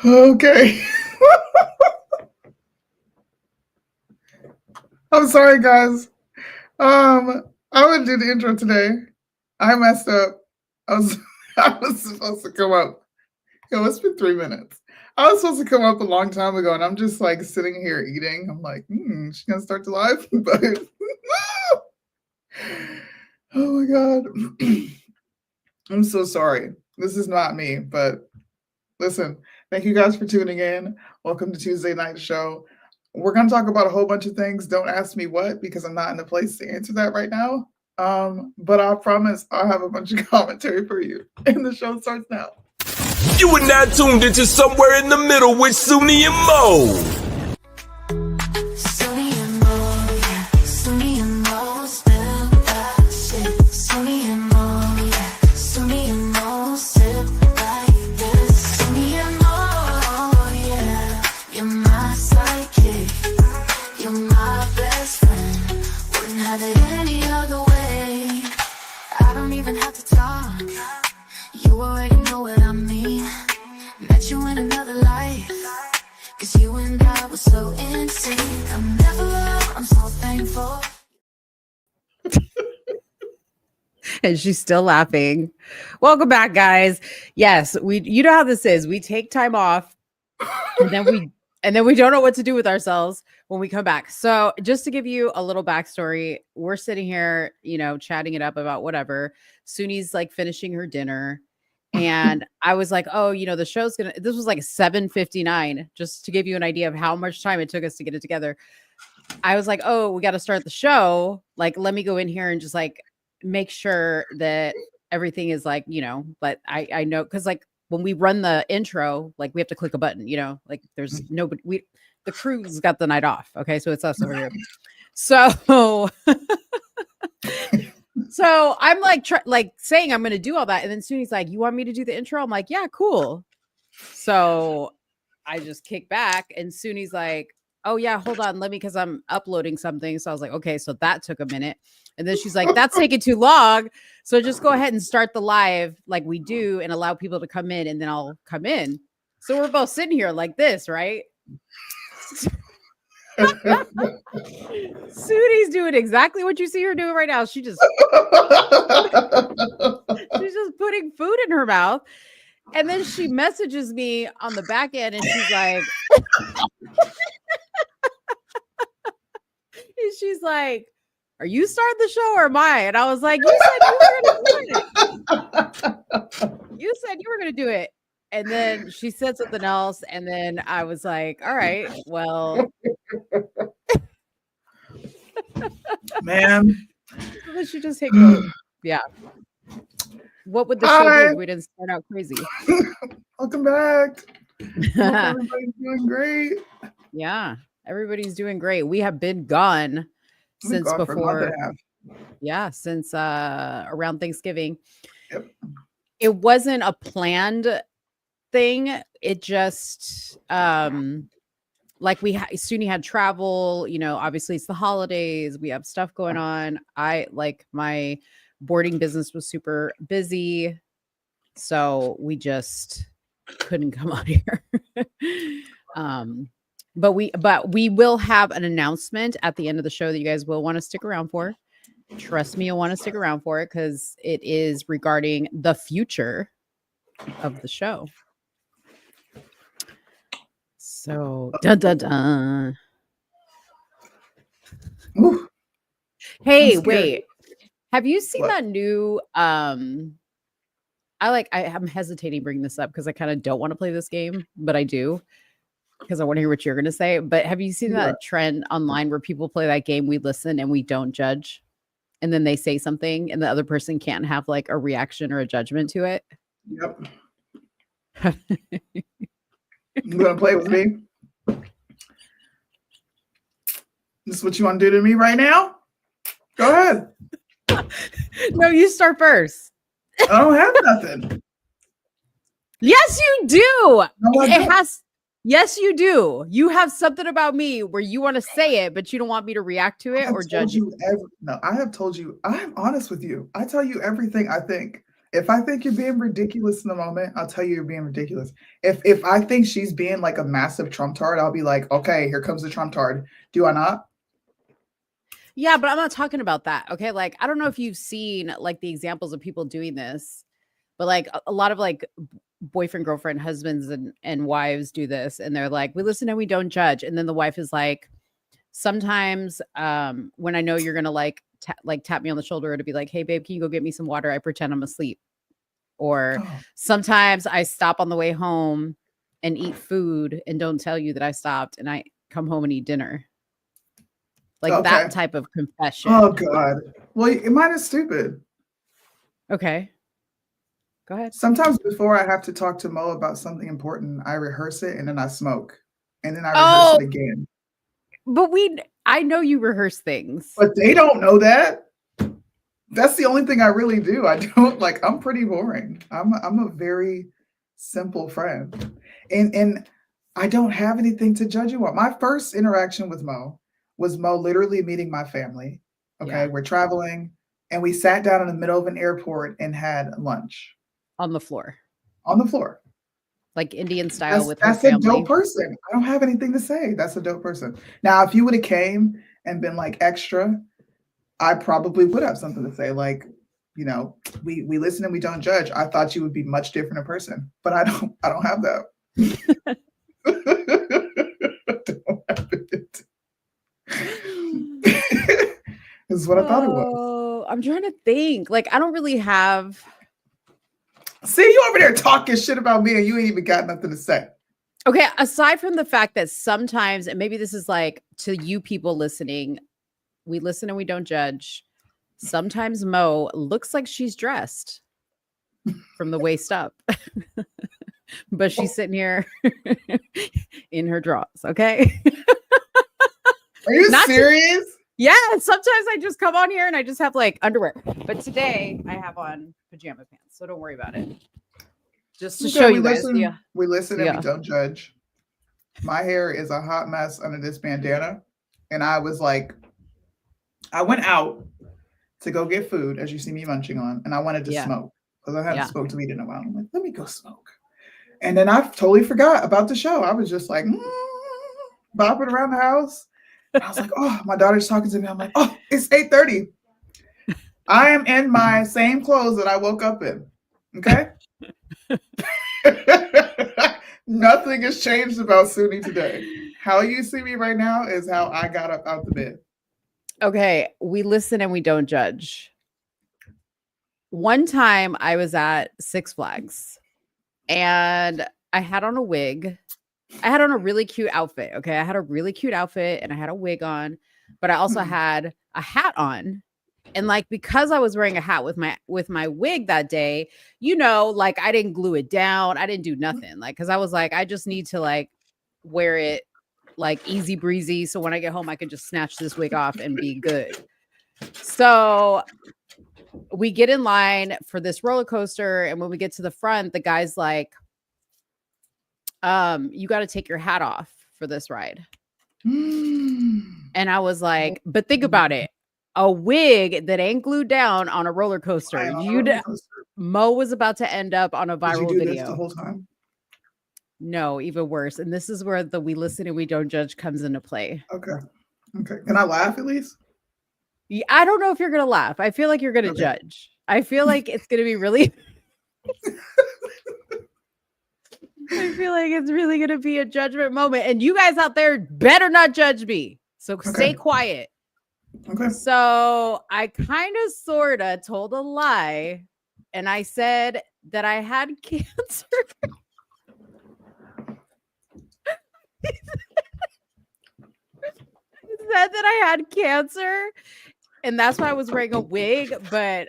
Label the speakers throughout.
Speaker 1: Okay. I'm sorry, guys. I would do the intro today. I messed up. I was I was supposed to come up. Yo, it's been 3 minutes. I was supposed to come up a long time ago, and I'm just like sitting here eating. I'm like, she's gonna start the live, but oh my god, I'm so sorry. This is not me, but listen, thank you guys for tuning in. Welcome to Tuesday Night Show. We're going to talk about a whole bunch of things. Don't ask me what, because I'm not in a place to answer that right now. But I promise I'll have a bunch of commentary for you. And the show starts now.
Speaker 2: You are now tuned into Somewhere in the Middle with Soonie and Mo.
Speaker 3: Soonie and Mo, yeah. Soonie and Mo, spill that shit. Soonie and Mo, yeah. Soonie and Mo, sip like this. Soonie and Mo, yeah. You're my sidekick. You're my best friend. Wouldn't have it any other way. I don't even have to talk. You already know what I mean. Met you in another life. Cause you and I were so in sync. I'm never alone, I'm so thankful.
Speaker 4: And she's still laughing. Welcome back, guys. Yes, you know how this is. We take time off and then we don't know what to do with ourselves when we come back. So just to give you a little backstory, we're sitting here, chatting it up about whatever. Suni's like finishing her dinner. And I was like, oh, the show's this was like 7:59, just to give you an idea of how much time it took us to get it together. I was like, oh, we got to start the show. Like, let me go in here and just like make sure that everything is like, but I know, because like when we run the intro, like we have to click a button, like there's nobody, the crew's got the night off. Okay. So it's us over here. So So I'm like, saying I'm going to do all that. And then Suni's like, you want me to do the intro? I'm like, yeah, cool. So I just kick back and Suni's like, oh yeah, hold on. Cause I'm uploading something. So I was like, okay. So that took a minute. And then she's like, that's taking too long. So just go ahead and start the live like we do and allow people to come in and then I'll come in. So we're both sitting here like this, right? Sudie's doing exactly what you see her doing right now. She's just putting food in her mouth. And then she messages me on the back end and she's like, are you starting the show or am I? And I was like, you said you were going to do it. You said you were going to do it. And then she said something else. And then I was like, all right, well.
Speaker 1: Man.
Speaker 4: Then she just hit go. Yeah. What would the show be if we didn't start out crazy?
Speaker 1: Welcome back. Everybody's doing great.
Speaker 4: Yeah. Everybody's doing great. We have been gone since before. Yeah. Since around Thanksgiving.
Speaker 1: Yep.
Speaker 4: It wasn't a planned thing. It just like Soonie had travel, obviously it's the holidays, we have stuff going on. My boarding business was super busy, so we just couldn't come out here. But we will have an announcement at the end of the show that you guys will want to stick around for. Trust me, you'll want to stick around for it because it is regarding the future of the show. So, dun dun dun.
Speaker 1: Ooh,
Speaker 4: hey, wait. Have you seen that new? I'm hesitating bringing this up because I kind of don't want to play this game, but I do because I want to hear what you're going to say. But have you seen that trend online where people play that game? We listen and we don't judge, and then they say something, and the other person can't have like a reaction or a judgment to it.
Speaker 1: Yep. You gonna play with me? This is what you want to do to me right now? Go ahead.
Speaker 4: No, you start first.
Speaker 1: I don't have nothing.
Speaker 4: Yes, you do.
Speaker 1: No,
Speaker 4: it has. Yes, you do. You have something about me where you want to say it, but you don't want me to react to it or judge you.
Speaker 1: No, I have told you. I am honest with you. I tell you everything I think. If I think you're being ridiculous in the moment, I'll tell you you're being ridiculous. If I think she's being like a massive Trump tard, I'll be like, okay, here comes the Trump tard. Do I not?
Speaker 4: Yeah, but I'm not talking about that. Okay. Like, I don't know if you've seen like the examples of people doing this, but like a lot of like boyfriend, girlfriend, husbands, and wives do this. And they're like, we listen and we don't judge. And then the wife is like, sometimes when I know you're going to like tap me on the shoulder to be like, hey, babe, can you go get me some water? I pretend I'm asleep. Or
Speaker 1: Oh,
Speaker 4: sometimes I stop on the way home and eat food and don't tell you that I stopped and I come home and eat dinner. Like
Speaker 1: okay.
Speaker 4: that type of confession.
Speaker 1: Oh God. Well, mine is stupid.
Speaker 4: Okay. Go ahead.
Speaker 1: Sometimes before I have to talk to Mo about something important, I rehearse it and then I smoke. And then I rehearse it again.
Speaker 4: But I know you rehearse things.
Speaker 1: But they don't know that. That's the only thing I really do. I don't like, I'm pretty boring. I'm a very simple friend. And I don't have anything to judge you on. My first interaction with Mo was Mo literally meeting my family. Okay.
Speaker 4: Yeah.
Speaker 1: We're traveling and we sat down in the middle of an airport and had lunch.
Speaker 4: On the floor.
Speaker 1: On the floor.
Speaker 4: Like Indian style with her
Speaker 1: That's
Speaker 4: family.
Speaker 1: a dope person. I don't have anything to say. That's a dope person. Now, if you would have came and been like extra, I probably would have something to say. Like, you know, we listen and we don't judge. I thought you would be much different a person, but I don't have that. I don't have it. This is what I thought it was.
Speaker 4: Oh, I'm trying to think. Like, I don't really have.
Speaker 1: See, you over there talking shit about me and you ain't even got nothing to say.
Speaker 4: Okay, aside from the fact that sometimes, and maybe this is like to you people listening, we listen and we don't judge. Sometimes Mo looks like she's dressed from the waist up, but she's sitting here in her drawers. Okay.
Speaker 1: Are you serious?
Speaker 4: Yeah. Sometimes I just come on here and I just have like underwear, but today I have on pajama pants, so don't worry about it. Just to show you guys. Yeah.
Speaker 1: We listen and we don't judge. My hair is a hot mess under this bandana. And I was like, I went out to go get food, as you see me munching on, and I wanted to smoke because I hadn't smoked weed in a while. I'm like, let me go smoke. And then I totally forgot about the show. I was just like, bopping around the house. And I was like, oh, my daughter's talking to me. I'm like, oh, it's 8:30. I am in my same clothes that I woke up in. Okay. Nothing has changed about Soonie today. How you see me right now is how I got up out the bed.
Speaker 4: Okay, we listen and we don't judge. One time I was at Six Flags and I had on a wig. I had on a really cute outfit. Okay, I had a really cute outfit and I had a wig on, but I also had a hat on. And like, because I was wearing a hat with my wig that day, you know, like I didn't glue it down. I didn't do nothing. Like, cause I was like, I just need to like wear it like easy breezy. So when I get home, I can just snatch this wig off and be good. So we get in line for this roller coaster. And when we get to the front, the guy's like, you got to take your hat off for this ride. And I was like, but think about it. A wig that ain't glued down on a roller coaster. Mo was about to end up on a viral
Speaker 1: Did you do
Speaker 4: video
Speaker 1: this the whole time?
Speaker 4: No, even worse. And this is where the we listen and we don't judge comes into play.
Speaker 1: Okay. Can I laugh at least?
Speaker 4: Yeah, I don't know if you're gonna laugh. I feel like you're gonna judge. I feel like it's gonna be really. I feel like it's really gonna be a judgment moment, and you guys out there better not judge me. So stay quiet.
Speaker 1: Okay.
Speaker 4: So I kind of sort of told a lie and I said that I had cancer. I said that I had cancer and that's why I was wearing a wig, but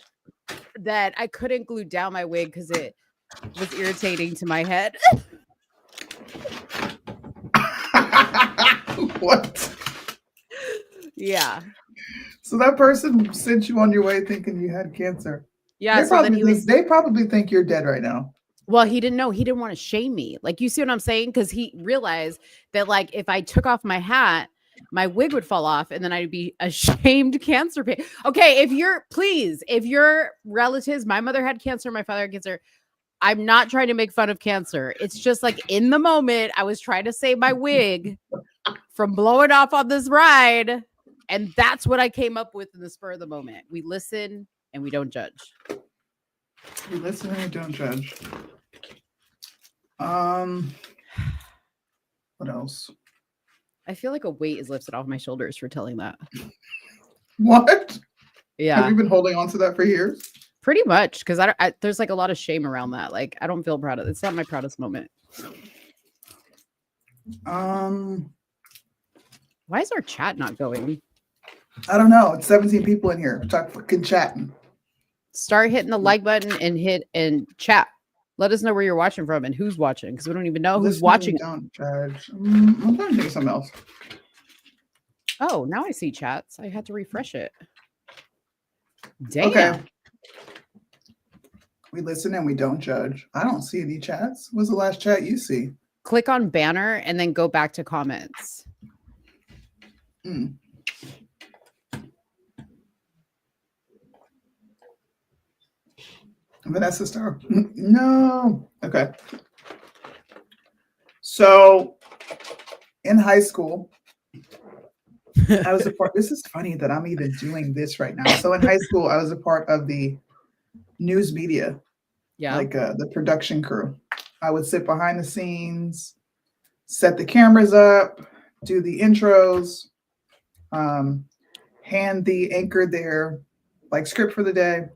Speaker 4: that I couldn't glue down my wig because it was irritating to my head.
Speaker 1: What?
Speaker 4: Yeah.
Speaker 1: So that person sent you on your way thinking you had cancer.
Speaker 4: Yeah.
Speaker 1: They probably think you're dead right now.
Speaker 4: Well, he didn't know. He didn't want to shame me. Like, you see what I'm saying? Because he realized that, like, if I took off my hat, my wig would fall off, and then I'd be a shamed cancer patient. Okay, if your relatives, my mother had cancer, my father had cancer. I'm not trying to make fun of cancer. It's just like in the moment, I was trying to save my wig from blowing off on this ride. And that's what I came up with in the spur of the moment. We listen and we don't judge.
Speaker 1: We listen and we don't judge. What else?
Speaker 4: I feel like a weight is lifted off my shoulders for telling that.
Speaker 1: What?
Speaker 4: Yeah.
Speaker 1: Have you been holding on to that for years?
Speaker 4: Pretty much, because there's like a lot of shame around that. Like, I don't feel proud of it. It's not my proudest moment. Why is our chat not going?
Speaker 1: I don't know. It's 17 people in here. Start fucking chatting.
Speaker 4: Start hitting the like button and chat. Let us know where you're watching from and who's watching, because we don't even know who's watching.
Speaker 1: Don't judge. I'm trying to think of something else.
Speaker 4: Oh, now I see chats. I had to refresh it. Damn.
Speaker 1: Okay. We listen and we don't judge. I don't see any chats. What's the last chat you see?
Speaker 4: Click on banner and then go back to comments.
Speaker 1: Vanessa Star. No. Okay. So in high school, I was a part. This is funny that I'm even doing this right now. So in high school, I was a part of the news media.
Speaker 4: Yeah.
Speaker 1: Like the production crew. I would sit behind the scenes, set the cameras up, do the intros, hand the anchor their like script for the day.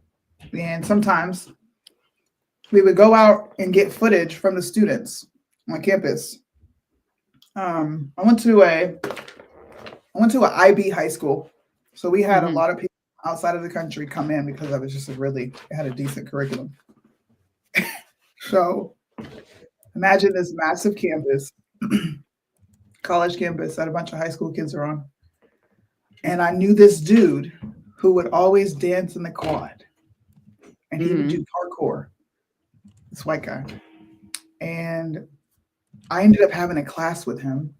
Speaker 1: And sometimes we would go out and get footage from the students on campus. I went to an IB high school. So we had a lot of people outside of the country come in because I was just it had a decent curriculum. So imagine this massive campus, college campus that a bunch of high school kids are on. And I knew this dude who would always dance in the quad. And he would do parkour. This white guy. And I ended up having a class with him.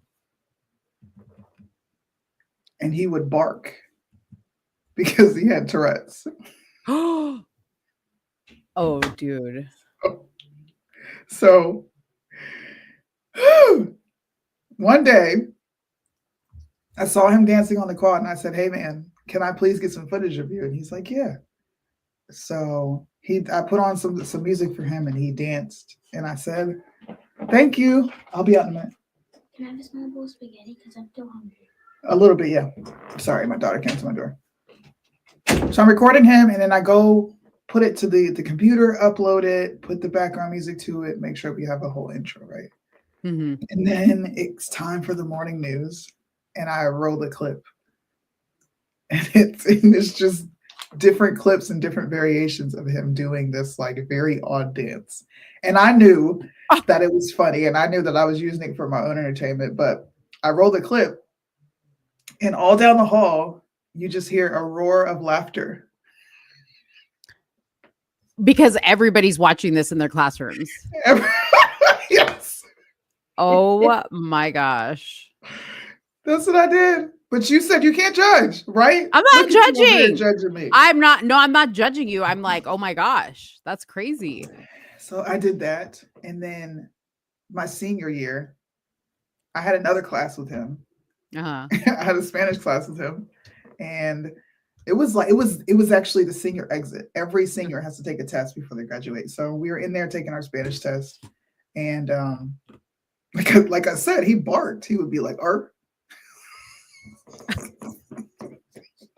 Speaker 1: And he would bark because he had Tourette's.
Speaker 4: Oh, dude.
Speaker 1: So one day I saw him dancing on the quad and I said, "Hey man, can I please get some footage of you?" And he's like, "Yeah." So I put on some music for him and he danced. And I said, "Thank you. I'll be out in a minute."
Speaker 3: Can I have a small bowl of spaghetti? Because I'm still hungry.
Speaker 1: A little bit, yeah. Sorry, my daughter came to my door. So I'm recording him and then I go put it to the computer, upload it, put the background music to it, make sure we have a whole intro, right? And then it's time for the morning news and I roll the clip. And it's just different clips and different variations of him doing this like very odd dance. And I knew that it was funny and I knew that I was using it for my own entertainment, but I rolled the clip and all down the hall, you just hear a roar of laughter.
Speaker 4: Because everybody's watching this in their classrooms.
Speaker 1: Yes.
Speaker 4: Oh my gosh.
Speaker 1: That's what I did. But you said you can't judge, right?
Speaker 4: I'm not judging.
Speaker 1: Judging me.
Speaker 4: I'm not judging you. I'm like, oh my gosh, that's crazy.
Speaker 1: So I did that. And then my senior year, I had another class with him. I had a Spanish class with him. And it was actually the senior exit. Every senior has to take a test before they graduate. So we were in there taking our Spanish test. And like I said, he barked. He would be like, "Art."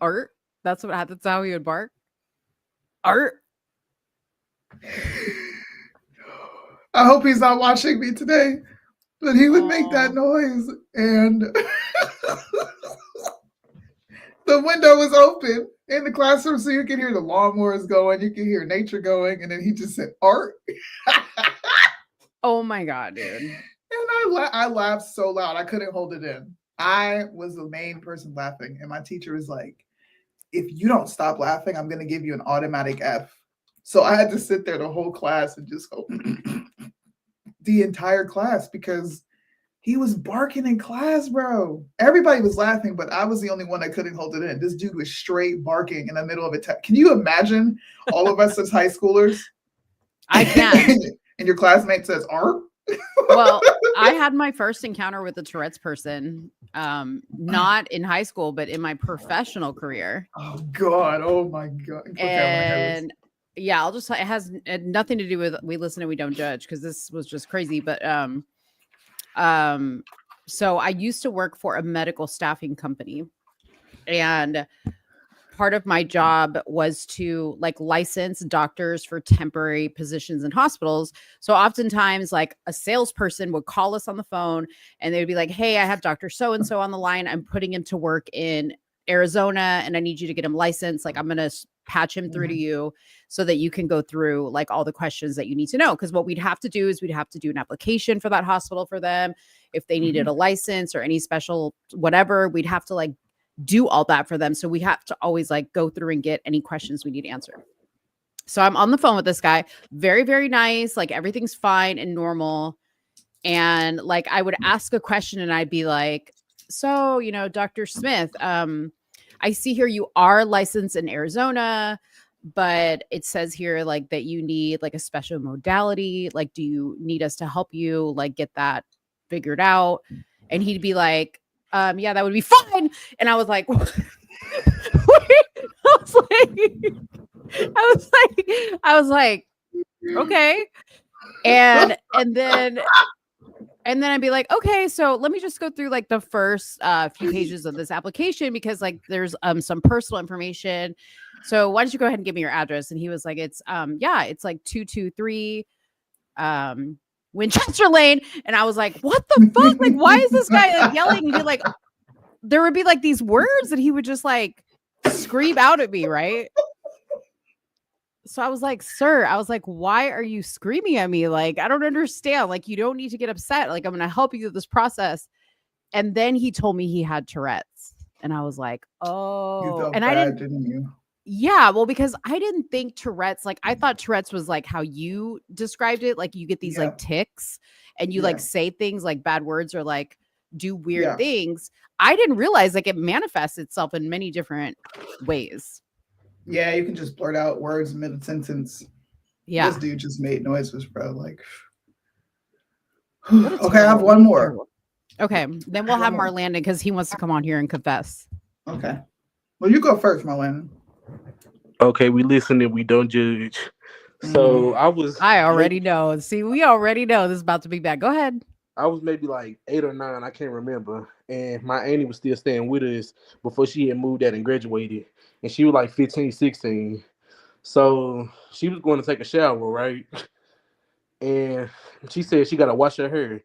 Speaker 4: Art? That's how he would bark? Art?
Speaker 1: I hope he's not watching me today. But he would make that noise. And the window was open in the classroom, so you can hear the lawnmowers going, you can hear nature going, and then he just said, "Art."
Speaker 4: Oh my God, dude.
Speaker 1: And I laughed so loud, I couldn't hold it in. I was the main person laughing, and my teacher was like, "If you don't stop laughing, I'm going to give you an automatic F." So I had to sit there the whole class and just go the entire class because He was barking in class, bro. Everybody was laughing, but I was the only one that couldn't hold it in. This dude was straight barking in the middle of it. Can you imagine all of us as high schoolers?
Speaker 4: I can.
Speaker 1: And your classmate says, "Arp."
Speaker 4: Well, I had my first encounter with a Tourette's person, not in high school, but in my professional career.
Speaker 1: Oh God! Oh my God! Okay,
Speaker 4: And yeah, I'll just it has nothing to do with we listen and we don't judge because this was just crazy. But so I used to work for a medical staffing company, and part of my job was to like license doctors for temporary positions in hospitals. So oftentimes like a salesperson would call us on the phone and they'd be like, "Hey, I have Dr. So and so on the line. I'm putting him to work in Arizona and I need you to get him licensed. Like I'm going to patch him through to you so that you can go through like all the questions that you need to know." Because what we'd have to do is we'd have to do an application for that hospital for them. If they needed a license or any special whatever, we'd have to like do all that for them. So we have to always like go through and get any questions we need answered. So I'm on the phone with this guy, very, very nice. Like everything's fine and normal. And like I would ask a question and I'd be like, "So, you know, Dr. Smith, I see here you are licensed in Arizona, but it says here like that you need like a special modality. Like, do you need us to help you like get that figured out?" And he'd be like, "Yeah, that would be fine." And I was like, I was like, okay. And then I'd be like, "Okay, so let me just go through like the first few pages of this application because like there's some personal information. So why don't you go ahead and give me your address?" And he was like, "It's it's like 223 Winchester Lane." And I was like, "What the fuck? Like, why is this guy like yelling?" And he like, there would be like these words that he would just like scream out at me, right? So I was like, "Sir," I was like, "why are you screaming at me? Like, I don't understand. Like, you don't need to get upset. Like, I'm going to help you through this process." And then he told me he had Tourette's. And I was like,
Speaker 1: You
Speaker 4: "Oh."
Speaker 1: felt
Speaker 4: And
Speaker 1: bad, didn't you?
Speaker 4: yeah, well, because I didn't think Tourette's, like, I thought Tourette's was like how you described it. Like, you get these like tics and you like say things like bad words or like do weird things. I didn't realize like it manifests itself in many different ways.
Speaker 1: Yeah, you can just blurt out words mid sentence.
Speaker 4: Yeah.
Speaker 1: This dude just made noises, bro. Like,
Speaker 4: What a
Speaker 1: okay, I have
Speaker 4: terrible-
Speaker 1: one more.
Speaker 4: terrible. Okay, then we'll have Marlandon because he wants to come on here and confess.
Speaker 1: Okay. Well, you go first, Marlandon.
Speaker 5: Okay, we listen and we don't judge. So
Speaker 4: I already know. See, we already know this is about to be bad. Go ahead.
Speaker 5: I was maybe like 8 or 9, I can't remember. And my auntie was still staying with us before she had moved out and graduated. And she was like 15, 16. So she was going to take a shower, right? And she said she got to wash her hair.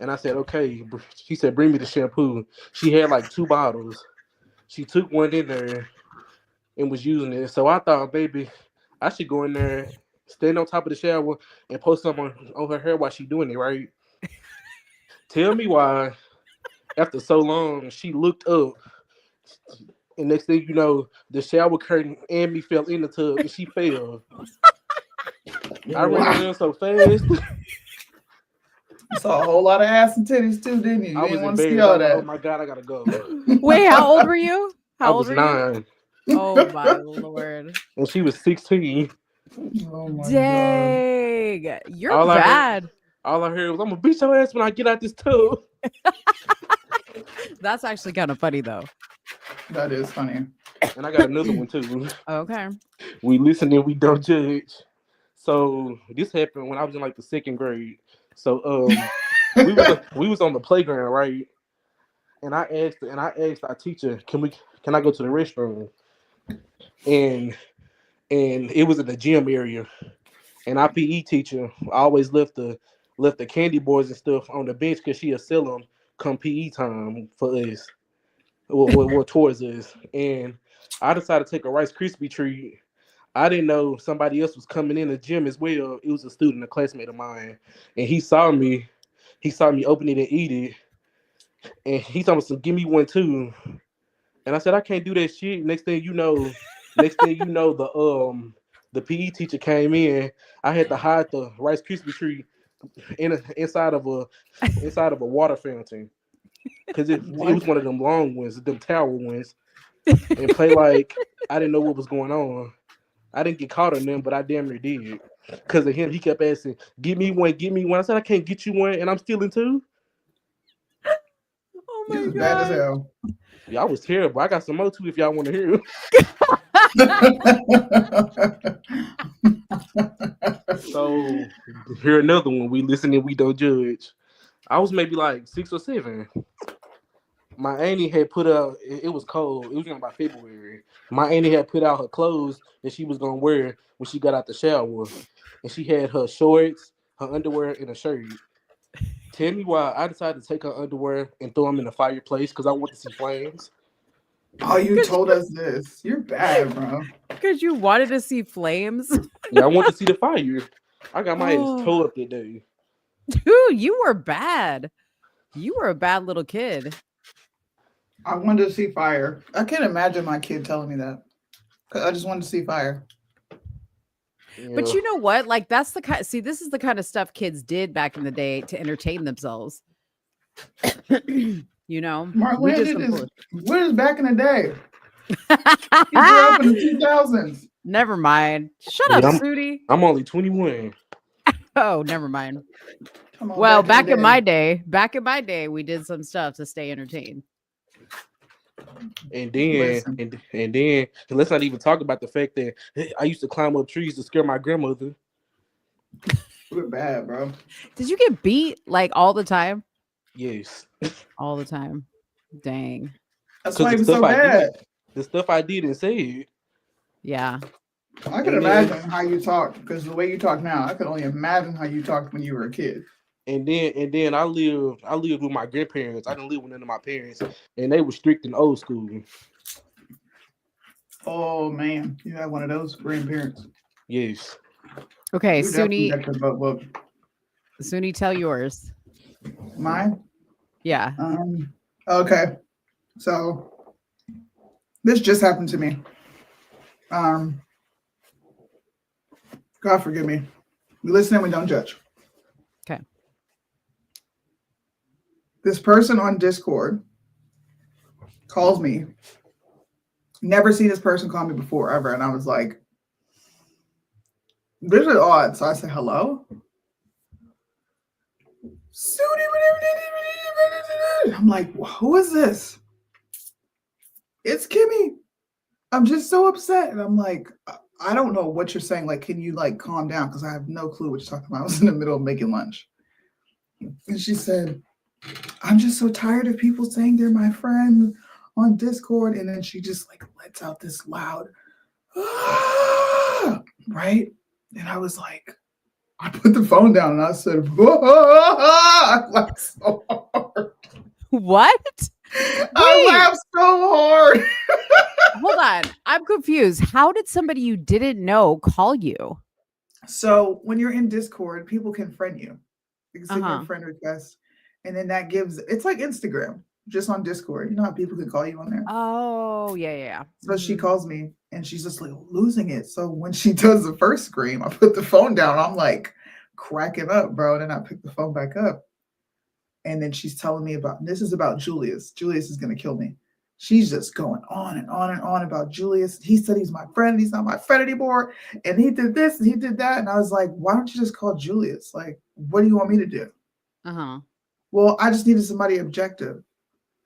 Speaker 5: And I said, okay. She said, bring me the shampoo. She had like 2 bottles. She took one in there and was using it. So I thought, baby, I should go in there, stand on top of the shower, and post something on her hair while she doing it, right? Tell me why, after so long, she looked up, and next thing you know, the shower curtain and me fell in the tub, and she fell. I ran around so fast.
Speaker 1: You saw a whole lot of ass and titties too, didn't you? You
Speaker 5: I was
Speaker 1: didn't want to
Speaker 5: embarrassed.
Speaker 1: see all that.
Speaker 5: Oh my God, I gotta go.
Speaker 4: Wait, how old were you?
Speaker 5: I was 9.
Speaker 4: Oh my Lord.
Speaker 5: And she was 16.
Speaker 1: Oh my
Speaker 4: Dang.
Speaker 1: God.
Speaker 4: You're
Speaker 5: All I heard-
Speaker 4: bad.
Speaker 5: All I heard was, I'm gonna beat your ass when I get out this tub.
Speaker 4: That's actually kind of funny though.
Speaker 1: That is funny.
Speaker 5: And I got another one too.
Speaker 4: Okay.
Speaker 5: We listen and we don't judge. So this happened when I was in like the 2nd grade. So we was on the playground, right? And I asked our teacher, can I go to the restroom? And it was in the gym area. And our PE teacher always left the candy bars and stuff on the bench because she'll sell them come PE time for us, or towards us. And I decided to take a Rice Krispie treat. I didn't know somebody else was coming in the gym as well. It was a student, a classmate of mine, and he saw me open it and eat it, and he told me, "Give me one too." And I said, "I can't do that shit." Next thing you know, the PE teacher came in. I had to hide the Rice Krispie treat inside of a water fountain because it
Speaker 1: What?
Speaker 5: was one of them long ones, them tower ones, and play like I didn't know what was going on. I didn't get caught on them, but I damn near did. Because of him, he kept asking, "Give me one, give me one." I said, "I can't get you one, and I'm stealing two."
Speaker 4: Oh
Speaker 1: He
Speaker 4: my
Speaker 1: was bad as
Speaker 4: god.
Speaker 1: hell.
Speaker 5: Yeah, I was terrible. I got some more too if y'all want to hear. So here another one. We listen and we don't judge. I was maybe like 6 or 7. My auntie had put out. It was cold. It was in about February. My auntie had put out her clothes that she was gonna wear when she got out the shower, and she had her shorts, her underwear, and a shirt. Tell me why I decided to take her underwear and throw them in the fireplace because I want to see flames.
Speaker 1: Oh, you told us this. You're bad, bro.
Speaker 4: Because you wanted to see flames.
Speaker 5: Yeah, I want to see the fire. I got my ass
Speaker 4: Oh.
Speaker 5: towed up that day.
Speaker 4: Dude, you were bad. You were a bad little kid.
Speaker 1: I wanted to see fire. I can't imagine my kid telling me that. I just wanted to see fire.
Speaker 4: But
Speaker 5: Yeah.
Speaker 4: you know what? Like that's the kind. See, this is the kind of stuff kids did back in the day to entertain themselves. You know,
Speaker 1: Mark,
Speaker 4: we
Speaker 1: when
Speaker 4: did
Speaker 1: did
Speaker 4: some
Speaker 1: this?
Speaker 4: cool-
Speaker 1: When is back in the day? You grew up in the 2000s.
Speaker 4: Never mind. Shut
Speaker 5: Yeah,
Speaker 4: up, Sootie.
Speaker 5: I'm only 21.
Speaker 4: Oh, never mind.
Speaker 1: Come on,
Speaker 4: Well,
Speaker 1: back
Speaker 4: back in
Speaker 1: the
Speaker 4: my
Speaker 1: day.
Speaker 4: day, we did some stuff to stay entertained.
Speaker 5: And then,
Speaker 1: Listen.
Speaker 5: and then, let's not even talk about the fact that I used to climb up trees to scare my grandmother.
Speaker 1: We're bad, bro.
Speaker 4: Did you get beat like all the time?
Speaker 5: Yes,
Speaker 4: All the time. Dang.
Speaker 1: That's
Speaker 5: because
Speaker 1: why he was so bad.
Speaker 5: the stuff I did and said.
Speaker 4: Yeah.
Speaker 1: I could
Speaker 5: And
Speaker 1: imagine how you talk because the way you talk now, I could only imagine how you talked when you were a kid.
Speaker 5: And then I lived with my grandparents. I didn't live with none of my parents, and they were strict and old school.
Speaker 1: Oh man, you have one of those grandparents.
Speaker 5: Yes.
Speaker 4: Okay,
Speaker 1: You definitely
Speaker 4: Soonie,
Speaker 1: got your butt whooped.
Speaker 4: Soonie, tell yours.
Speaker 1: Mine?
Speaker 4: Yeah.
Speaker 1: Okay. So this just happened to me. God forgive me. We listen and we don't judge.
Speaker 4: Okay.
Speaker 1: This person on Discord calls me. Never seen this person call me before ever. And I was like, this is odd. So I said, hello? I'm like, who is this? It's Kimmy. I'm just so upset. And I'm like, I don't know what you're saying. Like, can you like calm down? Because I have no clue what you're talking about. I was in the middle of making lunch. And she said, I'm just so tired of people saying they're my friend on Discord. And then she just like lets out this loud, "Ah!" right? And I was like, I put the phone down and I said, "Ah!" like so hard.
Speaker 4: What?
Speaker 1: I
Speaker 4: Wait.
Speaker 1: laughed so hard.
Speaker 4: Hold on. I'm confused. How did somebody you didn't know call you?
Speaker 1: So when you're in Discord, people can friend you. You can send
Speaker 4: Uh-huh.
Speaker 1: your friend request. And then that gives, it's like Instagram, just on Discord. You know how people can call you on there?
Speaker 4: Oh, yeah.
Speaker 1: So she calls me and she's just like losing it. So when she does the first scream, I put the phone down. I'm like cracking up, bro. Then I pick the phone back up. And then she's telling me about, this is about Julius. Julius is going to kill me. She's just going on and on and on about Julius. He said he's my friend. He's not my friend anymore. And he did this and he did that. And I was like, why don't you just call Julius? Like, what do you want me to do?
Speaker 4: Uh-huh.
Speaker 1: Well, I just needed somebody objective.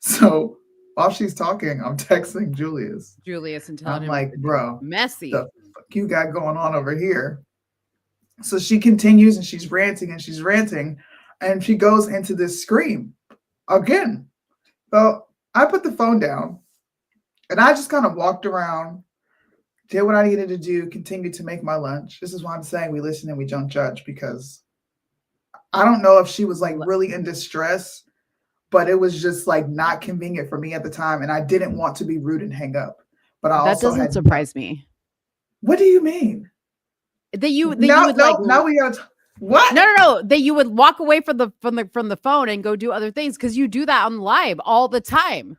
Speaker 1: So while she's talking, I'm texting Julius.
Speaker 4: Julius and telling
Speaker 1: I'm
Speaker 4: him
Speaker 1: like, bro,
Speaker 4: messy.
Speaker 1: the fuck you got going on over here? So she continues and she's ranting and she's ranting. And she goes into this scream again. So I put the phone down and I just kind of walked around, did what I needed to do, continued to make my lunch. This is why I'm saying we listen and we don't judge, because I don't know if she was like really in distress, but it was just like not convenient for me at the time. And I didn't want to be rude and hang up. But I
Speaker 4: That
Speaker 1: also
Speaker 4: doesn't
Speaker 1: had,
Speaker 4: surprise me.
Speaker 1: What do you mean?
Speaker 4: That you would
Speaker 1: Now
Speaker 4: like
Speaker 1: we got what?
Speaker 4: No. That you would walk away from the phone and go do other things because you do that on live all the time.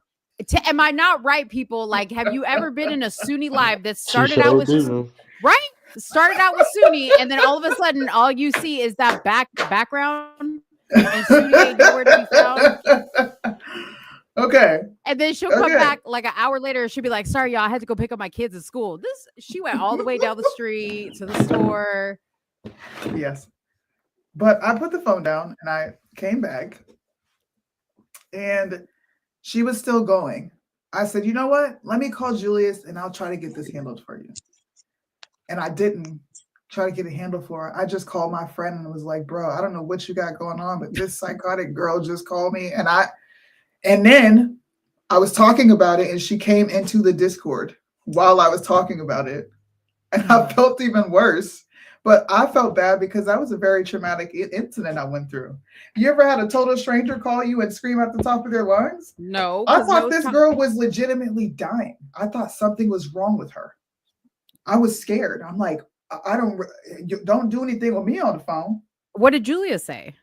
Speaker 4: Am I not right, people? Like, have you ever been in a Soonie live that started out with right? started out with Soonie, and then all of a sudden, all you see is that background, and Soonie ain't nowhere to be found.
Speaker 1: Okay.
Speaker 4: And then she'll come
Speaker 1: Okay.
Speaker 4: back like an hour later. She'll be like, "Sorry, y'all, I had to go pick up my kids at school." She went all the way down the street to the store.
Speaker 1: Yes. But I put the phone down and I came back and she was still going. I said, you know what? Let me call Julius and I'll try to get this handled for you. And I didn't try to get it handled for her. I just called my friend and was like, bro, I don't know what you got going on, but this psychotic girl just called me. And then I was talking about it and she came into the Discord while I was talking about it. And I felt even worse. But I felt bad because that was a very traumatic incident I went through. You ever had a total stranger call you and scream at the top of their lungs?
Speaker 4: No,
Speaker 1: I thought this girl was legitimately dying. I thought something was wrong with her. I was scared. I'm like, don't do anything with me on the phone.
Speaker 4: What did Julia say?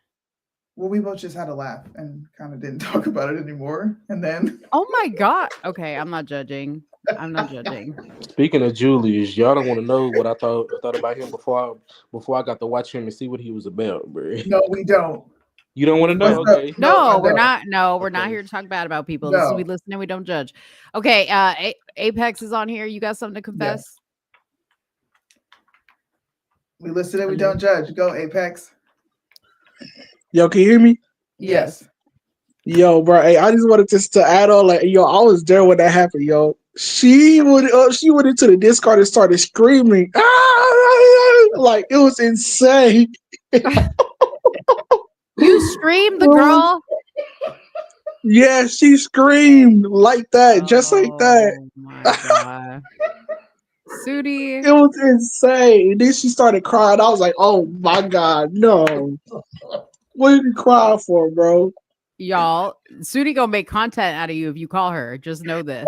Speaker 1: Well, we both just had a laugh and kind of didn't talk about it anymore. And then,
Speaker 4: oh my God. Okay, I'm not judging. I'm not judging.
Speaker 5: Speaking of Julius, y'all don't want to know what I thought about him before I got to watch him and see what he was about, bro.
Speaker 1: no, we don't.
Speaker 5: You don't want to know? Okay.
Speaker 4: No, we're not. No, we're not here to talk bad about people. This is
Speaker 1: No.
Speaker 4: we listen and we don't judge. Okay, Apex is on here. You got something to confess?
Speaker 1: Yes. We listen and we don't judge. Go, Apex.
Speaker 6: Yo, can you hear me?
Speaker 1: Yes.
Speaker 6: Yo, bro, hey, I just wanted to add on, like, yo, I was there when that happened, yo. She went into the Discord and started screaming, like it was insane.
Speaker 4: You screamed, the girl.
Speaker 6: Yeah, she screamed like that, just like that.
Speaker 4: Oh my God. Soonie.
Speaker 6: It was insane. And then she started crying. I was like, oh my God, no. What are you crying for, bro?
Speaker 4: Y'all, Soonie gonna make content out of you if you call her. Just know this.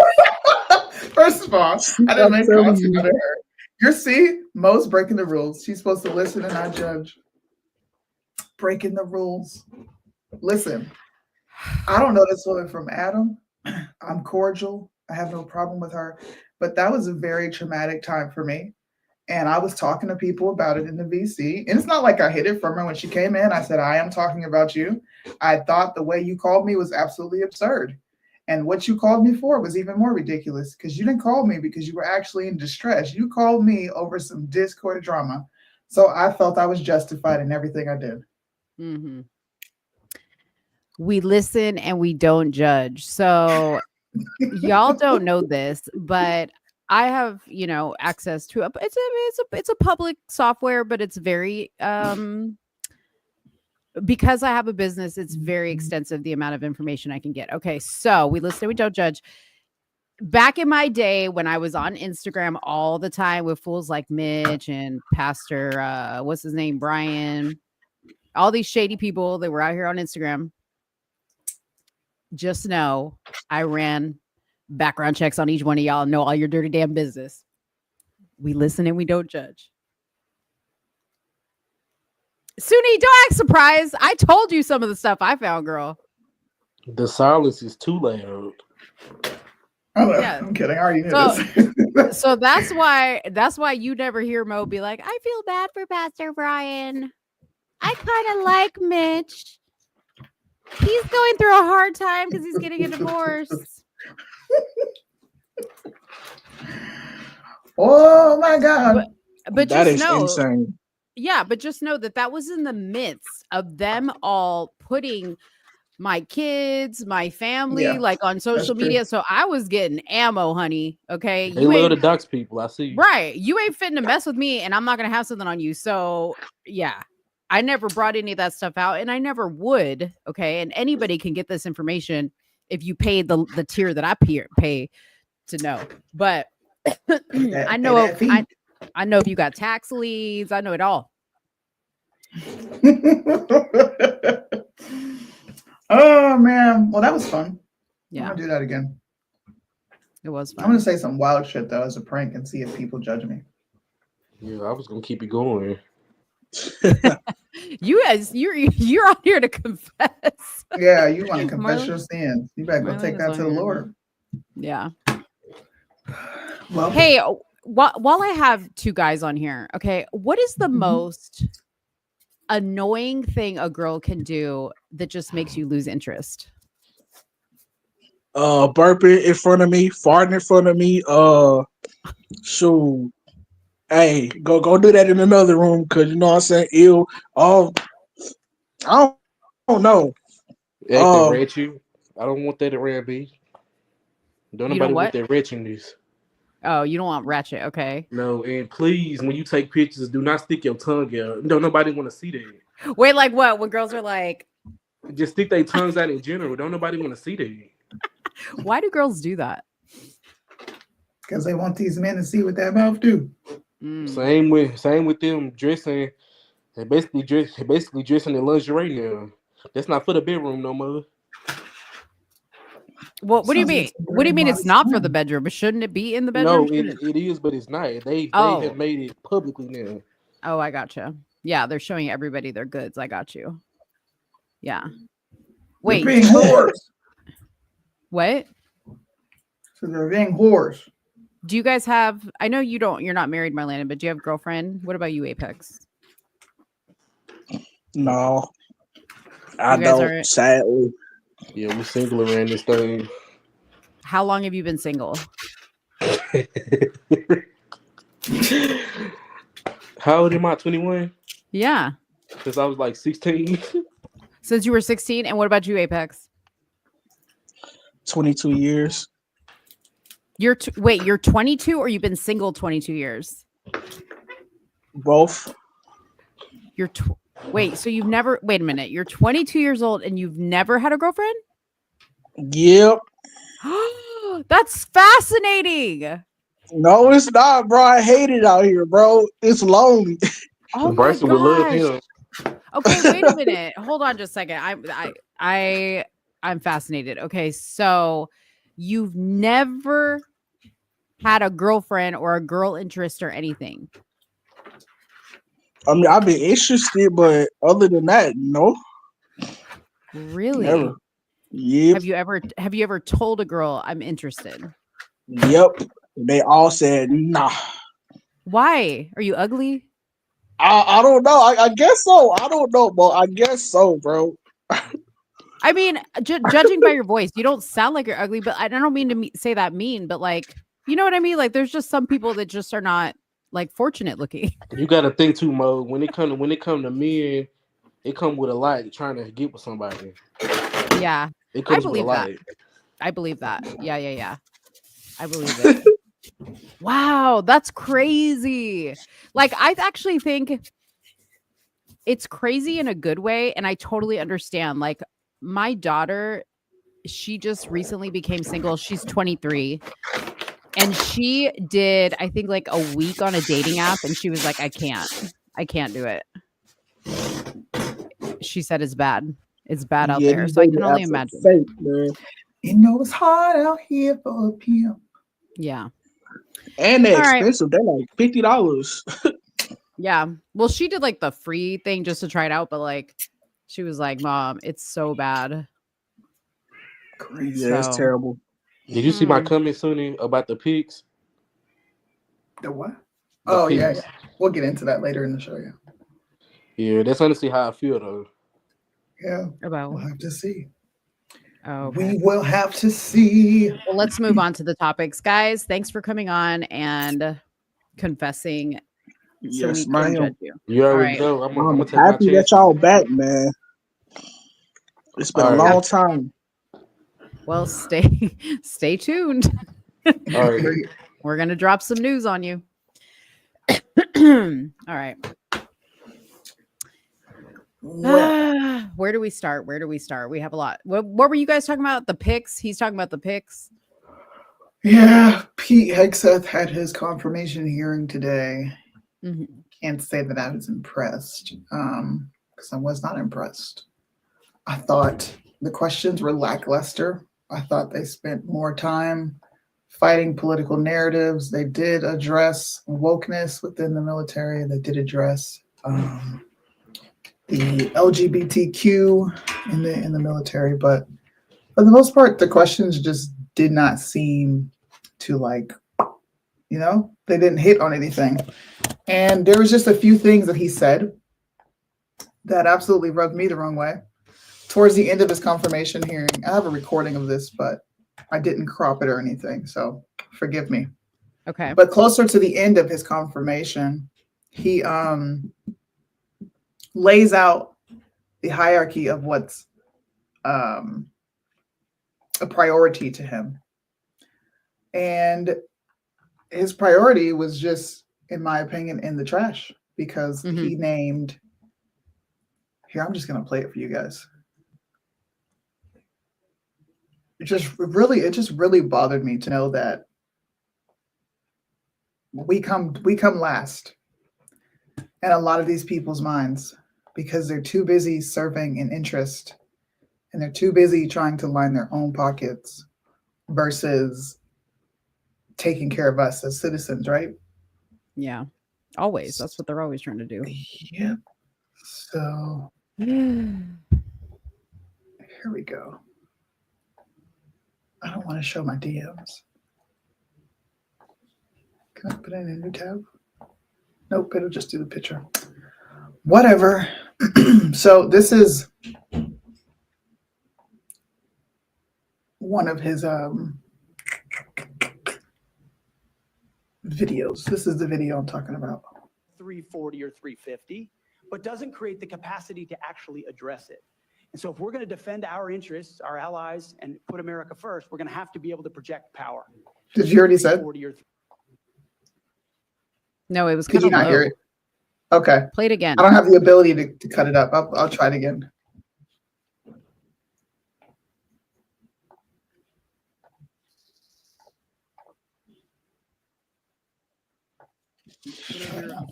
Speaker 1: First of all, I didn't make
Speaker 6: telling
Speaker 1: content
Speaker 6: you.
Speaker 1: out of her. You see, Mo's breaking the rules. She's supposed to listen and not judge. Breaking the rules. Listen, I don't know this woman from Adam. I'm cordial. I have no problem with her. But that was a very traumatic time for me. And I was talking to people about it in the VC. And it's not like I hid it from her when she came in. I said, I am talking about you. I thought the way you called me was absolutely absurd. And what you called me for was even more ridiculous because you didn't call me because you were actually in distress. You called me over some Discord drama. So I felt I was justified in everything I did.
Speaker 4: Mm-hmm. We listen and we don't judge. So y'all don't know this, but I have, access to it's a public software, but it's very because I have a business, it's very extensive, the amount of information I can get. Okay, so we listen, we don't judge. Back in my day when I was on Instagram all the time with fools like Mitch and Pastor, what's his name, Brian, all these shady people that were out here on Instagram, just know I ran background checks on each one of y'all, know all your dirty damn business. We listen and we don't judge. Soonie, don't act surprised. I told you some of the stuff I found, girl.
Speaker 5: The silence is too loud.
Speaker 1: Oh,
Speaker 4: Yeah.
Speaker 1: I'm kidding. I already knew this.
Speaker 4: So that's why you never hear Mo be like, I feel bad for Pastor Brian. I kind of like Mitch. He's going through a hard time because he's getting a divorce.
Speaker 1: Oh my God.
Speaker 4: But
Speaker 6: That
Speaker 4: just
Speaker 6: is
Speaker 4: know,
Speaker 6: insane.
Speaker 4: yeah, but just know that was in the midst of them all putting my kids, my family,
Speaker 1: Yeah,
Speaker 4: like on social
Speaker 1: true.
Speaker 4: media. So I was getting ammo, honey. Okay.
Speaker 5: They love to dox people. I see.
Speaker 4: Right. You ain't fitting to mess with me and I'm not going to have something on you. So yeah, I never brought any of that stuff out and I never would. Okay. And anybody can get this information if you pay the tier that I pay to know. But I know if you got tax liens, I know it all.
Speaker 1: Oh man. Well, that was fun.
Speaker 4: Yeah.
Speaker 1: I'm gonna do that again.
Speaker 4: It was fun.
Speaker 1: I'm gonna say some wild shit though as a prank and see if people judge me.
Speaker 5: Yeah, I was gonna keep it going.
Speaker 4: You guys, you're on here to confess.
Speaker 1: Yeah, you want to confess
Speaker 4: Marlon-
Speaker 1: your sins. You better go
Speaker 4: Marlon
Speaker 1: take
Speaker 4: is
Speaker 1: that
Speaker 4: on
Speaker 1: to the
Speaker 4: here.
Speaker 1: Lord.
Speaker 4: Yeah.
Speaker 1: Well,
Speaker 4: Hey, while I have two guys on here, okay, what is the
Speaker 1: Mhm.
Speaker 4: most annoying thing a girl can do that just makes you lose interest?
Speaker 6: Burping in front of me, farting in front of me. Shoot. Hey, go do that in another room, cause you know what I'm saying. Ew. Oh, I don't know.
Speaker 5: Acting
Speaker 6: Um,
Speaker 5: ratchet. I don't want that around me. Don't
Speaker 4: You know
Speaker 5: nobody want
Speaker 4: what?
Speaker 5: that wretchedness.
Speaker 4: Oh, you don't want ratchet, okay?
Speaker 5: No, and please, when you take pictures, do not stick your tongue out. Don't nobody want to see that.
Speaker 4: Wait, like what? When girls are like,
Speaker 5: Just stick their tongues out in general. Don't nobody want to see that.
Speaker 4: why do girls do that?
Speaker 1: Because they want these men to see what that mouth do.
Speaker 4: Mm.
Speaker 5: Same with them dressing. They basically dressing in lingerie now. That's not for the bedroom no more.
Speaker 4: Well, what do you
Speaker 1: Sounds like
Speaker 4: mean?
Speaker 1: some
Speaker 4: What do
Speaker 1: very
Speaker 4: you mean it's
Speaker 1: modest
Speaker 4: not for the
Speaker 1: men.
Speaker 4: bedroom? But shouldn't it be in the bedroom?
Speaker 5: No, it is, but it's not. They
Speaker 4: Oh.
Speaker 5: have made it publicly now.
Speaker 4: Oh, I gotcha. Yeah, they're showing everybody their goods. I got you. Yeah.
Speaker 1: They're
Speaker 4: Wait,
Speaker 1: being whores.
Speaker 4: what?
Speaker 1: So they're being whores.
Speaker 4: Do you guys have? I know you're not married, Marlena, but do you have a girlfriend? What about you, Apex?
Speaker 6: no, I
Speaker 4: You guys
Speaker 6: don't.
Speaker 4: aren't.
Speaker 6: Sadly,
Speaker 5: Yeah, we single around this thing.
Speaker 4: How long have you been single?
Speaker 5: How old am I? 21?
Speaker 4: Yeah,
Speaker 5: Since I was like 16.
Speaker 4: since you were 16. And what about you, Apex?
Speaker 6: 22 years.
Speaker 4: Wait, you're 22, or you've been single 22 years?
Speaker 6: Both.
Speaker 4: Wait, so you've never? Wait a minute. You're 22 years old and you've never had a girlfriend?
Speaker 6: Yep.
Speaker 4: That's fascinating.
Speaker 6: No, it's not, bro. I hate it out here, bro. It's lonely.
Speaker 4: Oh my
Speaker 5: Bryson would love
Speaker 4: gosh.
Speaker 5: him.
Speaker 4: Okay, wait a minute. Hold on just a second. I'm fascinated. Okay, so you've never had a girlfriend or a girl interest or anything.
Speaker 6: I mean, I've been interested, but other than that, no.
Speaker 4: Really?
Speaker 6: Never. Yep.
Speaker 4: Have you ever told a girl I'm interested?
Speaker 6: Yep. They all said nah.
Speaker 4: Why? Are you ugly?
Speaker 6: I don't know. I guess so. I don't know, bro. I guess so, bro.
Speaker 4: I mean, judging by your voice, you don't sound like you're ugly, but I don't mean to say that mean, but like, you know what I mean? Like, there's just some people that just are not like fortunate looking.
Speaker 5: You gotta think too, Mo. When it come to men, it come with a lot trying to get with somebody.
Speaker 4: Yeah,
Speaker 5: It comes with a
Speaker 4: believe
Speaker 5: lot.
Speaker 4: that. I believe that. Yeah. I believe it. Wow, that's crazy. Like, I actually think it's crazy in a good way, and I totally understand. Like, my daughter, she just recently became single. She's 23. And she did, I think, like a week on a dating app, and she was like, I can't do it. She said it's bad. It's bad out there.
Speaker 6: these
Speaker 4: So I
Speaker 6: dating
Speaker 4: can only
Speaker 6: apps are
Speaker 4: imagine.
Speaker 6: fake, man.
Speaker 1: You know it's hard out here for a pimp.
Speaker 4: Yeah.
Speaker 6: And they're
Speaker 4: All right.
Speaker 6: expensive. They're like $50.
Speaker 4: Yeah. Well, she did like the free thing just to try it out, but like she was like, Mom, it's so bad.
Speaker 1: Crazy.
Speaker 6: Yeah, it's
Speaker 4: So-
Speaker 6: terrible.
Speaker 5: Did you see my comment, Soonie, about the pics?
Speaker 1: The what?
Speaker 5: The
Speaker 1: Oh, yeah,
Speaker 5: pics.
Speaker 1: yeah. We'll get into that later in the show, yeah.
Speaker 5: Yeah, that's honestly how I feel though.
Speaker 1: Yeah,
Speaker 4: About
Speaker 1: we'll have to see.
Speaker 4: oh, okay.
Speaker 1: We will have to see.
Speaker 4: Well, let's move on to the topics, guys. Thanks for coming on and confessing so
Speaker 6: Yes,
Speaker 4: we can
Speaker 6: ma'am.
Speaker 4: judge you.
Speaker 5: You already
Speaker 4: right.
Speaker 5: know. I'm
Speaker 6: I'm
Speaker 5: gonna take my
Speaker 6: happy that
Speaker 5: chances.
Speaker 6: y'all back, man. It's been
Speaker 5: All
Speaker 6: a
Speaker 5: right.
Speaker 6: long time.
Speaker 4: Well, stay tuned.
Speaker 5: All right.
Speaker 4: We're gonna drop some news on you. All right.
Speaker 1: Well,
Speaker 4: Where do we start? We have a lot. What were you guys talking about? The picks? He's talking about the picks.
Speaker 1: yeah, Pete Hegseth had his confirmation hearing today.
Speaker 4: Mhm.
Speaker 1: Can't say that I was impressed, because I was not impressed. I thought the questions were lackluster. I thought they spent more time fighting political narratives. They did address wokeness within the military. They did address the LGBTQ in the military, but for the most part, the questions just did not seem to like You know, they didn't hit on anything. And there was just a few things that he said that absolutely rubbed me the wrong way. Towards the end of his confirmation hearing, I have a recording of this, but I didn't crop it or anything, so forgive me.
Speaker 4: Okay.
Speaker 1: But closer to the end of his confirmation, he lays out the hierarchy of what's a priority to him. And his priority was just, in my opinion, in the trash, because he named, here, I'm just going to play it for you guys. It just really bothered me to know that we come last in a lot of these people's minds, because they're too busy serving an interest, and they're too busy trying to line their own pockets versus taking care of us as citizens, right?
Speaker 4: Yeah. Always. That's what they're always trying to do.
Speaker 1: Yep. So here we go. I don't want to show my DMs. Can I put it in a new tab? Nope, it'll just do the picture. Whatever. So this is one of his videos. This is the video I'm talking about.
Speaker 7: 340 or 350, but doesn't create the capacity to actually address it. And so if we're going to defend our interests, our allies, and put America first, we're going to have to be able to project power.
Speaker 1: Did you already say?
Speaker 4: No, it was
Speaker 1: Could
Speaker 4: kind
Speaker 1: you
Speaker 4: of
Speaker 1: not
Speaker 4: low.
Speaker 1: hear it? Okay.
Speaker 4: Play it again.
Speaker 1: I don't have the ability to cut it up. I'll try it again.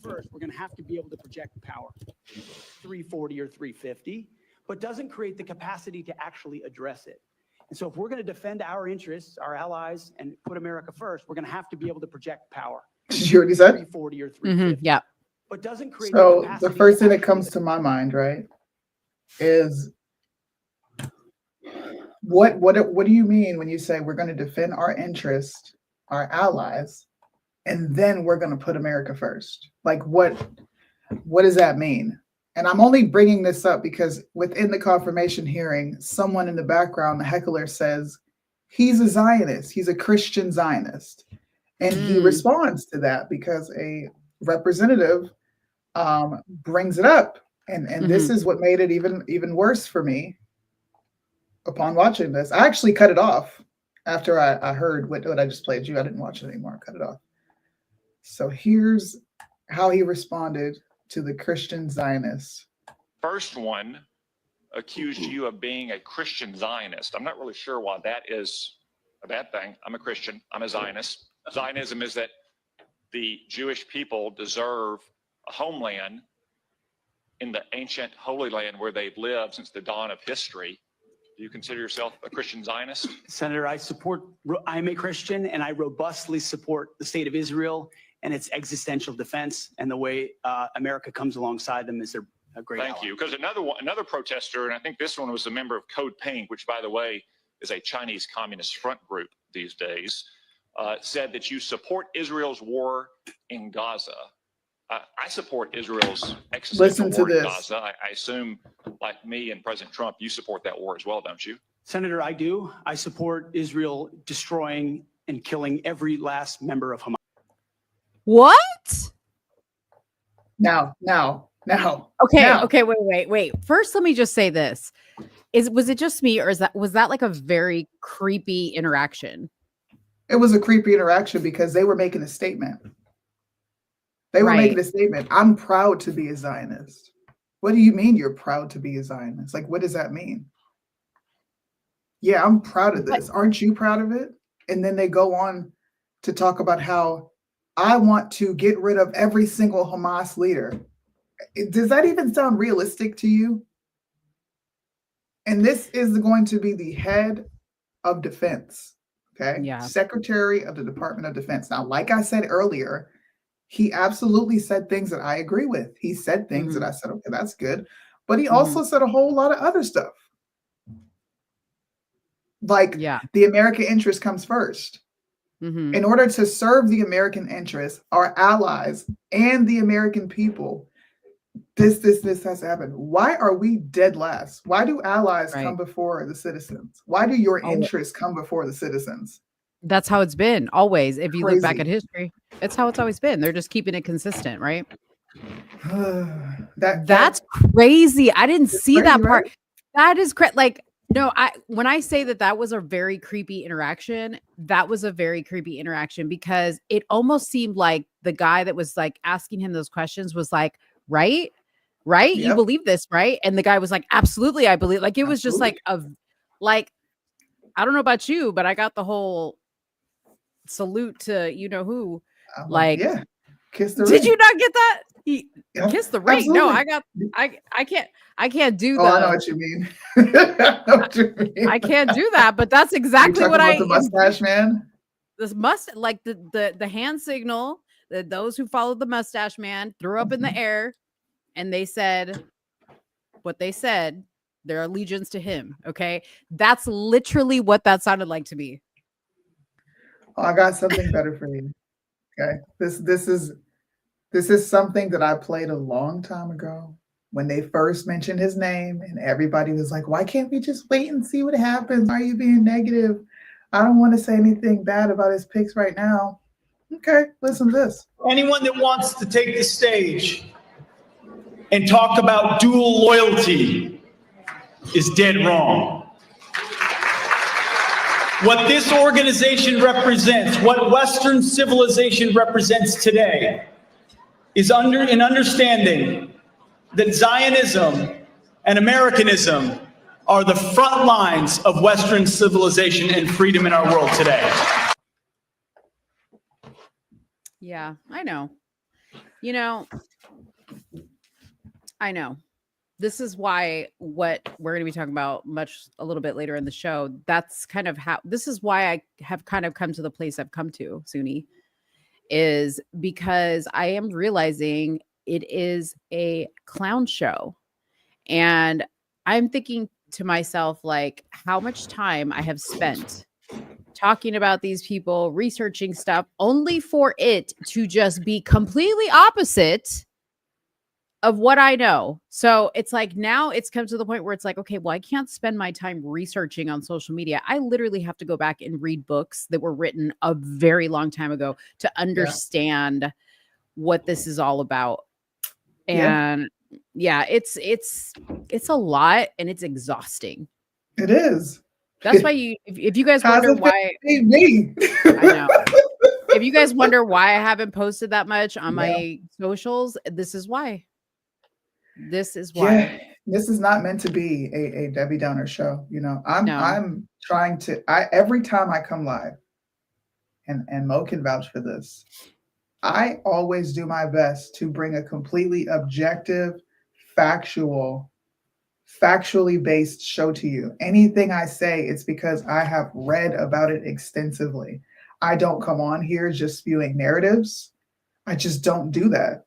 Speaker 7: First, we're going to have to be able to project power. 340 or 350, but doesn't create the capacity to actually address it. And so if we're going to defend our interests, our allies, and put America first, we're going to have to be able to project power.
Speaker 1: Did you already say?
Speaker 7: 340 or 350.
Speaker 4: Yeah.
Speaker 7: But doesn't create
Speaker 1: So the
Speaker 7: capacity
Speaker 1: first thing that
Speaker 7: actually
Speaker 1: comes to my mind, right, is what do you mean when you say we're going to defend our interests, our allies, and then we're going to put America first? Like, what does that mean? And I'm only bringing this up because within the confirmation hearing, someone in the background, the heckler, says he's a Zionist, he's a Christian Zionist. And he responds to that because a representative brings it up. And this is what made it even worse for me upon watching this. I actually cut it off after I heard what I just played you. I didn't watch it anymore. I cut it off. So here's how he responded to the Christian Zionists.
Speaker 8: First one accused you of being a Christian Zionist. I'm not really sure why that is a bad thing. I'm a Christian. I'm a Zionist. Zionism is that the Jewish people deserve a homeland in the ancient Holy Land where they've lived since the dawn of history. Do you consider yourself a Christian Zionist?
Speaker 7: Senator, I'm a Christian, and I robustly support the state of Israel and its existential defense, and the way America comes alongside them is a great ally.
Speaker 8: Thank you. Because another protester, and I think this one was a member of Code Pink, which, by the way, is a Chinese Communist front group these days, said that you support Israel's war in Gaza. I support Israel's existential war in Gaza. I assume, like me and President Trump, you support that war as well, don't you?
Speaker 7: Senator, I do. I support Israel destroying and killing every last member of Hamas.
Speaker 4: What?
Speaker 1: Now.
Speaker 4: Okay.
Speaker 1: Now.
Speaker 4: Okay. Wait. First, let me just say this: was it just me, or was that like a very creepy interaction?
Speaker 1: It was a creepy interaction because they were making a statement. They were making a statement. I'm proud to be a Zionist. What do you mean you're proud to be a Zionist? Like, what does that mean? Yeah, I'm proud of this. Aren't you proud of it? And then they go on to talk about how I want to get rid of every single Hamas leader. Does that even sound realistic to you? And this is going to be the head of defense. Okay.
Speaker 4: Yeah.
Speaker 1: Secretary of the Department of Defense. Now, like I said earlier, he absolutely said things that I agree with. He said things that I said, okay, that's good. But he also said a whole lot of other stuff. Like the American interest comes first.
Speaker 4: Mhm.
Speaker 1: In order to serve the American interests, our allies, and the American people, this has to happen. Why are we dead last? Why do allies
Speaker 4: Right.
Speaker 1: come before the citizens? Why do your
Speaker 4: Oh,
Speaker 1: interests come before the citizens?
Speaker 4: that's how it's been always. If you look back at
Speaker 1: Crazy.
Speaker 4: history, it's how it's always been. They're just keeping it consistent, right?
Speaker 1: that
Speaker 4: That's crazy. I didn't
Speaker 1: is
Speaker 4: see
Speaker 1: crazy,
Speaker 4: that
Speaker 1: right?
Speaker 4: part. That is like no, when I say that was a very creepy interaction, that was a very creepy interaction because it almost seemed like the guy that was like asking him those questions was like, right? Right? You
Speaker 1: Yep,
Speaker 4: believe this, right? And the guy was like, absolutely, I believe. Like it was just
Speaker 1: absolutely.
Speaker 4: like I don't know about you, but I got the whole salute to you know who.
Speaker 1: I'm like,
Speaker 4: Like,
Speaker 1: yeah, kiss the
Speaker 4: did you
Speaker 1: ring.
Speaker 4: not get that? He
Speaker 1: Yeah,
Speaker 4: kiss the ring. No,
Speaker 1: absolutely.
Speaker 4: I can't do
Speaker 1: Oh, I know
Speaker 4: the
Speaker 1: what you mean. I know what you
Speaker 4: I
Speaker 1: mean.
Speaker 4: can't do that, but that's
Speaker 1: Are you
Speaker 4: exactly what
Speaker 1: talking
Speaker 4: I
Speaker 1: about the mustache man?
Speaker 4: this must like the hand signal that those who followed the mustache man threw up in the air and they said what they said, their allegiance to him. Okay. That's literally what that sounded like to me.
Speaker 1: Oh, I got something better for you. Okay. This is something that I played a long time ago when they first mentioned his name, and everybody was like, why can't we just wait and see what happens? Why are you being negative? I don't want to say anything bad about his picks right now. Okay, listen to this.
Speaker 7: Anyone that wants to take the stage and talk about dual loyalty is dead wrong. What this organization represents, what Western civilization represents today, is an understanding that Zionism and Americanism are the front lines of Western civilization and freedom in our world today.
Speaker 4: Yeah, I know. You know, I know. This is why what we're going to be talking about a little bit later in the show. That's kind of how this is why I have kind of come to the place I've come to, Suni, is because I am realizing it is a clown show. And I'm thinking to myself, like, how much time I have spent talking about these people, researching stuff, only for it to just be completely opposite of what I know. So it's like now it's come to the point where it's like, okay, well, I can't spend my time researching on social media. I literally have to go back and read books that were written a very long time ago to
Speaker 1: Yeah.
Speaker 4: understand what this is all about.
Speaker 1: Yeah,
Speaker 4: And yeah, it's a lot and it's exhausting.
Speaker 1: it is.
Speaker 4: That's why if you guys
Speaker 1: How's
Speaker 4: wonder
Speaker 1: it feel
Speaker 4: why
Speaker 1: to be me?
Speaker 4: I know. If you guys wonder why I haven't posted that much on
Speaker 1: Yeah.
Speaker 4: my socials, this is why. This is
Speaker 1: Yeah,
Speaker 4: why.
Speaker 1: this is not meant to be a Debbie Downer show. You know,
Speaker 4: No.
Speaker 1: I'm trying to every time I come live, and Mo can vouch for this, I always do my best to bring a completely objective, factual, factually based show to you. Anything I say, it's because I have read about it extensively. I don't come on here just spewing narratives. I just don't do that.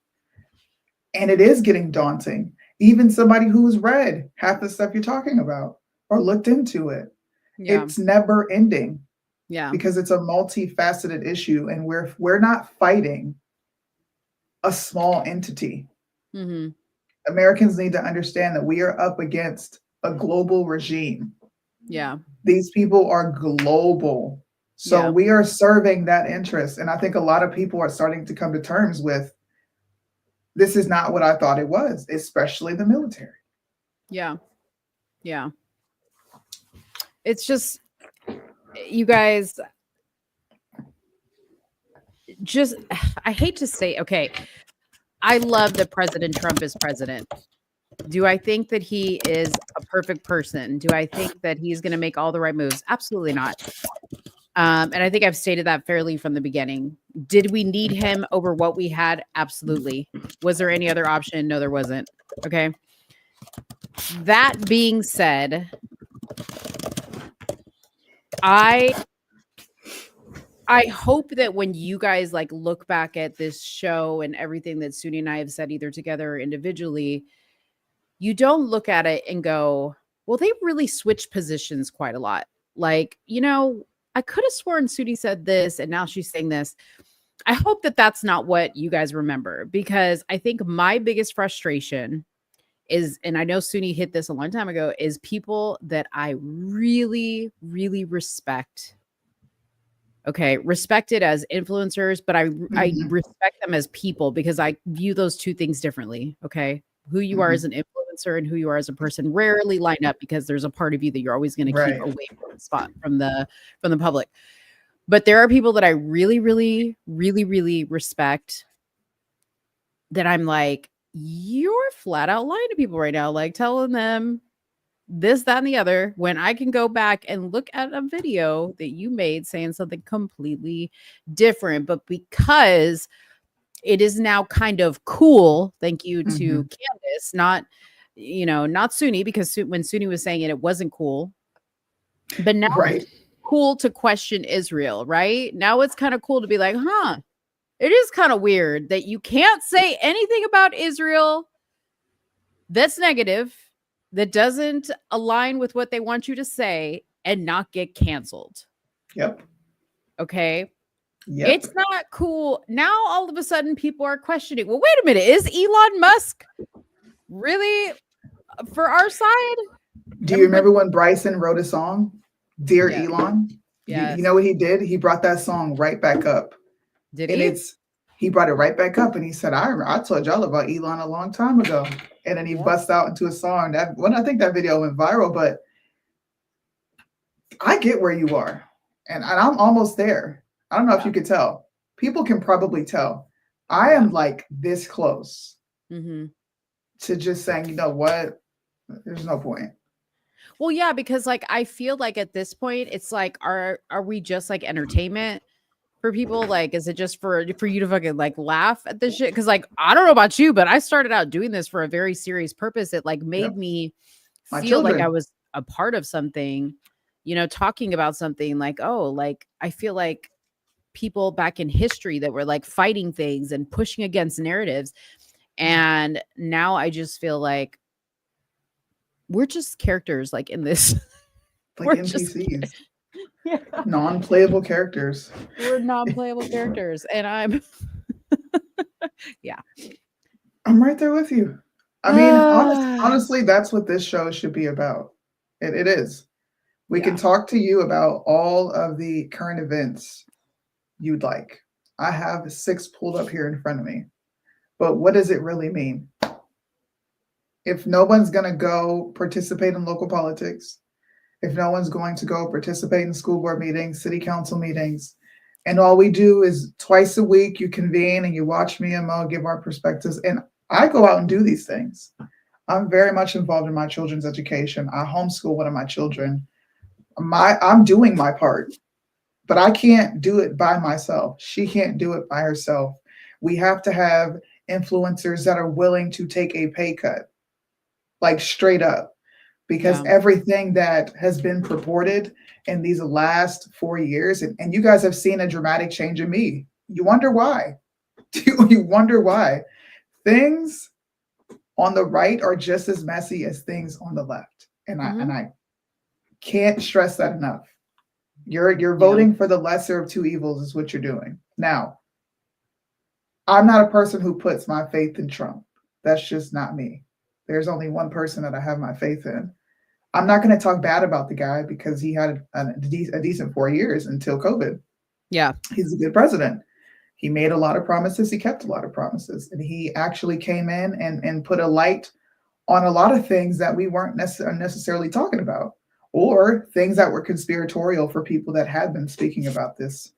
Speaker 1: And it is getting daunting. Even somebody who's read half the stuff you're talking about or looked into it,
Speaker 4: Yeah.
Speaker 1: it's never ending
Speaker 4: Yeah.
Speaker 1: because it's a multifaceted issue, and we're not fighting a small entity.
Speaker 4: Mhm.
Speaker 1: Americans need to understand that we are up against a global regime.
Speaker 4: Yeah.
Speaker 1: These people are global. So
Speaker 4: Yeah.
Speaker 1: we are serving that interest. And I think a lot of people are starting to come to terms with this is not what I thought it was, especially the military.
Speaker 4: Yeah. Yeah. It's just you guys just I hate to say, okay, I love that President Trump is president. Do I think that he is a perfect person? Do I think that he's going to make all the right moves? Absolutely not. And I think I've stated that fairly from the beginning. Did we need him over what we had? Absolutely. Was there any other option? No, there wasn't. Okay. That being said, I hope that when you guys like look back at this show and everything that Suni and I have said either together or individually, you don't look at it and go, well, they really switched positions quite a lot. Like, you know, I could have sworn Soonie said this and now she's saying this. I hope that that's not what you guys remember, because I think my biggest frustration is, and I know Soonie hit this a long time ago, is people that I really, really respect. Okay, respected as influencers, but I
Speaker 1: Mhm.
Speaker 4: respect them as people because I view those two things differently. Okay, who you are
Speaker 1: Mhm.
Speaker 4: as an influencer and who you are as a person rarely line up, because there's a part of you that you're always going to keep
Speaker 1: Right.
Speaker 4: away from the spot from the public. But there are people that I really, really, really, really respect that I'm like, you're flat out lying to people right now, like telling them this, that, and the other, when I can go back and look at a video that you made saying something completely different. But because it is now kind of cool, thank you to
Speaker 1: Mhm.
Speaker 4: Candace, not, not Soonie, because when Soonie was saying it, it wasn't cool. But now
Speaker 1: Right.
Speaker 4: cool to question Israel, right? Now it's kind of cool to be like, it is kind of weird that you can't say anything about Israel that's negative, that doesn't align with what they want you to say, and not get canceled.
Speaker 1: Yep.
Speaker 4: Okay.
Speaker 1: Yep.
Speaker 4: It's not cool. Now all of a sudden people are questioning, well, wait a minute, is Elon Musk really for our side?
Speaker 1: Do you
Speaker 4: Everybody,
Speaker 1: remember when Bryson wrote a song, Dear
Speaker 4: yes,
Speaker 1: Elon? You
Speaker 4: yes.
Speaker 1: know what he did? He brought that song right back up.
Speaker 4: Did
Speaker 1: And
Speaker 4: he?
Speaker 1: he brought it right back up and he said, I told y'all about Elon a long time ago. And then he
Speaker 4: Yeah.
Speaker 1: busts out into a song that I think that video went viral, but I get where you are. And I'm almost there. I don't know if you could tell. People can probably tell. I am like this close
Speaker 4: Mm-hmm.
Speaker 1: to just saying, you know what? There's no point.
Speaker 4: Well, yeah, because like I feel like at this point, it's like, are we just like entertainment for people? Like, is it just for you to fucking like laugh at this shit? Because like I don't know about you, but I started out doing this for a very serious purpose. It like made
Speaker 1: Yep.
Speaker 4: me
Speaker 1: My
Speaker 4: feel like I
Speaker 1: children.
Speaker 4: was a part of something, talking about something like, oh, like I feel like people back in history that were like fighting things and pushing against narratives. And now I just feel like we're just characters like in this.
Speaker 1: Like
Speaker 4: We're just
Speaker 1: NPCs,
Speaker 4: yeah.
Speaker 1: non-playable characters.
Speaker 4: We're non-playable characters, and I'm yeah.
Speaker 1: I'm right there with you. I mean, honestly, that's what this show should be about. It is. We can
Speaker 4: Yeah.
Speaker 1: talk to you about all of the current events you'd like. I have 6 pulled up here in front of me. But what does it really mean? If no one's going to go participate in local politics, if no one's going to go participate in school board meetings, city council meetings, and all we do is twice a week you convene and you watch me and Mo give our perspectives, and I go out and do these things. I'm very much involved in my children's education. I homeschool one of my children. I'm doing my part, but I can't do it by myself. She can't do it by herself. We have to have influencers that are willing to take a pay cut, like straight up, because
Speaker 4: Yeah.
Speaker 1: everything that has been purported in these last 4 years, and you guys have seen a dramatic change in me. You wonder why. You wonder why. Things on the right are just as messy as things on the left. And I can't stress that enough. You're voting for the lesser of two evils is what you're doing. Now, I'm not a person who puts my faith in Trump. That's just not me. There's only one person that I have my faith in. I'm not going to talk bad about the guy because he had a decent 4 years until COVID.
Speaker 4: Yeah.
Speaker 1: He's a good president. He made a lot of promises. He kept a lot of promises. And he actually came in and put a light on a lot of things that we weren't necessarily talking about, or things that were conspiratorial for people that had been speaking about this.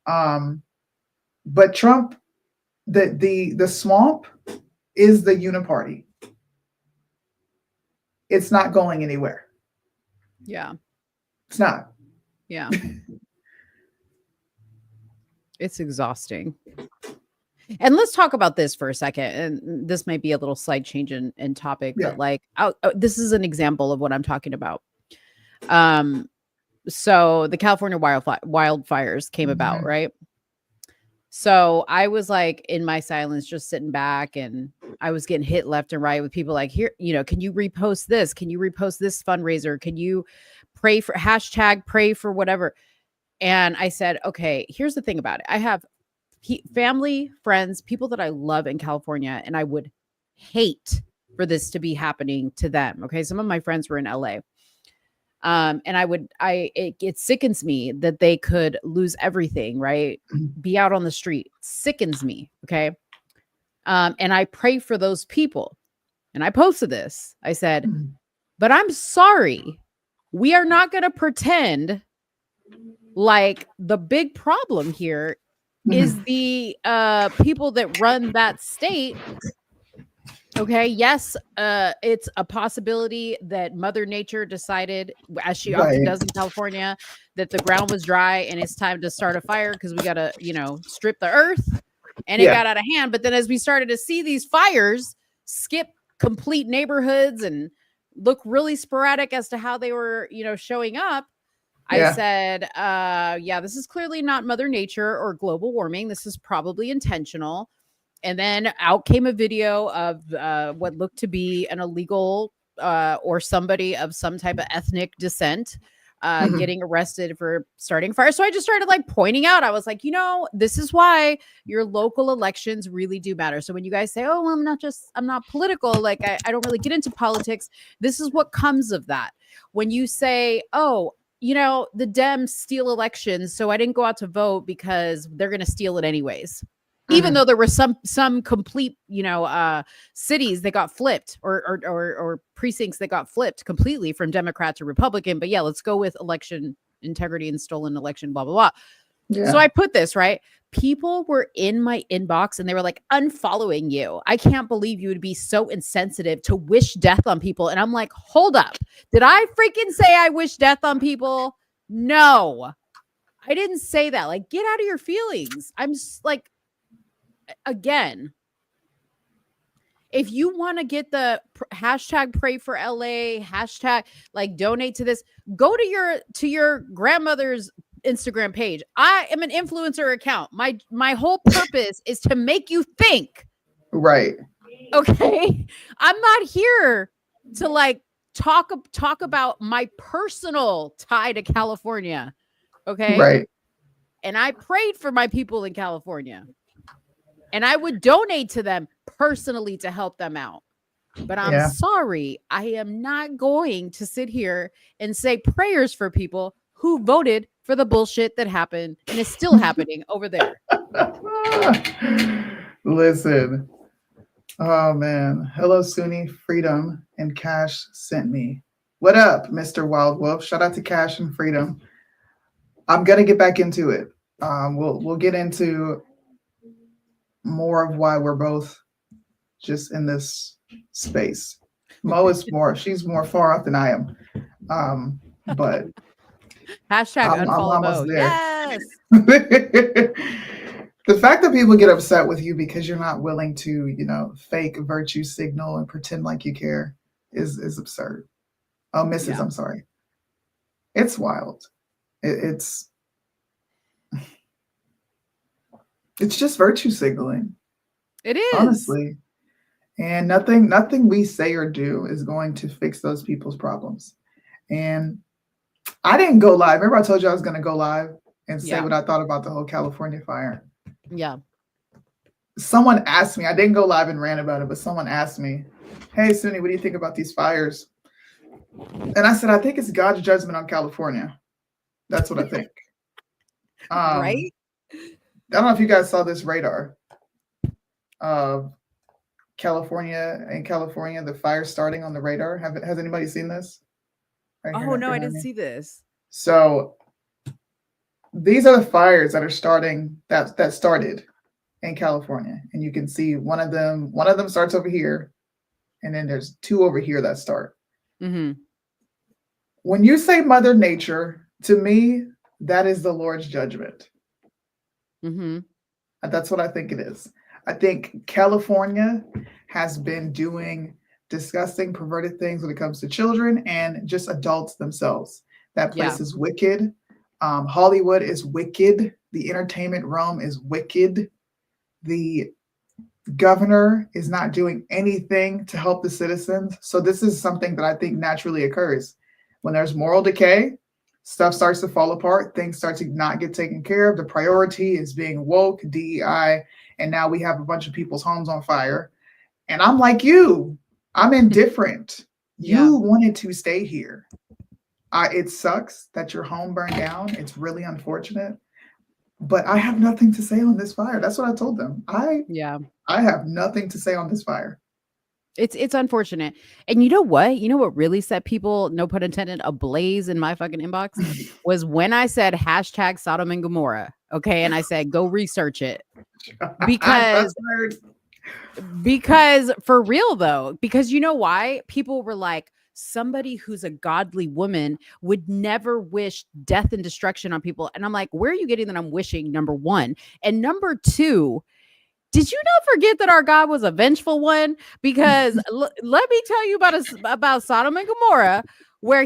Speaker 1: But Trump, the swamp is the uniparty. It's not going anywhere.
Speaker 4: Yeah.
Speaker 1: It's not.
Speaker 4: Yeah. It's exhausting. And let's talk about this for a second. And this might be a little slight change in topic,
Speaker 1: Yeah.
Speaker 4: but like this is an example of what I'm talking about. So the California wildfires came about, right? So I was like in my silence, just sitting back, and I was getting hit left and right with people like, here, can you repost this? Can you repost this fundraiser? Can you pray for # pray for whatever? And I said, okay, here's the thing about it. I have family, friends, people that I love in California, and I would hate for this to be happening to them. Okay. Some of my friends were in LA. And it sickens me that they could lose everything, right? Be out on the street. Sickens me. Okay. And I pray for those people. And I posted this. I said, but I'm sorry. We are not going to pretend like the big problem here is the people that run that state. Okay, yes, it's a possibility that Mother Nature decided, as she often does in California, that the ground was dry and it's time to start a fire because we got to, strip the earth. And it got out of hand. But then as we started to see these fires skip complete neighborhoods and look really sporadic as to how they were, showing up, I said, this is clearly not Mother Nature or global warming. This is probably intentional. And then out came a video of what looked to be an illegal or somebody of some type of ethnic descent getting arrested for starting fire. So I just started pointing out, I was like, this is why your local elections really do matter. So when you guys say, oh, well, I'm not political, I don't really get into politics. This is what comes of that. When you say, oh, the Dems steal elections, so I didn't go out to vote because they're going to steal it anyways. Even though there were some complete, cities that got flipped or precincts that got flipped completely from Democrat to Republican. But yeah, let's go with election integrity and stolen election, blah, blah, blah. Yeah. So I put this, right? People were in my inbox and they were like, unfollowing you. I can't believe you would be so insensitive to wish death on people. And I'm like, hold up. Did I freaking say I wish death on people? No, I didn't say that. Get out of your feelings. I'm just again, if you want to get the hashtag pray for LA, hashtag donate to this, go to your grandmother's Instagram page. I am an influencer account. My whole purpose is to make you think.
Speaker 1: Right.
Speaker 4: Okay. I'm not here to talk about my personal tie to California. Okay.
Speaker 1: Right.
Speaker 4: And I prayed for my people in California. And I would donate to them personally to help them out. But I'm sorry, I am not going to sit here and say prayers for people who voted for the bullshit that happened and is still happening over there.
Speaker 1: Listen. Oh, man. Hello, Soonie, Freedom, and Cash sent me. What up, Mr. Wild Wolf? Shout out to Cash and Freedom. I'm going to get back into it. We'll get into more of why we're both just in this space. Mo is she's more far off than I am. But
Speaker 4: hashtag
Speaker 1: I'm
Speaker 4: unfollow Mo.
Speaker 1: There.
Speaker 4: Yes.
Speaker 1: The fact that people get upset with you because you're not willing to, fake virtue signal and pretend like you care is absurd. Oh, Mrs. Yeah. I'm sorry. It's wild. It's just virtue signaling.
Speaker 4: It is.
Speaker 1: Honestly. And nothing we say or do is going to fix those people's problems. And I didn't go live. Remember I told you I was going to go live and say what I thought about the whole California fire.
Speaker 4: Yeah.
Speaker 1: Someone asked me, I didn't go live and rant about it, but someone asked me, hey, Soonie, what do you think about these fires? And I said, I think it's God's judgment on California. That's what I think.
Speaker 4: Right?
Speaker 1: I don't know if you guys saw this radar of California, the fire starting on the radar. Has anybody seen this?
Speaker 4: Right here, no, I didn't see this.
Speaker 1: So these are the fires that are starting, that started in California. And you can see one of them starts over here. And then there's two over here that start.
Speaker 4: Mm-hmm.
Speaker 1: When you say Mother Nature, to me, that is the Lord's judgment.
Speaker 4: Mm-hmm.
Speaker 1: That's what I think it is. I think California has been doing disgusting, perverted things when it comes to children and just adults themselves. That place is wicked. Hollywood is wicked. The entertainment realm is wicked. The governor is not doing anything to help the citizens. So this is something that I think naturally occurs. When there's moral decay, stuff starts to fall apart, things start to not get taken care of. The priority is being woke, DEI, and now we have a bunch of people's homes on fire. And I'm like you, I'm indifferent.
Speaker 4: Yeah.
Speaker 1: You wanted to stay here. It sucks that your home burned down. It's really unfortunate, but I have nothing to say on this fire. That's what I told them.
Speaker 4: Yeah.
Speaker 1: I have nothing to say on this fire.
Speaker 4: It's unfortunate. And you know what? You know what really set people, no pun intended, ablaze in my fucking inbox was when I said hashtag Sodom and Gomorrah. Okay. And I said, go research it. Because for real though, because you know why? People were like, somebody who's a godly woman would never wish death and destruction on people. And I'm like, where are you getting that I'm wishing? Number one. And number two, did you not forget that our God was a vengeful one? Because let me tell you about Sodom and Gomorrah, where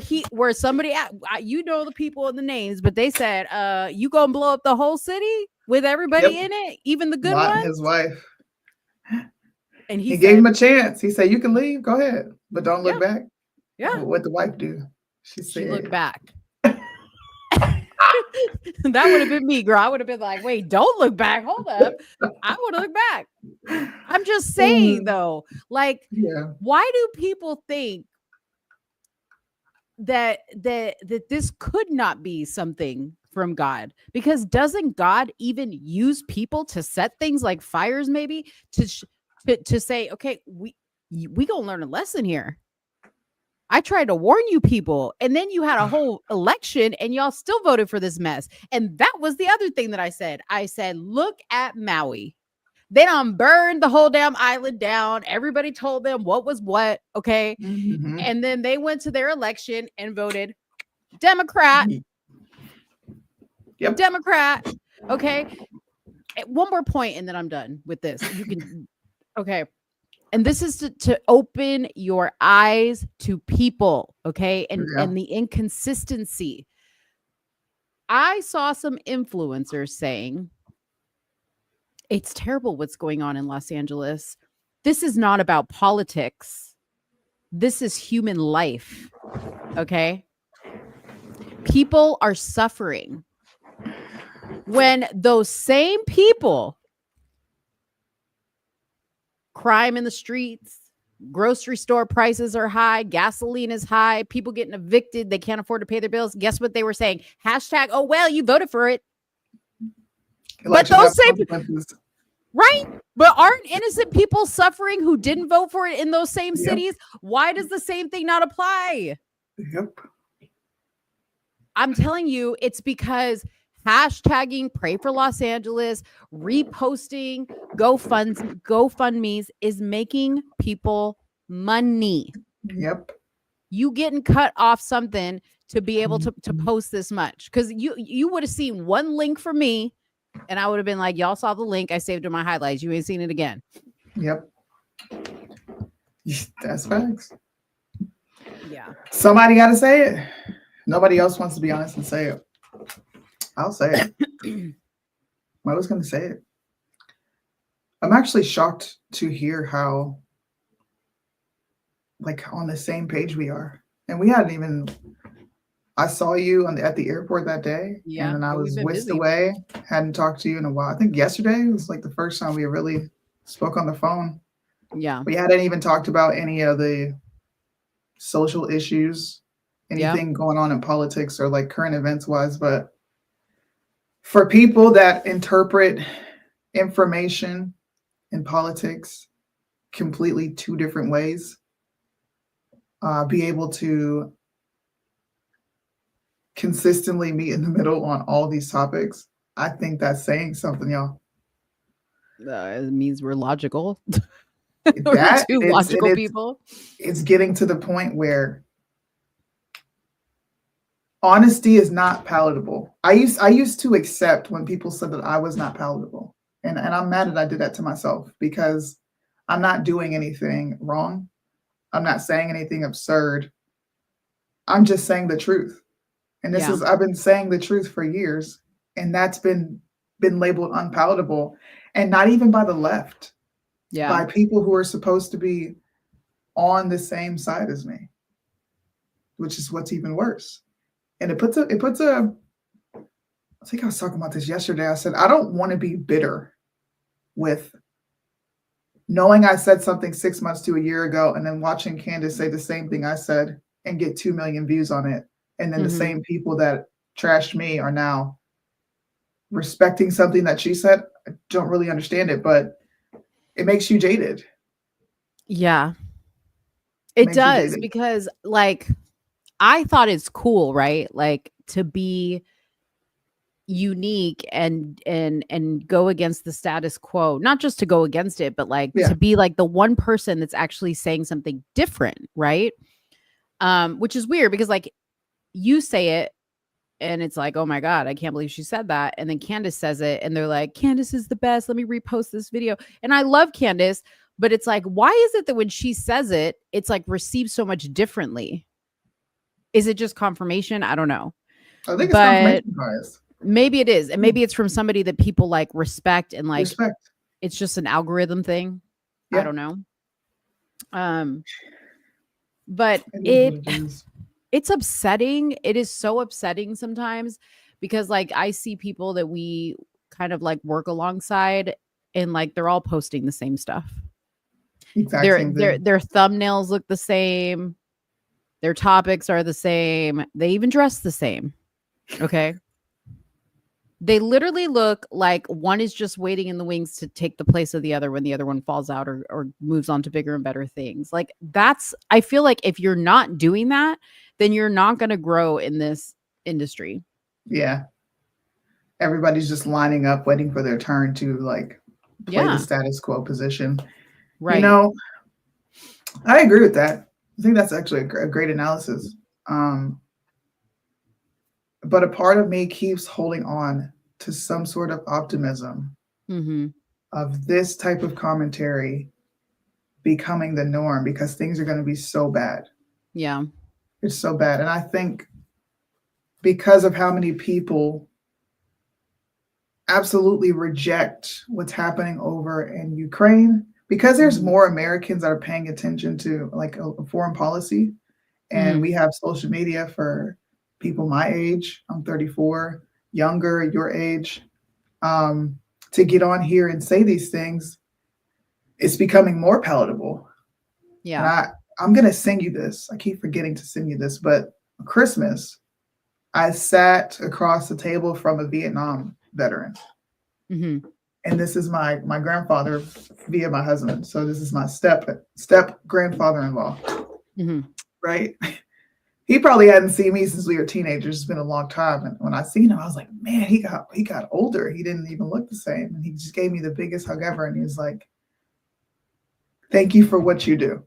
Speaker 4: somebody, you know the people and the names, but they said, you gonna blow up the whole city with everybody in it, even the good
Speaker 1: Lot
Speaker 4: ones?
Speaker 1: and his wife.
Speaker 4: And
Speaker 1: he gave him a chance. He said, you can leave, go ahead, but don't look back.
Speaker 4: Yeah.
Speaker 1: What'd the wife do? She
Speaker 4: looked back. That would have been me, girl. I would have been like, wait, don't look back. Hold up. I would have looked back. I'm just saying though, like, why do people think that this could not be something from God? Because doesn't God even use people to set things like fires, maybe to say, okay, we gonna learn a lesson here. I tried to warn you people, and then you had a whole election and y'all still voted for this mess. And that was the other thing that I said. I said, look at Maui. They done burned the whole damn island down. Everybody told them what was what. Okay.
Speaker 1: Mm-hmm.
Speaker 4: And then they went to their election and voted Democrat.
Speaker 1: Yep.
Speaker 4: Democrat. Okay. One more point and then I'm done with this. You can, okay. And this is to open your eyes to people, okay? And the inconsistency. I saw some influencers saying, it's terrible what's going on in Los Angeles. This is not about politics. This is human life, okay? People are suffering. When those same people, crime in the streets, grocery store prices are high, gasoline is high, people getting evicted, they can't afford to pay their bills. Guess what they were saying? Hashtag, oh, well, you voted for it. But those same, right? But aren't innocent people suffering who didn't vote for it in those same cities? Why does the same thing not apply?
Speaker 1: Yep.
Speaker 4: I'm telling you, it's because hashtagging Pray for Los Angeles, reposting GoFundMe's is making people money.
Speaker 1: Yep.
Speaker 4: You getting cut off something to be able to post this much, because you would have seen one link from me and I would have been like, y'all saw the link, I saved it in my highlights, you ain't seen it again.
Speaker 1: Yep. That's facts.
Speaker 4: Yeah.
Speaker 1: Somebody got to say it. Nobody else wants to be honest and say it. I'll say it. I was going to say it. I'm actually shocked to hear how, like, on the same page we are. And we hadn't even, I saw you at the airport that day.
Speaker 4: Yeah.
Speaker 1: And then I was whisked away. Hadn't talked to you in a while. I think yesterday was like the first time we really spoke on the phone.
Speaker 4: Yeah.
Speaker 1: We hadn't even talked about any of the social issues, anything going on in politics or like current events wise. But for people that interpret information in politics completely two different ways, be able to consistently meet in the middle on all these topics, I think that's saying something, y'all.
Speaker 4: It means we're logical.
Speaker 1: That,
Speaker 4: we're two logical people.
Speaker 1: It's getting to the point where honesty is not palatable. I used to accept when people said that I was not palatable. And I'm mad that I did that to myself, because I'm not doing anything wrong. I'm not saying anything absurd. I'm just saying the truth. And I've been saying the truth for years, and that's been labeled unpalatable, and not even by the left. Yeah. By people who are supposed to be on the same side as me, which is what's even worse. And I think I was talking about this yesterday. I said, I don't want to be bitter with knowing I said something 6 months to a year ago and then watching Candace say the same thing I said and get 2 million views on it. And then the same people that trashed me are now respecting something that she said. I don't really understand it, but it makes you jaded.
Speaker 4: Yeah. It
Speaker 1: Makes you
Speaker 4: does,
Speaker 1: jaded.
Speaker 4: because like I thought it's cool, right? Like to be unique and go against the status quo, not just to go against it, but like
Speaker 1: Yeah.
Speaker 4: to be like the one person that's actually saying something different, right? Which is weird because like you say it and it's like, oh my God, I can't believe she said that. And then Candace says it and they're like, Candace is the best. Let me repost this video. And I love Candace, but it's like, why is it that when she says it, it's like received so much differently? Is it just confirmation? I don't know.
Speaker 1: I think it's
Speaker 4: But
Speaker 1: confirmation bias.
Speaker 4: maybe it is. And maybe it's from somebody that people like respect and like
Speaker 1: Respect.
Speaker 4: it's just an algorithm thing. I
Speaker 1: Yeah.
Speaker 4: don't know. But
Speaker 1: It is what it is.
Speaker 4: it's upsetting. It is so upsetting sometimes because like I see people that we kind of like work alongside and like they're all posting the same stuff.
Speaker 1: Exact
Speaker 4: Their
Speaker 1: same
Speaker 4: their
Speaker 1: thing.
Speaker 4: their thumbnails look the same. Their topics are the same. They even dress the same. Okay? They literally look like one is just waiting in the wings to take the place of the other when the other one falls out or moves on to bigger and better things. Like that's, I feel like if you're not doing that, then you're not going to grow in this industry.
Speaker 1: Yeah. Everybody's just lining up, waiting for their turn to like play the
Speaker 4: Yeah.
Speaker 1: status quo position.
Speaker 4: Right.
Speaker 1: You know, I agree with that. I think that's actually a great analysis. But a part of me keeps holding on to some sort of optimism
Speaker 4: Mm-hmm.
Speaker 1: of this type of commentary becoming the norm because things are going to be so bad.
Speaker 4: Yeah.
Speaker 1: It's so bad. And I think because of how many people absolutely reject what's happening over in Ukraine, because there's more Americans that are paying attention to like a foreign policy, and we have social media for people my age, I'm 34, younger, your age, to get on here and say these things, it's becoming more palatable.
Speaker 4: Yeah.
Speaker 1: And I'm going to send you this. I keep forgetting to send you this, but Christmas, I sat across the table from a Vietnam veteran.
Speaker 4: Mm-hmm.
Speaker 1: And this is my grandfather via my husband. So this is my step grandfather-in-law, right? He probably hadn't seen me since we were teenagers. It's been a long time. And when I seen him, I was like, man, he got older. He didn't even look the same. And he just gave me the biggest hug ever. And he was like, thank you for what you do.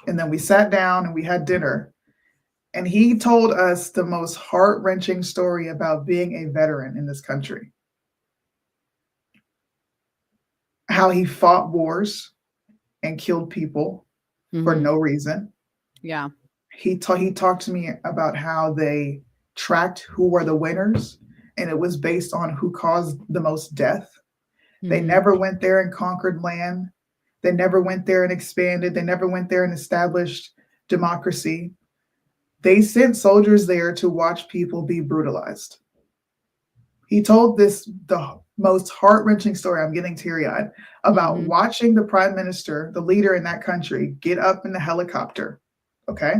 Speaker 1: And then we sat down and we had dinner. And he told us the most heart-wrenching story about being a veteran in this country. How he fought wars and killed people for no reason.
Speaker 4: Yeah.
Speaker 1: He talked to me about how they tracked who were the winners, and it was based on who caused the most death. They never went there and conquered land. They never went there and expanded. They never went there and established democracy. They sent soldiers there to watch people be brutalized. He told the most heart-wrenching story, I'm getting teary-eyed, about watching the prime minister, the leader in that country, get up in the helicopter, okay,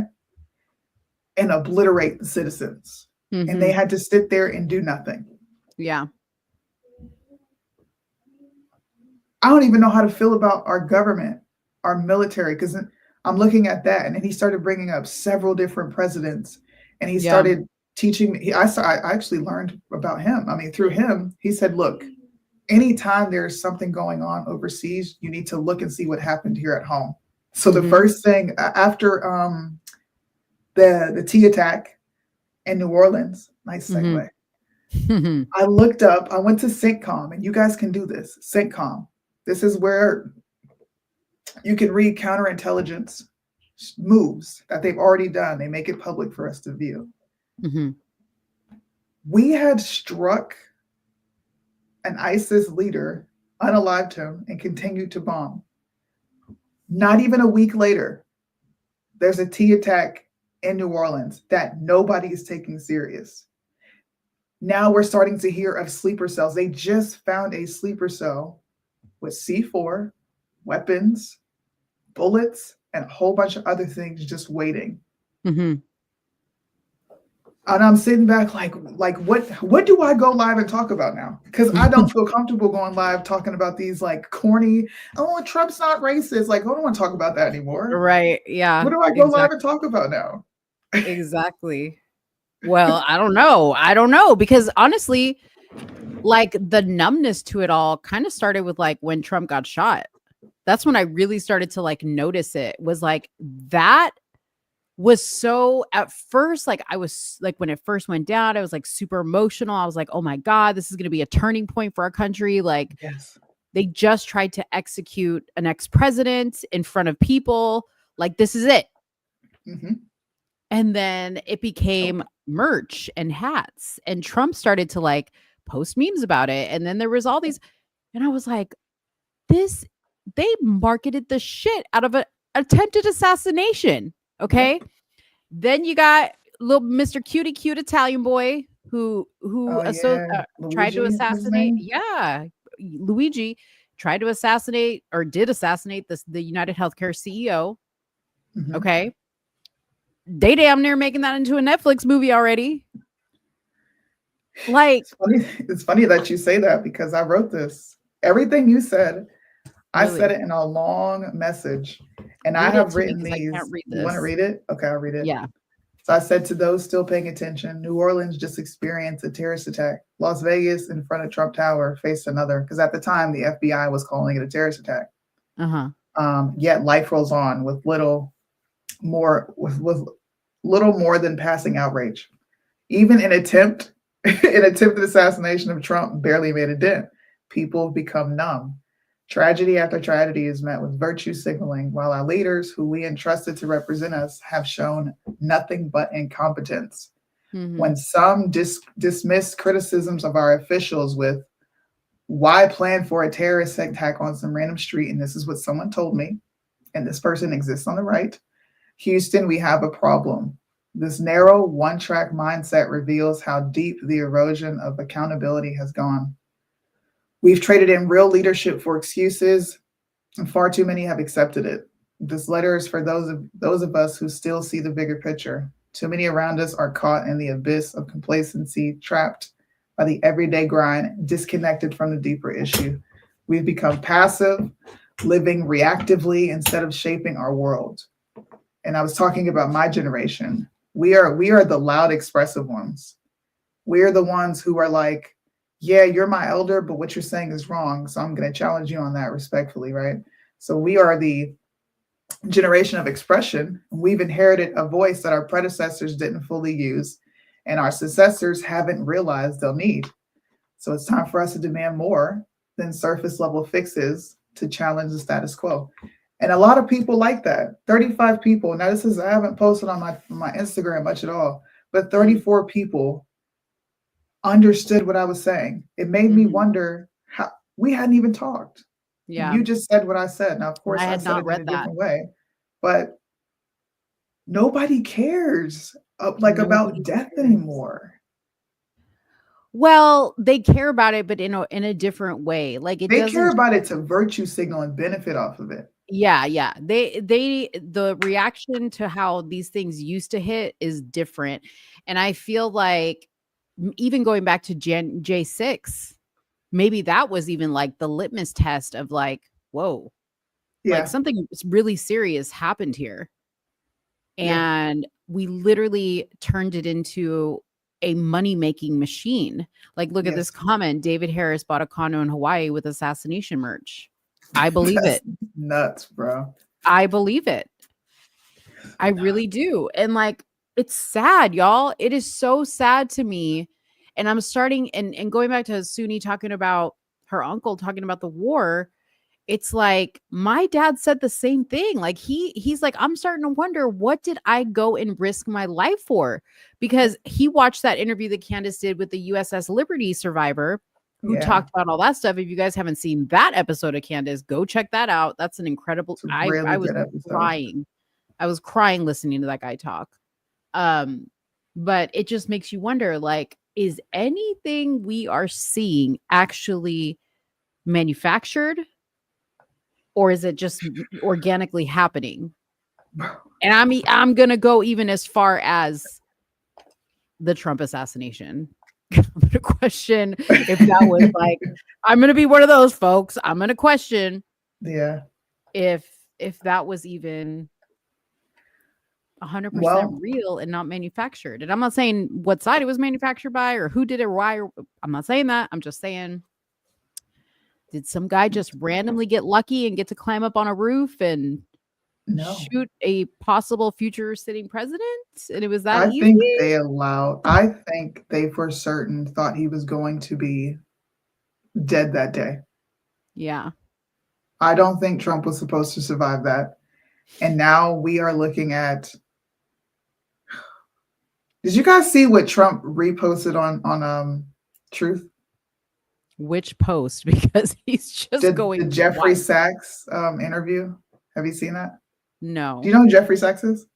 Speaker 1: and obliterate the citizens. And they had to sit there and do nothing.
Speaker 4: Yeah.
Speaker 1: I don't even know how to feel about our government, our military, because I'm looking at that. And then he started bringing up several different presidents, and he started teaching me. I actually learned about him. I mean, through him, he said, look, anytime there's something going on overseas, you need to look and see what happened here at home. So the first thing after the T attack in New Orleans, nice segue. I looked up, I went to CENTCOM, and you guys can do this. CENTCOM. This is where you can read counterintelligence moves that they've already done. They make it public for us to view. We had struck an ISIS leader, unalived him, and continued to bomb. Not even a week later, there's a T attack in New Orleans that nobody is taking serious. Now we're starting to hear of sleeper cells. They just found a sleeper cell with C4, weapons, bullets, and a whole bunch of other things just waiting.
Speaker 4: Mm-hmm.
Speaker 1: And I'm sitting back like what do I go live and talk about now? Because I don't feel comfortable going live talking about these like corny, oh, Trump's not racist. Like, I don't want to talk about that anymore.
Speaker 4: Right. Yeah.
Speaker 1: What do I go live and talk about now?
Speaker 4: Exactly. Well, I don't know because honestly, like the numbness to it all kind of started with like when Trump got shot. That's when I really started to like notice it. Was like that was so at first, like I was like when it first went down, I was like super emotional. I was like, oh my God, this is going to be a turning point for our country. Like,
Speaker 1: yes,
Speaker 4: they just tried to execute an ex-president in front of people. Like, this is it.
Speaker 1: Mm-hmm.
Speaker 4: And then it became merch and hats. And Trump started to like post memes about it. And then there was all these, and I was like, they marketed the shit out of an attempted assassination. Okay. Then you got little Mr. Cutie Cute Italian boy who tried to assassinate. Yeah. Luigi tried to assassinate or did assassinate the United Healthcare CEO.
Speaker 1: Mm-hmm.
Speaker 4: Okay. They damn near making that into a Netflix movie already. Like,
Speaker 1: it's funny that you say that because I wrote this. Everything you said, I said it in a long message. And I have written these. You want to read it? Okay, I'll read it.
Speaker 4: Yeah.
Speaker 1: So I said to those still paying attention, New Orleans just experienced a terrorist attack. Las Vegas in front of Trump Tower faced another. Because at the time, the FBI was calling it a terrorist attack. Yet life rolls on with little more than passing outrage. Even an attempted assassination of Trump barely made a dent. People have become numb. Tragedy after tragedy is met with virtue signaling, while our leaders, who we entrusted to represent us, have shown nothing but incompetence. Mm-hmm. When some dismiss criticisms of our officials with, why plan for a terrorist attack on some random street? And this is what someone told me, and this person exists on the right. Houston, we have a problem. This narrow, one-track mindset reveals how deep the erosion of accountability has gone. We've traded in real leadership for excuses, and far too many have accepted it. This letter is for those of us who still see the bigger picture. Too many around us are caught in the abyss of complacency, trapped by the everyday grind, disconnected from the deeper issue. We've become passive, living reactively instead of shaping our world. And I was talking about my generation. We are the loud, expressive ones. We are the ones who are like, yeah, you're my elder, but what you're saying is wrong. So I'm going to challenge you on that respectfully, right? So we are the generation of expression. We've inherited a voice that our predecessors didn't fully use, and our successors haven't realized they'll need. So it's time for us to demand more than surface level fixes to challenge the status quo. And a lot of people like that. 35 people. Now I haven't posted on my Instagram much at all, but 34 people understood what I was saying. It made me wonder how we hadn't even talked. Yeah. You just said what I said. Now, of course, I said it in a different way, but nobody cares about death anymore.
Speaker 4: Well, they care about it, but in a different way. Like
Speaker 1: they care about it to virtue signal and benefit off of it.
Speaker 4: Yeah. The reaction to how these things used to hit is different. And I feel like even going back to J6, maybe that was even like the litmus test of like, whoa, like something really serious happened here. And we literally turned it into a money-making machine. Like, look at this comment. David Harris bought a condo in Hawaii with assassination merch. I believe it.
Speaker 1: Nuts, bro.
Speaker 4: I believe it. I really do. And like, it's sad, y'all. It is so sad to me. And I'm starting and going back to Soonie talking about her uncle talking about the war. It's like my dad said the same thing. Like he's like, I'm starting to wonder, what did I go and risk my life for? Because he watched that interview that Candace did with the USS Liberty survivor who talked about all that stuff. If you guys haven't seen that episode of Candace, go check that out. That's an incredible. I was crying. I was crying listening to that guy talk. But it just makes you wonder, like, is anything we are seeing actually manufactured, or is it just organically happening? And I'm gonna go even as far as the Trump assassination. I'm gonna question if that was like, I'm gonna be one of those folks. I'm gonna question
Speaker 1: Yeah.
Speaker 4: if that was even 100%
Speaker 1: Well,
Speaker 4: real and not manufactured. And I'm not saying what side it was manufactured by or who did it, or why. I'm not saying that. I'm just saying, did some guy just randomly get lucky and get to climb up on a roof and
Speaker 1: no.
Speaker 4: shoot a possible future sitting president? And it was that
Speaker 1: I
Speaker 4: easy?
Speaker 1: I think they for certain thought he was going to be dead that day.
Speaker 4: Yeah.
Speaker 1: I don't think Trump was supposed to survive that. And now we are looking at. Did you guys see what Trump reposted on Truth?
Speaker 4: Which post? Because he's just
Speaker 1: The
Speaker 4: going
Speaker 1: Jeffrey
Speaker 4: wild.
Speaker 1: Sachs interview. Have you seen that?
Speaker 4: No.
Speaker 1: Do you know who Jeffrey Sachs is?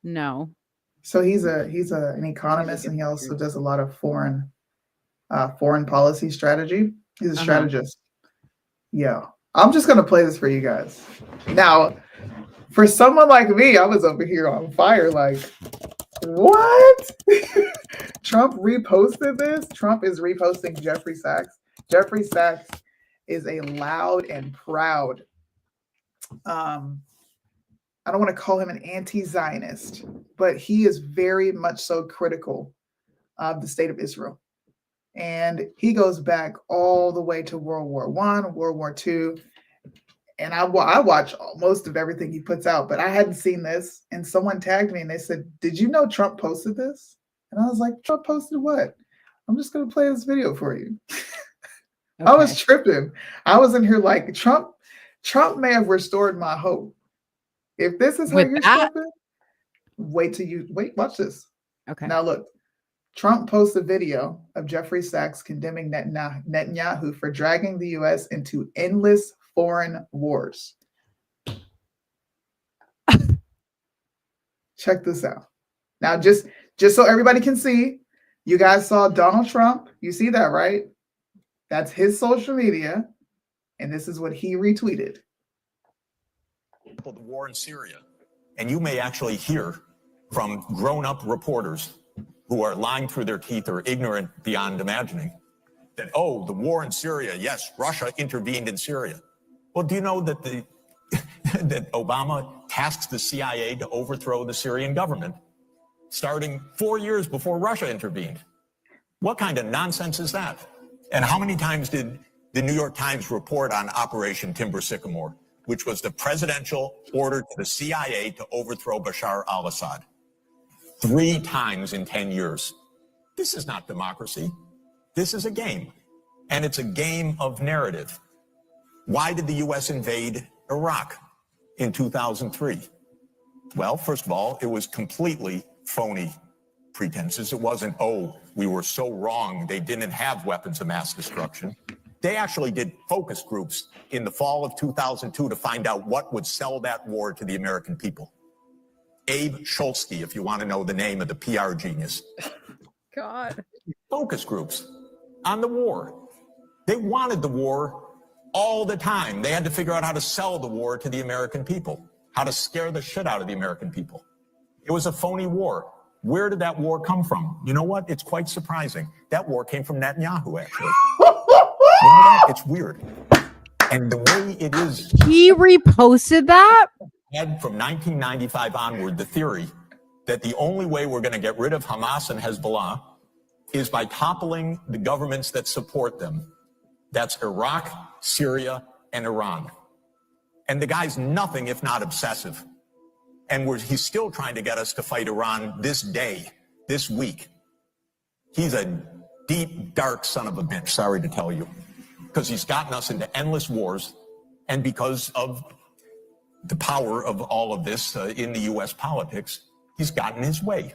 Speaker 4: No.
Speaker 1: So he's an economist, and he also does a lot of foreign policy strategy. He's a strategist. Yeah. I'm just gonna play this for you guys. Now, for someone like me, I was over here on fire, like, what? Trump reposted this. Trump is reposting Jeffrey Sachs. Jeffrey Sachs is a loud and proud, I don't want to call him an anti-Zionist, but he is very much so critical of the state of Israel. And he goes back all the way to World War I, World War II. And I watch most of everything he puts out, but I hadn't seen this. And someone tagged me and they said, "Did you know Trump posted this?" And I was like, "Trump posted what?" I'm just going to play this video for you. Okay. I was tripping. I was in here like, Trump may have restored my hope. If this is how you're tripping, watch this.
Speaker 4: Okay.
Speaker 1: Now look, Trump posts a video of Jeffrey Sachs condemning Netanyahu for dragging the U.S. into endless foreign wars. Check this out. Now, just so everybody can see, you guys saw Donald Trump. You see that, right? That's his social media, and this is what he retweeted.
Speaker 9: The war in Syria, and you may actually hear from grown-up reporters who are lying through their teeth or ignorant beyond imagining that, oh, the war in Syria, yes, Russia intervened in Syria. Well, do you know that that Obama tasked the CIA to overthrow the Syrian government starting 4 years before Russia intervened? What kind of nonsense is that? And how many times did the New York Times report on Operation Timber Sycamore, which was the presidential order to the CIA to overthrow Bashar al-Assad? 3 times in 10 years. This is not democracy. This is a game. And it's a game of narrative. Why did the U.S. invade Iraq in 2003? Well, first of all, it was completely phony pretenses. It wasn't, oh, we were so wrong, they didn't have weapons of mass destruction. They actually did focus groups in the fall of 2002 to find out what would sell that war to the American people. Abe Shulsky, if you want to know the name of the PR genius.
Speaker 4: God.
Speaker 9: Focus groups on the war. They wanted the war all the time. They had to figure out how to sell the war to the American people, how to scare the shit out of the American people. It was a phony war. Where did that war come from? You know what? It's quite surprising. That war came from Netanyahu, actually. You know that? It's weird. And the way it is...
Speaker 4: He reposted that?
Speaker 9: Had from 1995 onward the theory that the only way we're going to get rid of Hamas and Hezbollah is by toppling the governments that support them. That's Iraq, Syria, and Iran. And the guy's nothing if not obsessive. And he's still trying to get us to fight Iran this day, this week. He's a deep, dark son of a bitch, sorry to tell you, because he's gotten us into endless wars, and because of the power of all of this in the U.S. politics, he's gotten his way.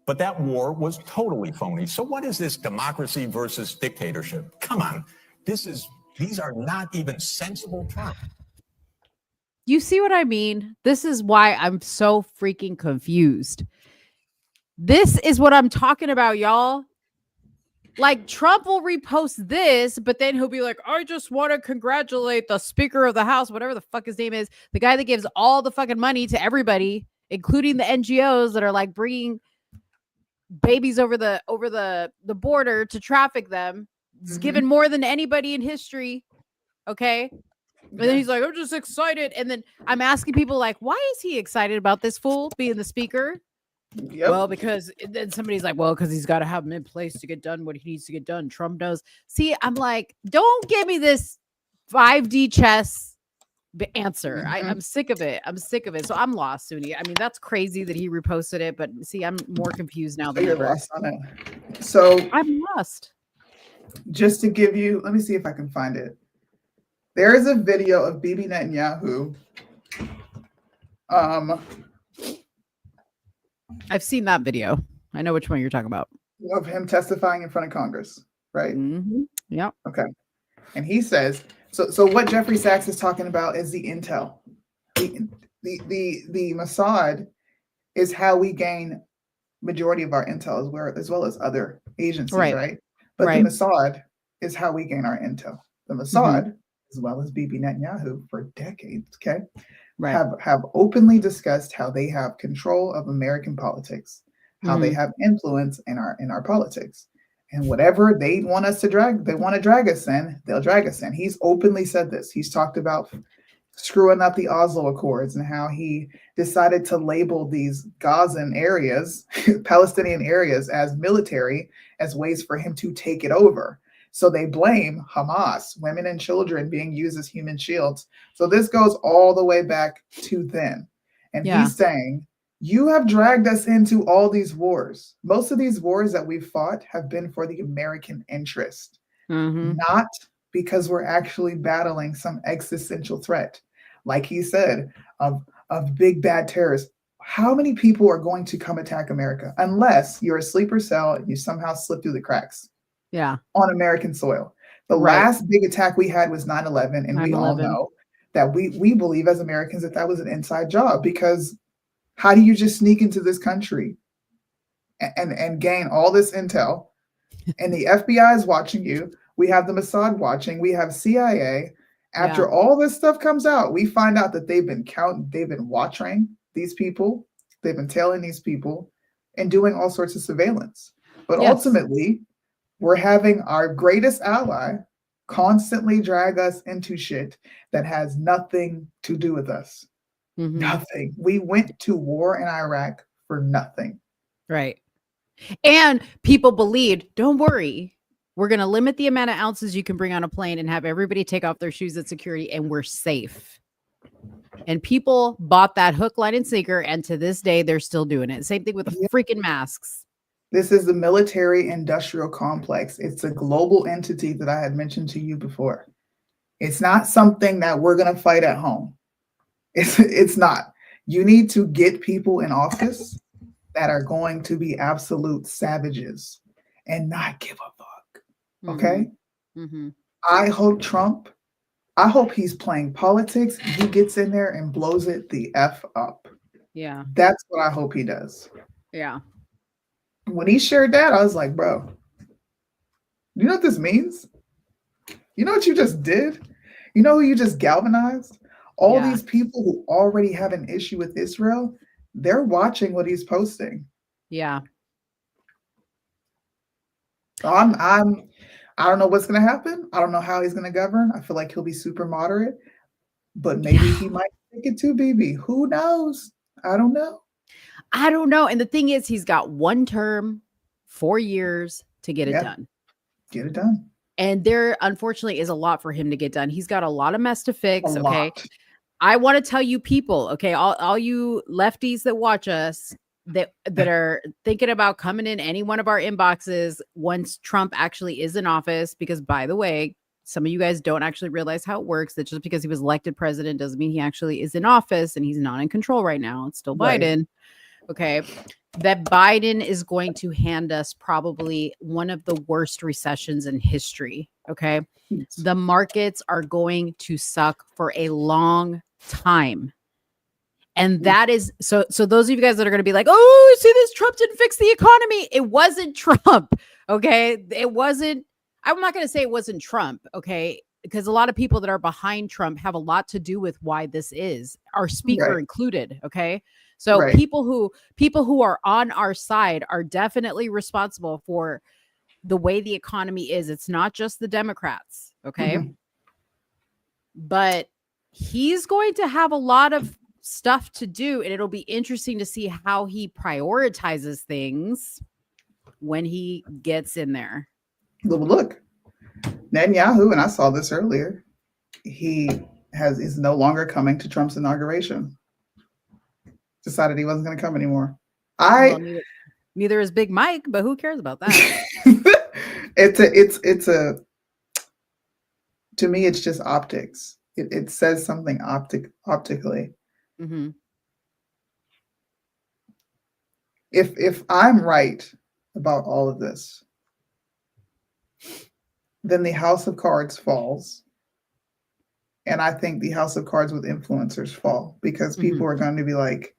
Speaker 9: But that war was totally phony. So what is this democracy versus dictatorship? Come on. These are not even sensible terms.
Speaker 4: You see what I mean? This is why I'm so freaking confused. This is what I'm talking about, y'all. Like, Trump will repost this, but then he'll be like, I just want to congratulate the Speaker of the House, whatever the fuck his name is, the guy that gives all the fucking money to everybody, including the NGOs that are like bringing babies over the border to traffic them. It's given more than anybody in history. Okay. And then he's like, I'm just excited. And then I'm asking people, like, why is he excited about this fool being the speaker?
Speaker 1: Yep.
Speaker 4: Well, because then somebody's like, well, because he's got to have him in place to get done what he needs to get done. Trump knows. See, I'm like, don't give me this 5D chess answer. I'm sick of it. I'm sick of it. So I'm lost, Soonie. I mean, that's crazy that he reposted it, but see, I'm more confused now than
Speaker 1: You're
Speaker 4: ever.
Speaker 1: lost on it. So
Speaker 4: I'm lost.
Speaker 1: Just to give you, let me see if I can find it. There is a video of Bibi Netanyahu.
Speaker 4: I've seen that video. I know which one you're talking about.
Speaker 1: Of him testifying in front of Congress, right?
Speaker 4: Mm-hmm. Yeah.
Speaker 1: Okay. And he says, so what Jeffrey Sachs is talking about is the intel. The Mossad is how we gain majority of our intel as well as other agencies, right? But the Mossad is how we gain our intel. The Mossad, as well as Bibi Netanyahu for decades, okay, have openly discussed how they have control of American politics, how they have influence in our politics. And whatever they want us to drag, they want to drag us in, they'll drag us in. He's openly said this. He's talked about screwing up the Oslo Accords and how he decided to label these Gazan areas, Palestinian areas, as military, as ways for him to take it over. So they blame Hamas, women and children being used as human shields. So this goes all the way back to then. And he's saying, you have dragged us into all these wars. Most of these wars that we've fought have been for the American interest, not because we're actually battling some existential threat. Like he said, of big bad terrorists. How many people are going to come attack America unless you're a sleeper cell and you somehow slip through the cracks? Yeah. On American soil. The last big attack we had was 9/11, and 9/11. We all know that we believe as Americans that was an inside job, because how do you just sneak into this country and gain all this intel? And the FBI is watching you. We have the Mossad watching. We have CIA. After all this stuff comes out, we find out that they've been watching these people. They've been tailing these people and doing all sorts of surveillance. But ultimately, we're having our greatest ally constantly drag us into shit that has nothing to do with us. Nothing. We went to war in Iraq for nothing.
Speaker 4: Right. And people believed, don't worry, we're going to limit the amount of ounces you can bring on a plane and have everybody take off their shoes at security, and we're safe. And people bought that hook, line, and sinker, and to this day, they're still doing it. Same thing with the freaking masks.
Speaker 1: This is the military-industrial complex. It's a global entity that I had mentioned to you before. It's not something that we're going to fight at home. It's not. You need to get people in office that are going to be absolute savages and not give a fuck. Okay? I hope he's playing politics. He gets in there and blows it the F up.
Speaker 4: Yeah.
Speaker 1: That's what I hope he does.
Speaker 4: Yeah.
Speaker 1: When he shared that, I was like, bro, you know what this means? You know what you just did? You know who you just galvanized? All these people who already have an issue with Israel, they're watching what he's posting.
Speaker 4: Yeah.
Speaker 1: So I don't know what's going to happen. I don't know how he's going to govern. I feel like he'll be super moderate, but maybe he might take it to Bibi. Who knows? I don't know.
Speaker 4: And the thing is, he's got one term, 4 years to get it done.
Speaker 1: Get it done.
Speaker 4: And there, unfortunately, is a lot for him to get done. He's got a lot of mess to fix. Okay. I want to tell you people, okay, all you lefties that watch us that are thinking about coming in any one of our inboxes once Trump actually is in office, because by the way, some of you guys don't actually realize how it works, that just because he was elected president doesn't mean he actually is in office, and he's not in control right now. It's still Biden. Okay. That Biden is going to hand us probably one of the worst recessions in history. Okay. The markets are going to suck for a long time. And that is so those of you guys that are going to be like, oh, see this, Trump didn't fix the economy. It wasn't Trump. Okay. It wasn't, I'm not going to say it wasn't Trump. Okay. Because a lot of people that are behind Trump have a lot to do with why this is, our speaker
Speaker 1: Right.
Speaker 4: included. Okay. So
Speaker 1: Right.
Speaker 4: people who are on our side are definitely responsible for the way the economy is. It's not just the Democrats. Okay.
Speaker 1: Mhm.
Speaker 4: But he's going to have a lot of stuff to do, and it'll be interesting to see how he prioritizes things when he gets in there.
Speaker 1: Look, Netanyahu, and I saw this earlier, is no longer coming to Trump's inauguration. Decided he wasn't going to come anymore.
Speaker 4: Well, neither is Big Mike, but who cares about that?
Speaker 1: it's a to me, it's just optics. It says something optically.
Speaker 4: Mm-hmm.
Speaker 1: If I'm right about all of this, then the house of cards falls. And I think the house of cards with influencers fall because people are going to be like,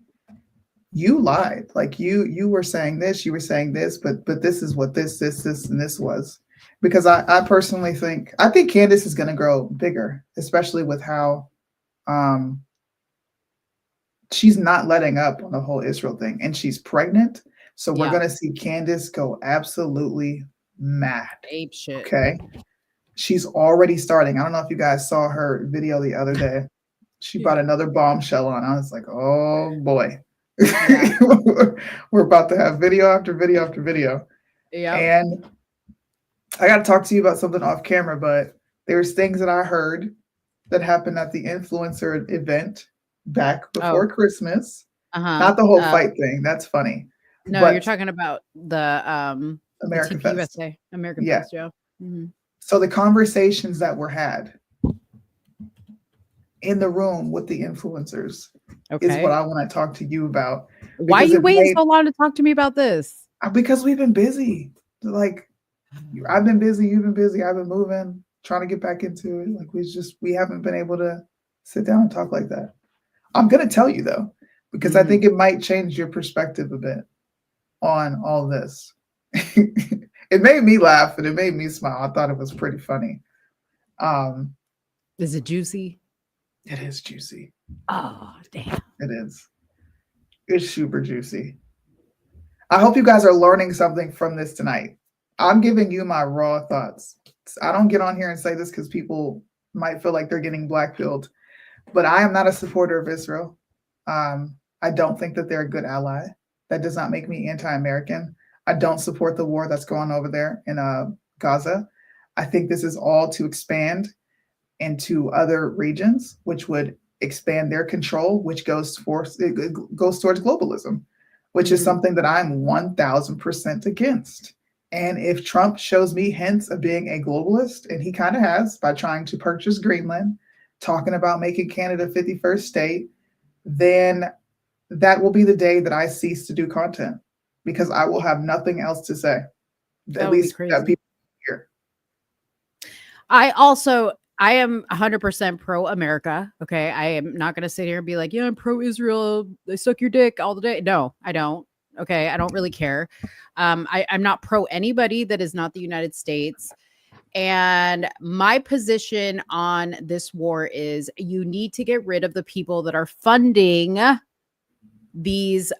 Speaker 1: you lied. Like you were saying this, you were saying this, but this is what this, and this was. Because I personally think Candace is going to grow bigger, especially with how she's not letting up on the whole Israel thing, and she's pregnant. So we're going to see Candace go absolutely mad.
Speaker 4: Ape shit.
Speaker 1: Okay. She's already starting. I don't know if you guys saw her video the other day. She brought another bombshell on. I was like, oh boy. Yeah. We're about to have video after video after video.
Speaker 4: Yeah.
Speaker 1: And I got to talk to you about something off camera, but there's things that I heard that happened at the influencer event back before Christmas. Not the whole fight thing. That's funny.
Speaker 4: No,
Speaker 1: but
Speaker 4: you're talking about the
Speaker 1: American Fest.
Speaker 4: USA. American Fest, yeah. Mm-hmm.
Speaker 1: So the conversations that were had in the room with the influencers is what I want to talk to you about.
Speaker 4: Why are you waiting so long to talk to me about this?
Speaker 1: Because we've been busy. Like, I've been busy, you've been busy, I've been moving, trying to get back into it. Like, we haven't been able to sit down and talk like that. I'm going to tell you, though, because I think it might change your perspective a bit on all this. It made me laugh and it made me smile. I thought it was pretty funny.
Speaker 4: Is it juicy?
Speaker 1: It is juicy.
Speaker 4: Oh, damn.
Speaker 1: It is. It's super juicy. I hope you guys are learning something from this tonight. I'm giving you my raw thoughts. I don't get on here and say this because people might feel like they're getting blackpilled, but I am not a supporter of Israel. I don't think that they're a good ally. That does not make me anti-American. I don't support the war that's going on over there in Gaza. I think this is all to expand into other regions, which would expand their control, which goes towards globalism, which is something that I'm 1000% against. And if Trump shows me hints of being a globalist, and he kind of has by trying to purchase Greenland, talking about making Canada 51st state, then that will be the day that I cease to do content because I will have nothing else to say. At least that people hear.
Speaker 4: I am 100% pro-America. Okay. I am not going to sit here and be like, yeah, I'm pro-Israel. They suck your dick all the day. No, I don't. Okay. I don't really care. I'm not pro anybody that is not the United States. And my position on this war is you need to get rid of the people that are funding these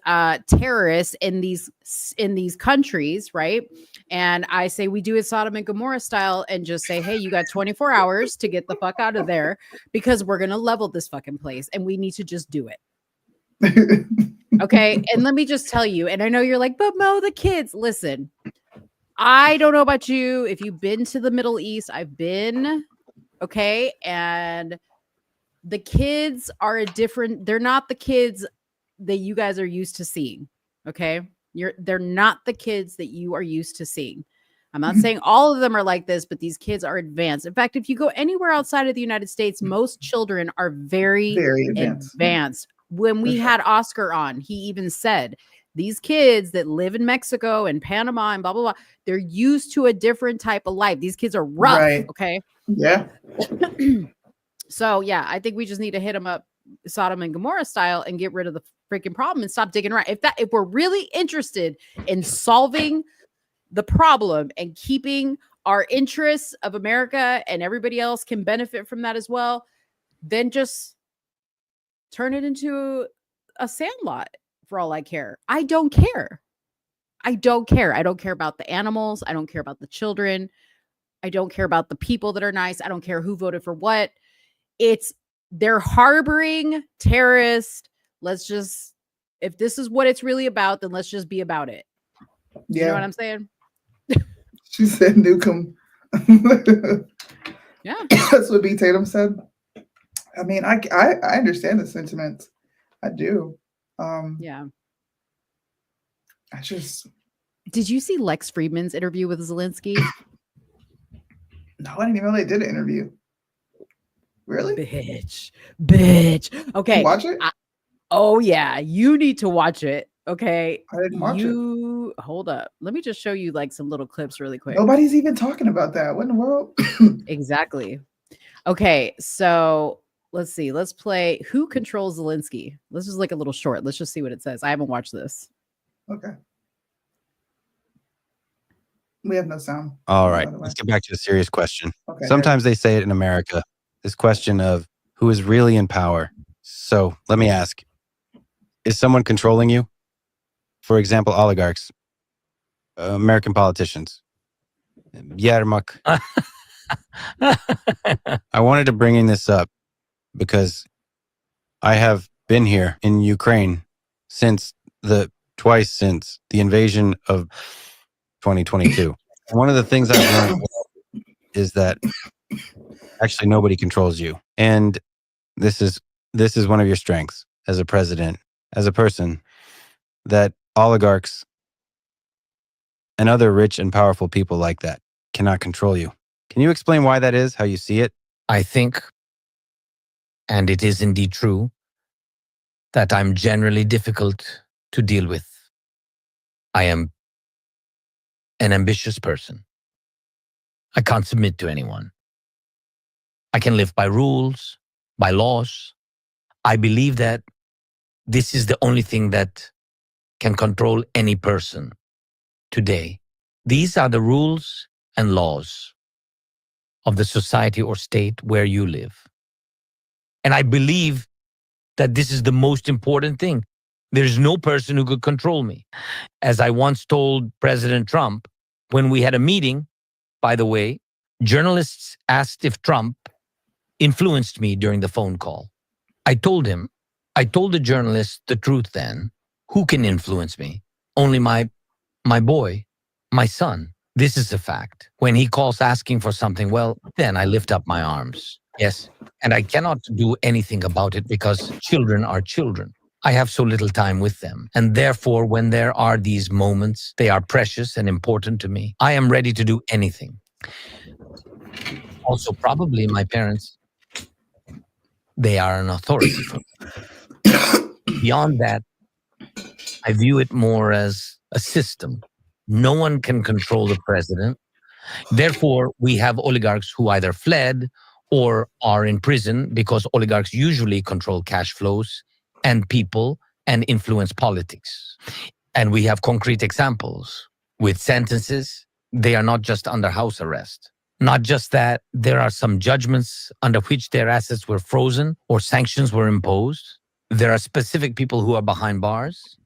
Speaker 4: terrorists in these countries, right? And I say we do it Sodom and Gomorrah style and just say, hey, you got 24 hours to get the fuck out of there because we're gonna level this fucking place and we need to just do it. Okay. And let me just tell you, and I know you're like, but Mo, the kids, listen, I don't know about you. If you've been to the Middle East, I've been, okay, and the kids are they're not the kids that you guys are used to seeing. Okay. They're not the kids that you are used to seeing. I'm not saying all of them are like this, but these kids are advanced. In fact, if you go anywhere outside of the United States, most children are very advanced. When we had Oscar on, he even said, these kids that live in Mexico and Panama and blah, blah, blah, they're used to a different type of life. These kids are rough. Right. Okay.
Speaker 1: Yeah.
Speaker 4: So, yeah, I think we just need to hit them up Sodom and Gomorrah style and get rid of the freaking problem and stop digging around. If we're really interested in solving the problem and keeping our interests of America and everybody else can benefit from that as well, then just turn it into a sandlot for all I care. I don't care. I don't care. I don't care about the animals. I don't care about the children. I don't care about the people that are nice. I don't care who voted for what. They're harboring terrorists. Let's just, if this is what it's really about, then let's just be about it.
Speaker 1: Yeah.
Speaker 4: You know what I'm saying?
Speaker 1: She said nuke 'em.
Speaker 4: Yeah.
Speaker 1: That's what B. Tatum said. I mean, I understand the sentiment. I do.
Speaker 4: Yeah.
Speaker 1: I just.
Speaker 4: Did you see Lex Friedman's interview with Zelensky?
Speaker 1: No, I didn't even know they did an interview. Really?
Speaker 4: Bitch. Okay.
Speaker 1: Watch it?
Speaker 4: Oh, yeah. You need to watch it. Okay.
Speaker 1: I didn't watch it.
Speaker 4: Hold up. Let me just show you like some little clips really quick.
Speaker 1: Nobody's even talking about that. What in the world?
Speaker 4: Exactly. Okay. So let's see. Let's play Who Controls Zelensky. Let's just like a little short. Let's just see what it says. I haven't watched this.
Speaker 1: Okay. We have no sound.
Speaker 10: All right. Let's get back to a serious question.
Speaker 1: Okay,
Speaker 10: Sometimes they say it in America, this question of who is really in power. So let me ask, is someone controlling you? For example, oligarchs, American politicians. Yermak. I wanted to bring in this up because I have been here in Ukraine twice since the invasion of 2022. One of the things I've learned is that actually nobody controls you. And this is one of your strengths as a president, as a person, that oligarchs and other rich and powerful people like that cannot control you. Can you explain why that is, how you see it?
Speaker 11: I think, and it is indeed true, that I'm generally difficult to deal with. I am an ambitious person. I can't submit to anyone. I can live by rules, by laws. I believe that this is the only thing that can control any person today. These are the rules and laws of the society or state where you live. And I believe that this is the most important thing. There's no person who could control me. As I once told President Trump, when we had a meeting, by the way, journalists asked if Trump influenced me during the phone call. I told the journalist the truth then. Who can influence me? Only my boy, my son. This is a fact. When he calls asking for something, well, then I lift up my arms. Yes. And I cannot do anything about it because children are children. I have so little time with them. And therefore, when there are these moments, they are precious and important to me. I am ready to do anything. Also, probably my parents, they are an authority for me. Beyond that, I view it more as a system. No one can control the president. Therefore, we have oligarchs who either fled or are in prison because oligarchs usually control cash flows and people and influence politics. And we have concrete examples with sentences. They are not just under house arrest. Not just that, there are some judgments under which their assets were frozen or sanctions were imposed. There are specific people who are behind bars.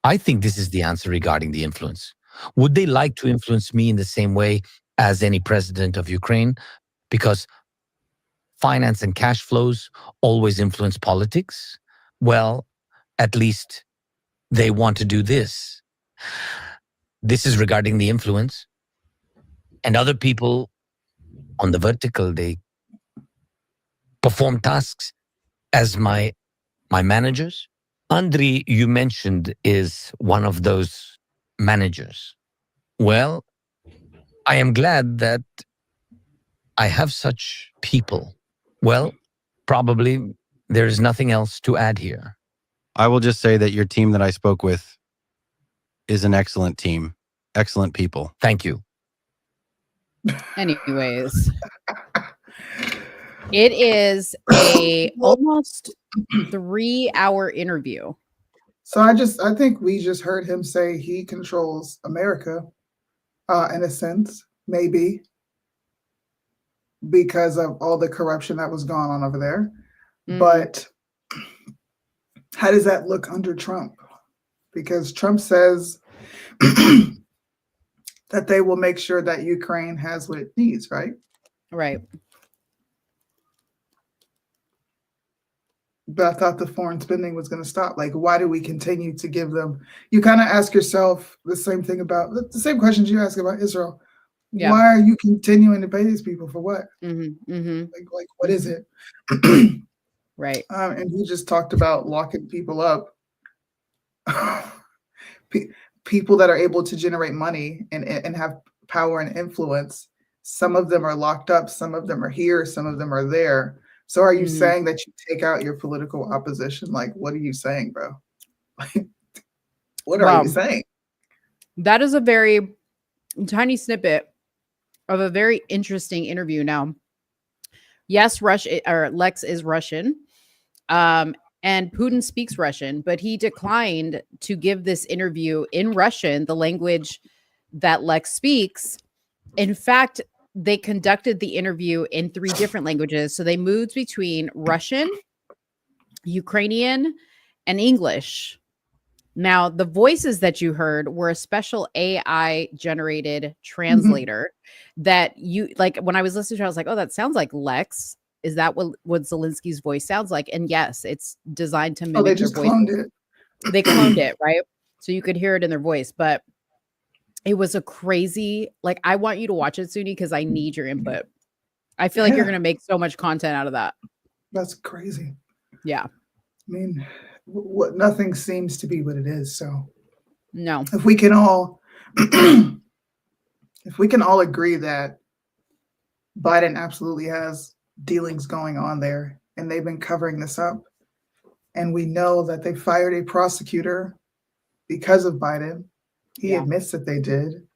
Speaker 11: I think this is the answer regarding the influence. Would they like to influence me in the same way as any president of Ukraine? Because finance and cash flows always influence politics. Well, at least they want to do this. This is regarding the influence. And other people on the vertical, they perform tasks as my managers. Andriy, you mentioned, is one of those managers. Well, I am glad that I have such people. Well, probably there is nothing else to add here.
Speaker 10: I will just say that your team that I spoke with is an excellent team, excellent people.
Speaker 11: Thank you.
Speaker 4: Anyways. It is a almost 3-hour interview.
Speaker 1: So I think we just heard him say he controls America, in a sense, maybe because of all the corruption that was going on over there.
Speaker 4: Mhm.
Speaker 1: But how does that look under Trump? Because Trump says that they will make sure that Ukraine has what it needs, right?
Speaker 4: Right.
Speaker 1: But I thought the foreign spending was going to stop. Like, why do we continue to give them? You kind of ask yourself the same thing about the same questions you ask about Israel.
Speaker 4: Yeah.
Speaker 1: Why are you continuing to pay these people for what?
Speaker 4: Mm-hmm.
Speaker 1: Like what is it?
Speaker 4: Right.
Speaker 1: And he just talked about locking people up. People that are able to generate money and have power and influence. Some of them are locked up. Some of them are here. Some of them are there. So are you
Speaker 4: Mhm.
Speaker 1: saying that you take out your political opposition? Like, what are you saying, bro? What are
Speaker 4: Wow.
Speaker 1: you saying?
Speaker 4: That is a very tiny snippet of a very interesting interview. Now, yes, Lex is Russian, and Putin speaks Russian, but he declined to give this interview in Russian, the language that Lex speaks. In fact, they conducted the interview in 3 different languages. So they moved between Russian, Ukrainian, and English. Now, the voices that you heard were a special AI generated translator that you like. When I was listening to it, I was like, oh, that sounds like Lex. Is that what Zelensky's voice sounds like? And yes, it's designed to
Speaker 1: Oh,
Speaker 4: mimic
Speaker 1: they
Speaker 4: their
Speaker 1: just
Speaker 4: voice.
Speaker 1: cloned it.
Speaker 4: They cloned it, right? So you could hear it in their voice. But it was a crazy, like, I want you to watch it, Soonie, because I need your input. I feel like you're
Speaker 1: Yeah.
Speaker 4: going to make so much content out of that.
Speaker 1: That's crazy.
Speaker 4: Yeah.
Speaker 1: I mean, what nothing seems to be what it is. So
Speaker 4: No.
Speaker 1: if we can all agree that Biden absolutely has dealings going on there and they've been covering this up, and we know that they fired a prosecutor because of Biden. He
Speaker 4: Yeah.
Speaker 1: admits that they did.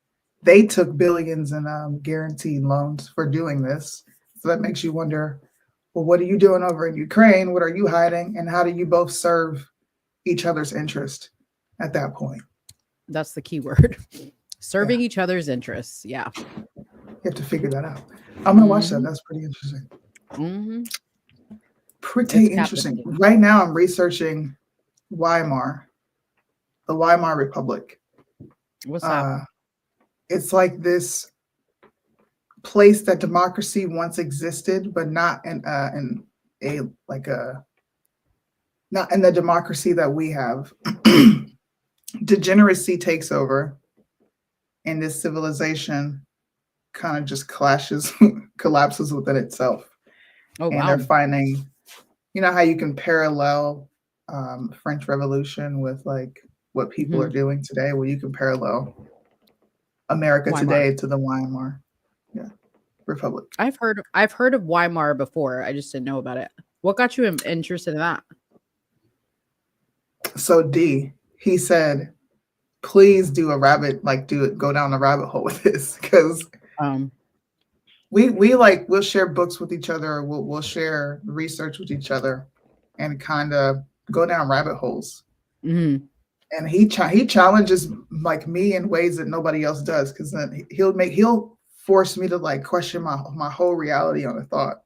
Speaker 1: They took billions in guaranteed loans for doing this. So that makes you wonder, well, what are you doing over in Ukraine? What are you hiding? And how do you both serve each other's interest at that point?
Speaker 4: That's the key word. Serving each other's interests. Yeah.
Speaker 1: You have to figure that out. I'm gonna watch that. That's pretty interesting.
Speaker 4: Mm-hmm.
Speaker 1: Pretty
Speaker 4: It's
Speaker 1: interesting.
Speaker 4: captivating.
Speaker 1: Right now, I'm researching Weimar, the Weimar Republic.
Speaker 4: What's that?
Speaker 1: It's like this place that democracy once existed, but not in not in the democracy that we have. Degeneracy takes over, and this civilization kind of just collapses within itself.
Speaker 4: Oh,
Speaker 1: And
Speaker 4: wow.
Speaker 1: they're finding, you know how you can parallel French Revolution with like what people are doing today? Well, you can parallel America
Speaker 4: Weimar.
Speaker 1: today to the Weimar Republic.
Speaker 4: I've heard of Weimar before. I just didn't know about it. What got you interested in that?
Speaker 1: So he said, please do a rabbit, like go down the rabbit hole with this, because we'll share books with each other, or we'll share research with each other, and kind of go down rabbit holes.
Speaker 4: Mm-hmm.
Speaker 1: And he challenges like me in ways that nobody else does, because then he'll force me to like question my whole reality on a thought.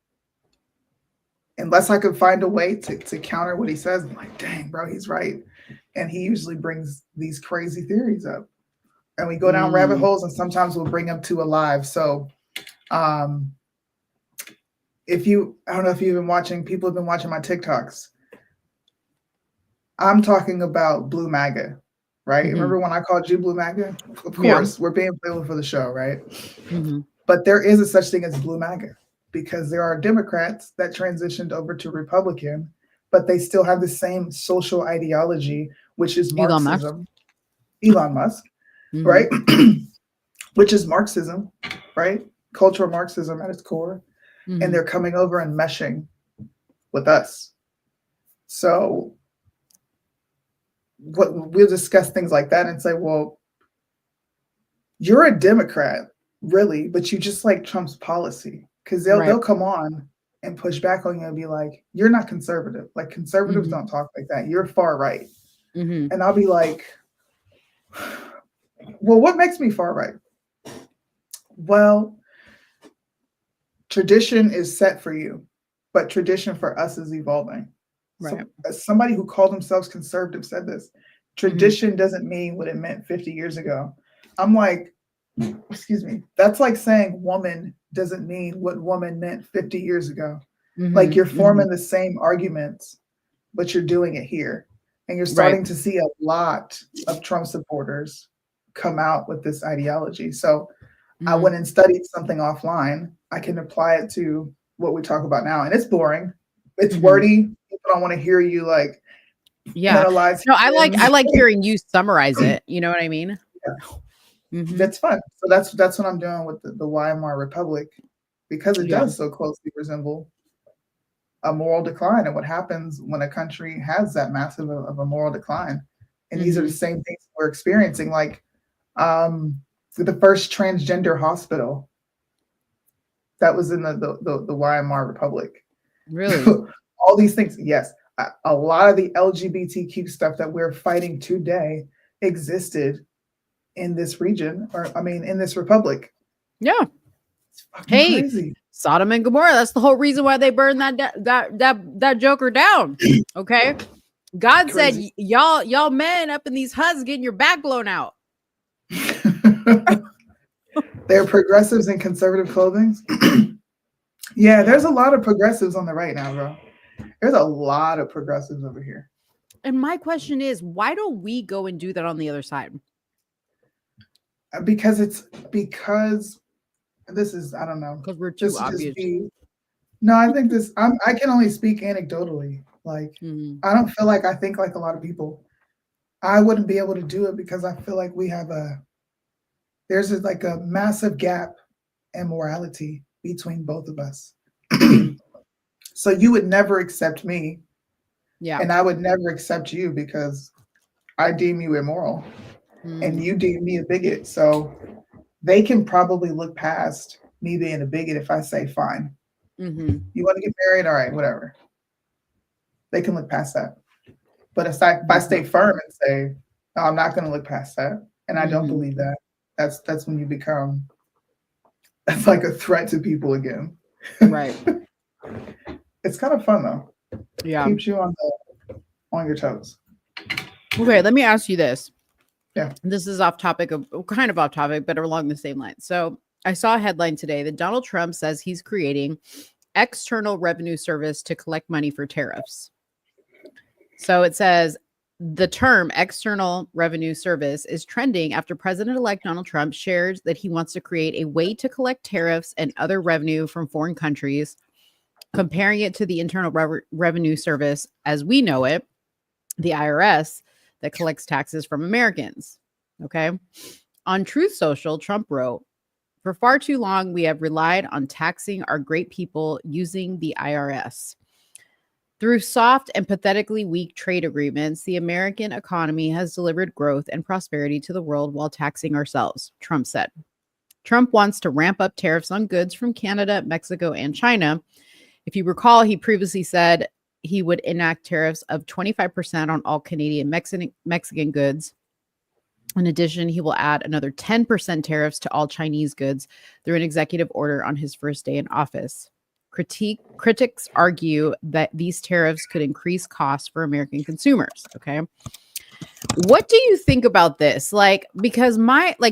Speaker 1: Unless I could find a way to counter what he says, I'm like, dang, bro, he's right. And he usually brings these crazy theories up. And we go down rabbit holes, and sometimes we'll bring them to alive. So I don't know if you've been watching, people have been watching my TikToks. I'm talking about Blue MAGA, right?
Speaker 4: Mm-hmm.
Speaker 1: Remember when I called you Blue MAGA? Of course, we're being playful for the show, right?
Speaker 4: Mm-hmm.
Speaker 1: But there is a such thing as Blue MAGA, because there are Democrats that transitioned over to Republican, but they still have the same social ideology, which is Marxism. Elon Musk,
Speaker 4: Mm-hmm.
Speaker 1: right? Which is Marxism, right? Cultural Marxism at its core.
Speaker 4: Mm-hmm.
Speaker 1: And they're coming over and meshing with us. So we'll discuss things like that and say, well, you're a Democrat, really, but you just like Trump's policy. Because they'll come on and push back on you and be like, "You're not conservative. Like conservatives
Speaker 4: Mhm.
Speaker 1: don't talk like that. You're far right."
Speaker 4: Mhm.
Speaker 1: And I'll be like, "Well, what makes me far right?" Well, tradition is set for you, but tradition for us is evolving.
Speaker 4: Right.
Speaker 1: So, as somebody who called themselves conservative said this, tradition doesn't mean what it meant 50 years ago. I'm like, excuse me, that's like saying woman doesn't mean what woman meant 50 years ago. Like you're forming the same arguments, but you're doing it here. And you're starting to see a lot of Trump supporters come out with this ideology. So I went and studied something offline. I can apply it to what we talk about now. And it's boring. It's wordy. People don't want to hear you like
Speaker 4: Yeah.
Speaker 1: analyze.
Speaker 4: No, I like hearing you summarize it. You know what I mean?
Speaker 1: That's fun. So that's what I'm doing with the Weimar Republic, because it does so closely resemble a moral decline and what happens when a country has that massive of a moral decline. And these are the same things we're experiencing. Like the first transgender hospital that was in the Weimar Republic.
Speaker 4: Really?
Speaker 1: All these things, yes. A lot of the LGBTQ stuff that we're fighting today existed in this region, or I mean, in this republic.
Speaker 4: Yeah.
Speaker 1: It's fucking crazy.
Speaker 4: Sodom and Gomorrah. That's the whole reason why they burned that joker down. Okay. God said, y'all men up in these huts getting your back blown out.
Speaker 1: They're progressives in conservative clothing. Yeah, there's a lot of progressives on the right now, bro. There's a lot of progressives over here.
Speaker 4: And my question is, why don't we go and do that on the other side?
Speaker 1: Because this is, I don't know.
Speaker 4: Because we're too obvious.
Speaker 1: No, I think I can only speak anecdotally. Like, I don't feel like I think like a lot of people. I wouldn't be able to do it because I feel like there's like a massive gap in morality between both of us. So you would never accept me.
Speaker 4: Yeah.
Speaker 1: And I would never accept you because I deem you immoral and you deem me a bigot. So they can probably look past me being a bigot if I say, fine, you want to get married? All right, whatever. They can look past that. But if I stay firm and say, no, I'm not going to look past that, and I don't believe that, that's when you become, that's like a threat to people again.
Speaker 4: Right.
Speaker 1: It's kind of fun though.
Speaker 4: Yeah.
Speaker 1: Keeps you on your toes.
Speaker 4: Okay, let me ask you this.
Speaker 1: Yeah.
Speaker 4: This is kind of off topic, but along the same line. So I saw a headline today that Donald Trump says he's creating external revenue service to collect money for tariffs. So it says the term external revenue service is trending after President-elect Donald Trump shares that he wants to create a way to collect tariffs and other revenue from foreign countries, comparing it to the Internal Revenue Service as we know it, the IRS, that collects taxes from Americans. Okay. On Truth Social, Trump wrote, "For far too long, we have relied on taxing our great people using the IRS. Through soft and pathetically weak trade agreements, the American economy has delivered growth and prosperity to the world while taxing ourselves," Trump said. Trump wants to ramp up tariffs on goods from Canada, Mexico, and China. If you recall, he previously said he would enact tariffs of 25% on all Canadian Mexican goods. In addition, he will add another 10% tariffs to all Chinese goods through an executive order on his first day in office. Critics argue that these tariffs could increase costs for American consumers. Okay. What do you think about this? Like, because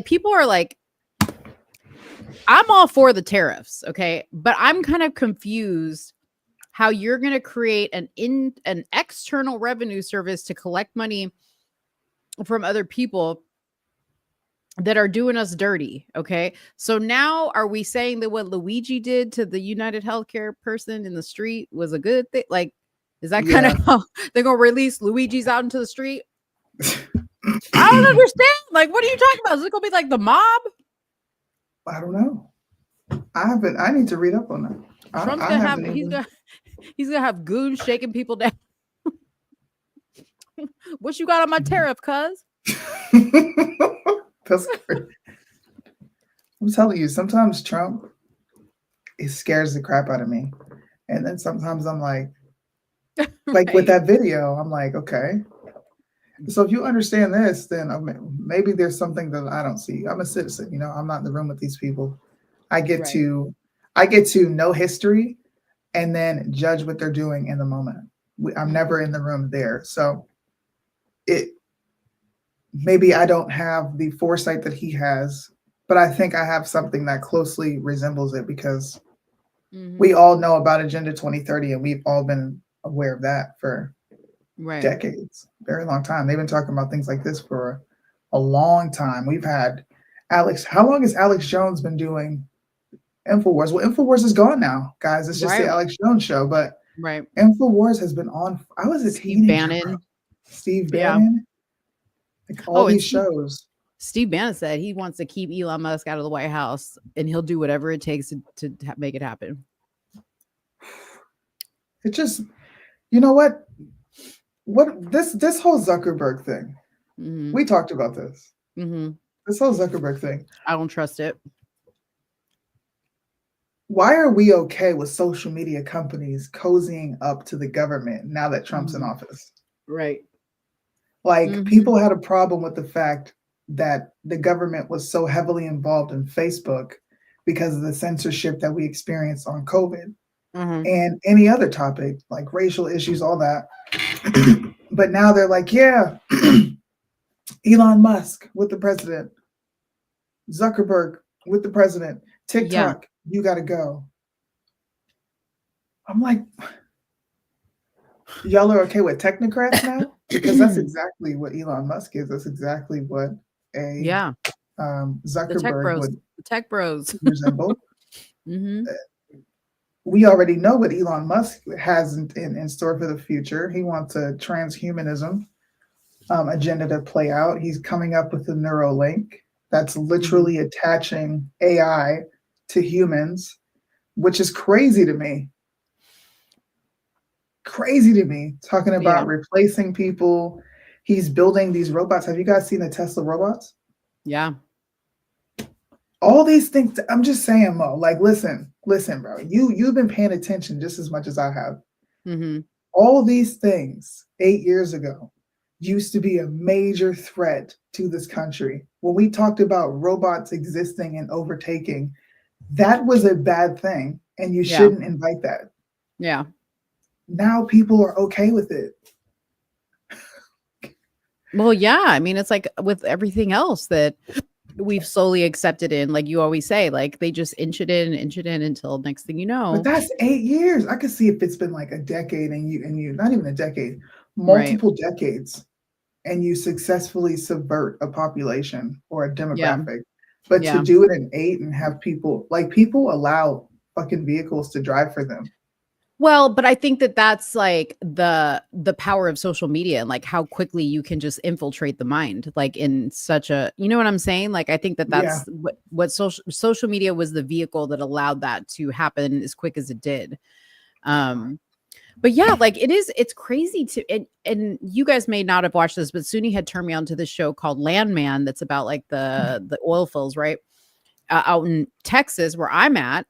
Speaker 4: people are like, I'm all for the tariffs. Okay. But I'm kind of confused how you're going to create an external revenue service to collect money from other people that are doing us dirty. Okay. So now are we saying that what Luigi did to the United Healthcare person in the street was a good thing? Like, is that kind of how they're going to release Luigi's out into the street? I don't understand. Like, what are you talking about? Is it going to be like the mob?
Speaker 1: I don't know. I need to read up on that.
Speaker 4: Trump's going to have, he's going to have goons shaking people down. What you got on my tariff, cuz?
Speaker 1: That's great. I'm telling you, sometimes Trump, it scares the crap out of me And then sometimes I'm like with that video, I'm like, okay. So if you understand this, then maybe there's something that I don't see. I'm a citizen, you know. I'm not in the room with these people. I get to know history and then judge what they're doing in the moment. I'm never in the room there, so maybe I don't have the foresight that he has, but I think I have something that closely resembles it because we all know about Agenda 2030 and we've all been aware of that for decades, very long time. They've been talking about things like this for a long time. We've had how long has Alex Jones been doing InfoWars? Well, InfoWars is gone now, guys. It's just the Alex Jones show, but InfoWars has been on. I was a teenager. Steve Bannon. Like all these shows.
Speaker 4: Steve Bannon said he wants to keep Elon Musk out of the White House and he'll do whatever it takes to make it happen.
Speaker 1: It just, you know what this whole Zuckerberg thing, we talked about this. This whole Zuckerberg thing.
Speaker 4: I don't trust it.
Speaker 1: Why are we okay with social media companies cozying up to the government now that Trump's in office?
Speaker 4: Right.
Speaker 1: Like people had a problem with the fact that the government was so heavily involved in Facebook because of the censorship that we experienced on COVID and any other topic like racial issues, all that. But now they're like, yeah, Elon Musk with the president, Zuckerberg with the president, TikTok, you got to go. I'm like, y'all are okay with technocrats now? Because that's exactly what Elon Musk is. That's exactly what a Zuckerberg would
Speaker 4: tech bros
Speaker 1: resemble. We already know what Elon Musk has in store for the future. He wants a transhumanism agenda to play out. He's coming up with a Neuralink that's literally attaching AI to humans, which is crazy to me. Talking about replacing people. He's building these robots. Have you guys seen the Tesla robots?
Speaker 4: Yeah.
Speaker 1: All these things. I'm just saying, Mo, like, listen, bro, you've been paying attention just as much as I have. All these things 8 years ago used to be a major threat to this country. When we talked about robots existing and overtaking, that was a bad thing. And you shouldn't invite that.
Speaker 4: Yeah.
Speaker 1: Now people are okay with it.
Speaker 4: Well, yeah. I mean, it's like with everything else that we've slowly accepted in, like you always say, like they just inch it in until next thing you know.
Speaker 1: But that's 8 years. I could see if it's been like a decade and you not even a decade, multiple decades, and you successfully subvert a population or a demographic. But to do it in 8 and have people allow fucking vehicles to drive for them.
Speaker 4: Well, but I think that that's like the power of social media and like how quickly you can just infiltrate the mind, like in such a, you know what I'm saying? Like, I think that that's what social media was the vehicle that allowed that to happen as quick as it did. But yeah, like it's crazy and you guys may not have watched this, but Soonie had turned me on to this show called Landman. That's about like the oil fields, right? Out in Texas where I'm at.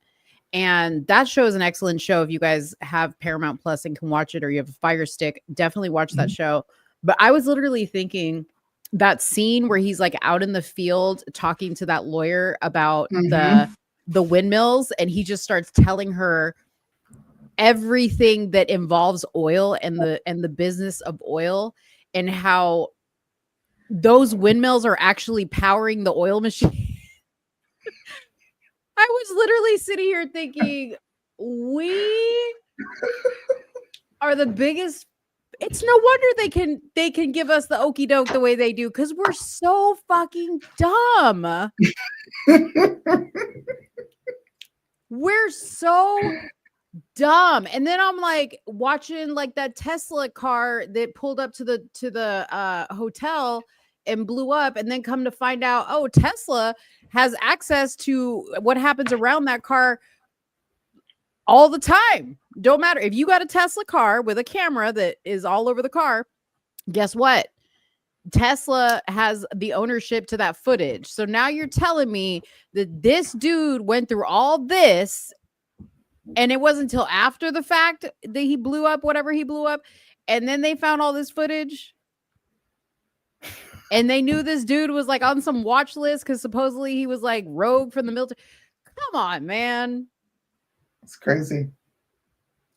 Speaker 4: And that show is an excellent show. If you guys have Paramount Plus and can watch it, or you have a Fire Stick, definitely watch that show. But I was literally thinking that scene where he's like out in the field talking to that lawyer about the windmills, and he just starts telling her everything that involves oil and the business of oil and how those windmills are actually powering the oil machine. I was literally sitting here thinking, we are the biggest. It's no wonder they can give us the okie doke the way they do, because we're so fucking dumb. We're so dumb. And then I'm like watching like that Tesla car that pulled up to the hotel and blew up, and then come to find out, oh, Tesla has access to what happens around that car all the time. Don't matter if you got a Tesla car with a camera that is all over the car, guess what? Tesla has the ownership to that footage. So now you're telling me that this dude went through all this And it wasn't until after the fact that he blew up whatever he blew up. And then they found all this footage. And they knew this dude was like on some watch list because supposedly he was like rogue from the military. Come on, man.
Speaker 1: It's crazy.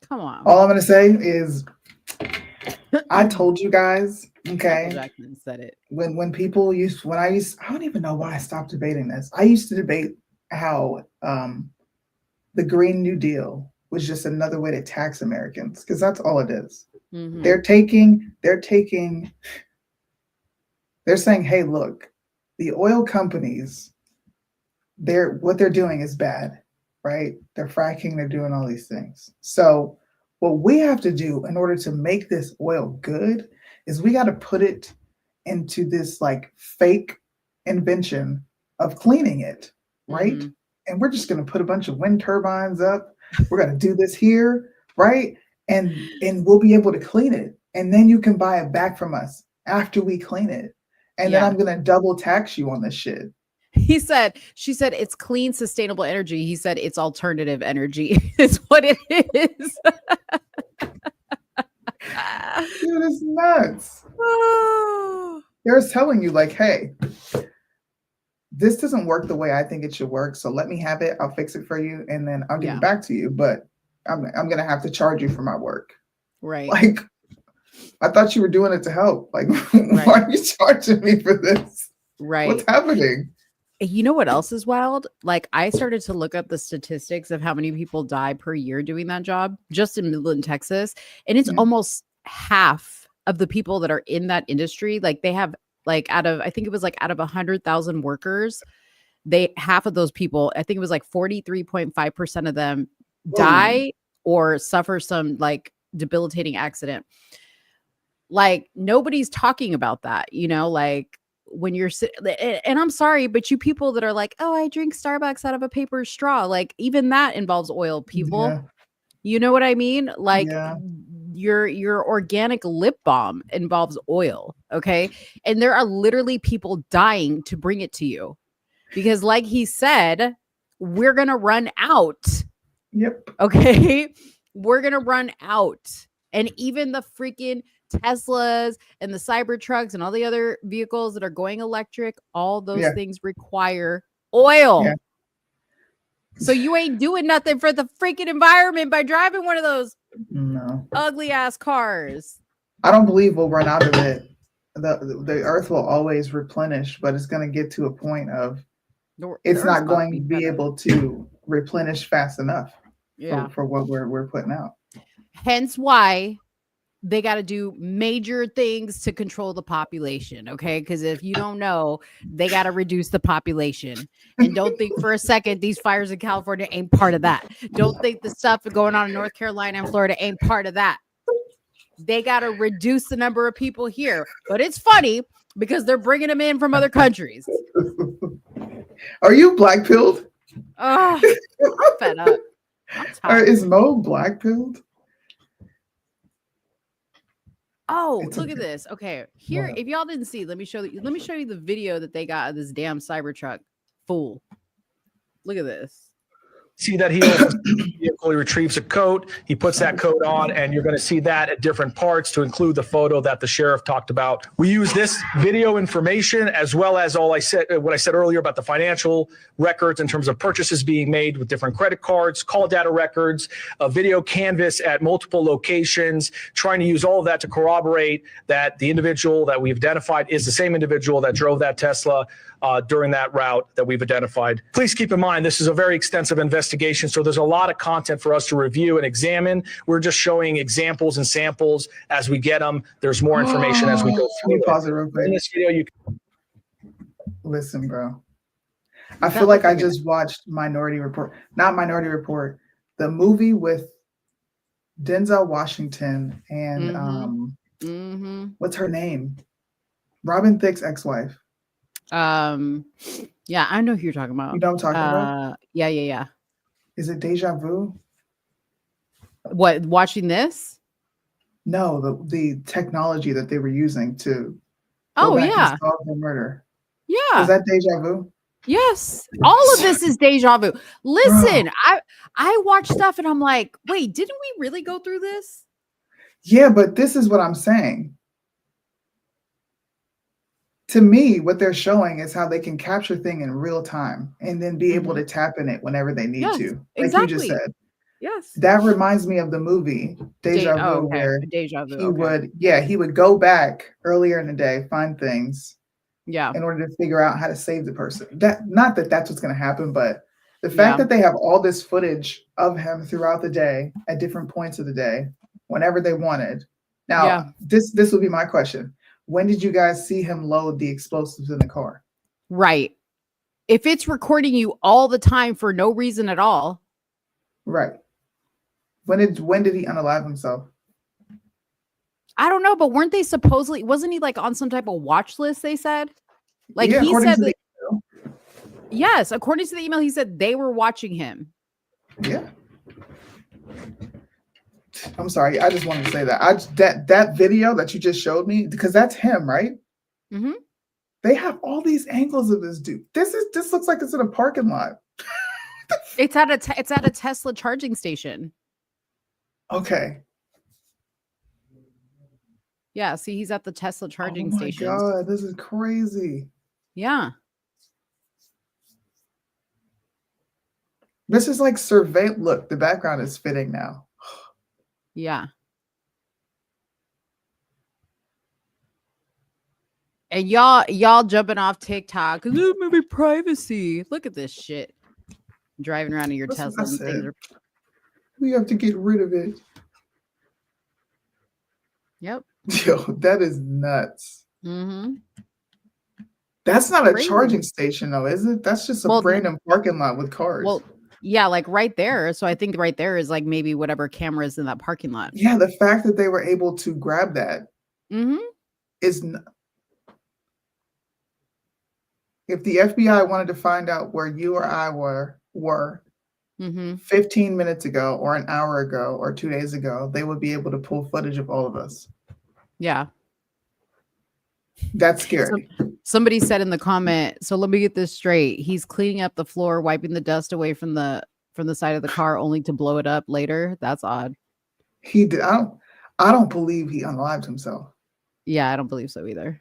Speaker 4: Come on.
Speaker 1: All I'm gonna say is, I told you guys. Okay.
Speaker 4: Michael Jackson said it.
Speaker 1: When people used I don't even know why I stopped debating this. I used to debate how the Green New Deal was just another way to tax Americans, because that's all it is.
Speaker 4: Mhm.
Speaker 1: They're saying, hey, look, the oil companies, what they're doing is bad, right? They're fracking, they're doing all these things. So what we have to do in order to make this oil good is we got to put it into this like fake invention of cleaning it, right?
Speaker 4: Mhm.
Speaker 1: And we're just going to put a bunch of wind turbines up. We're going to do this here, right? And we'll be able to clean it. And then you can buy it back from us after we clean it. And then
Speaker 4: Yeah.
Speaker 1: I'm going to double tax you on this shit.
Speaker 4: She said it's clean, sustainable energy. He said it's alternative energy. Is what it is.
Speaker 1: Dude, it's nuts. They're telling you like, hey, this doesn't work the way I think it should work. So let me have it. I'll fix it for you. And then I'll give it back to you. But I'm going to have to charge you for my work.
Speaker 4: Right.
Speaker 1: Like, I thought you were doing it to help. Like, why are you charging me for this?
Speaker 4: Right.
Speaker 1: What's happening?
Speaker 4: You know what else is wild? Like, I started to look up the statistics of how many people die per year doing that job just in Midland, Texas. And it's almost half of the people that are in that industry. Like, they have like out of 100,000 workers, half of those people, I think it was like 43.5% of them die or suffer some like debilitating accident. Like, nobody's talking about that, you know, like when you're and I'm sorry, but you people that are like, oh, I drink Starbucks out of a paper straw, like even that involves oil, people.
Speaker 1: Yeah.
Speaker 4: You know what I mean? Like,
Speaker 1: Yeah.
Speaker 4: your organic lip balm involves oil, okay? And there are literally people dying to bring it to you because, like he said, we're gonna run out.
Speaker 1: Yep.
Speaker 4: Okay, we're gonna run out, and even the freaking Teslas and the Cybertrucks and all the other vehicles that are going electric, all those things require oil.
Speaker 1: Yeah.
Speaker 4: So you ain't doing nothing for the freaking environment by driving one of those ugly ass cars.
Speaker 1: I don't believe we'll run out of it. The earth will always replenish, but it's going to get to a point of it's not going to be able to replenish fast enough for what we're putting out.
Speaker 4: Hence why they got to do major things to control the population, okay? Because if you don't know, they got to reduce the population. And don't think for a second these fires in California ain't part of that. Don't think the stuff going on in North Carolina and Florida ain't part of that. They got to reduce the number of people here. But it's funny because they're bringing them in from other countries.
Speaker 1: Are you black-pilled?
Speaker 4: Oh, I'm fed up.
Speaker 1: Is Mo black-pilled?
Speaker 4: Oh, look at this. Okay, here, if y'all didn't see, let me show you the video that they got of this damn Cybertruck fool. Look at this.
Speaker 12: See that he opens the vehicle, he retrieves a coat, he puts that coat on, and you're going to see that at different parts to include the photo that the sheriff talked about. We use this video information as well as what I said earlier about the financial records in terms of purchases being made with different credit cards, call data records, a video canvas at multiple locations, trying to use all of that to corroborate that the individual that we've identified is the same individual that drove that Tesla during that route that we've identified. Please keep in mind, this is a very extensive investigation, so there's a lot of content for us to review and examine. We're just showing examples and samples as we get them. There's more information as we go through.
Speaker 1: Let me pause it real quick.
Speaker 12: In this video, you
Speaker 1: listen, bro. I feel like I just watched Minority Report. Not Minority Report. The movie with Denzel Washington and what's her name? Robin Thicke's ex-wife.
Speaker 4: Yeah, I know who you're talking about.
Speaker 1: You know what I'm talking about?
Speaker 4: Yeah.
Speaker 1: Is it Deja Vu?
Speaker 4: What, watching this?
Speaker 1: No, the technology that they were using to
Speaker 4: go
Speaker 1: back
Speaker 4: yeah
Speaker 1: and solve the murder.
Speaker 4: Yeah.
Speaker 1: Is that Deja Vu?
Speaker 4: Yes, all of this is deja vu. Listen, I watch stuff and I'm like, wait, didn't we really go through this?
Speaker 1: Yeah, but this is what I'm saying. To me, what they're showing is how they can capture thing in real time and then be able to tap in it whenever they need
Speaker 4: Yes,
Speaker 1: to. Like you just
Speaker 4: exactly.
Speaker 1: said.
Speaker 4: Yes.
Speaker 1: That reminds me of the movie Deja Vu,
Speaker 4: Okay.
Speaker 1: where
Speaker 4: Deja vu.
Speaker 1: he
Speaker 4: Okay.
Speaker 1: would go back earlier in the day, find things
Speaker 4: Yeah.
Speaker 1: in order to figure out how to save the person. That not that that's what's going to happen, but the fact
Speaker 4: Yeah.
Speaker 1: that they have all this footage of him throughout the day at different points of the day, whenever they wanted. Now,
Speaker 4: Yeah.
Speaker 1: this would be my question. When did you guys see him load the explosives in the car?
Speaker 4: Right. If it's recording you all the time for no reason at all.
Speaker 1: Right. When did he unalive himself?
Speaker 4: I don't know, but weren't they supposedly, wasn't he like on some type of watch list, they said? Like
Speaker 1: Yeah,
Speaker 4: he
Speaker 1: according
Speaker 4: said
Speaker 1: to
Speaker 4: that,
Speaker 1: the
Speaker 4: yes, according to the email, he said they were watching him.
Speaker 1: Yeah. I'm sorry. I just wanted to say that. That video that you just showed me, because that's him, right?
Speaker 4: Mm-hmm.
Speaker 1: They have all these angles of this dude. This looks like it's in a parking lot.
Speaker 4: It's at a Tesla charging station.
Speaker 1: Okay.
Speaker 4: Yeah, see, he's at the Tesla charging
Speaker 1: Oh my
Speaker 4: station.
Speaker 1: God, this is crazy.
Speaker 4: Yeah.
Speaker 1: This is like survey. Look, the background is fitting now.
Speaker 4: Yeah. And y'all jumping off TikTok because it may be privacy. Look at this shit. Driving around in your
Speaker 1: That's what
Speaker 4: Tesla
Speaker 1: I
Speaker 4: and things
Speaker 1: said.
Speaker 4: are.
Speaker 1: We have to get rid of it.
Speaker 4: Yep.
Speaker 1: Yo, that is nuts.
Speaker 4: Mm-hmm.
Speaker 1: That's not a
Speaker 4: Crazy.
Speaker 1: charging station, though, is it? That's just a
Speaker 4: Well,
Speaker 1: random parking lot with cars.
Speaker 4: Well, yeah, like right there. So I think right there is like maybe whatever cameras in that parking lot.
Speaker 1: Yeah, the fact that they were able to grab that
Speaker 4: Mm-hmm.
Speaker 1: is. If the FBI wanted to find out where you or I were
Speaker 4: Mm-hmm.
Speaker 1: 15 minutes ago or an hour ago or 2 days ago, they would be able to pull footage of all of us.
Speaker 4: Yeah.
Speaker 1: That's scary.
Speaker 4: Somebody said in the comment, so let me get this straight. He's cleaning up the floor, wiping the dust away from the side of the car only to blow it up later. That's odd.
Speaker 1: He did. I don't believe he unalived himself.
Speaker 4: Yeah, I don't believe so either.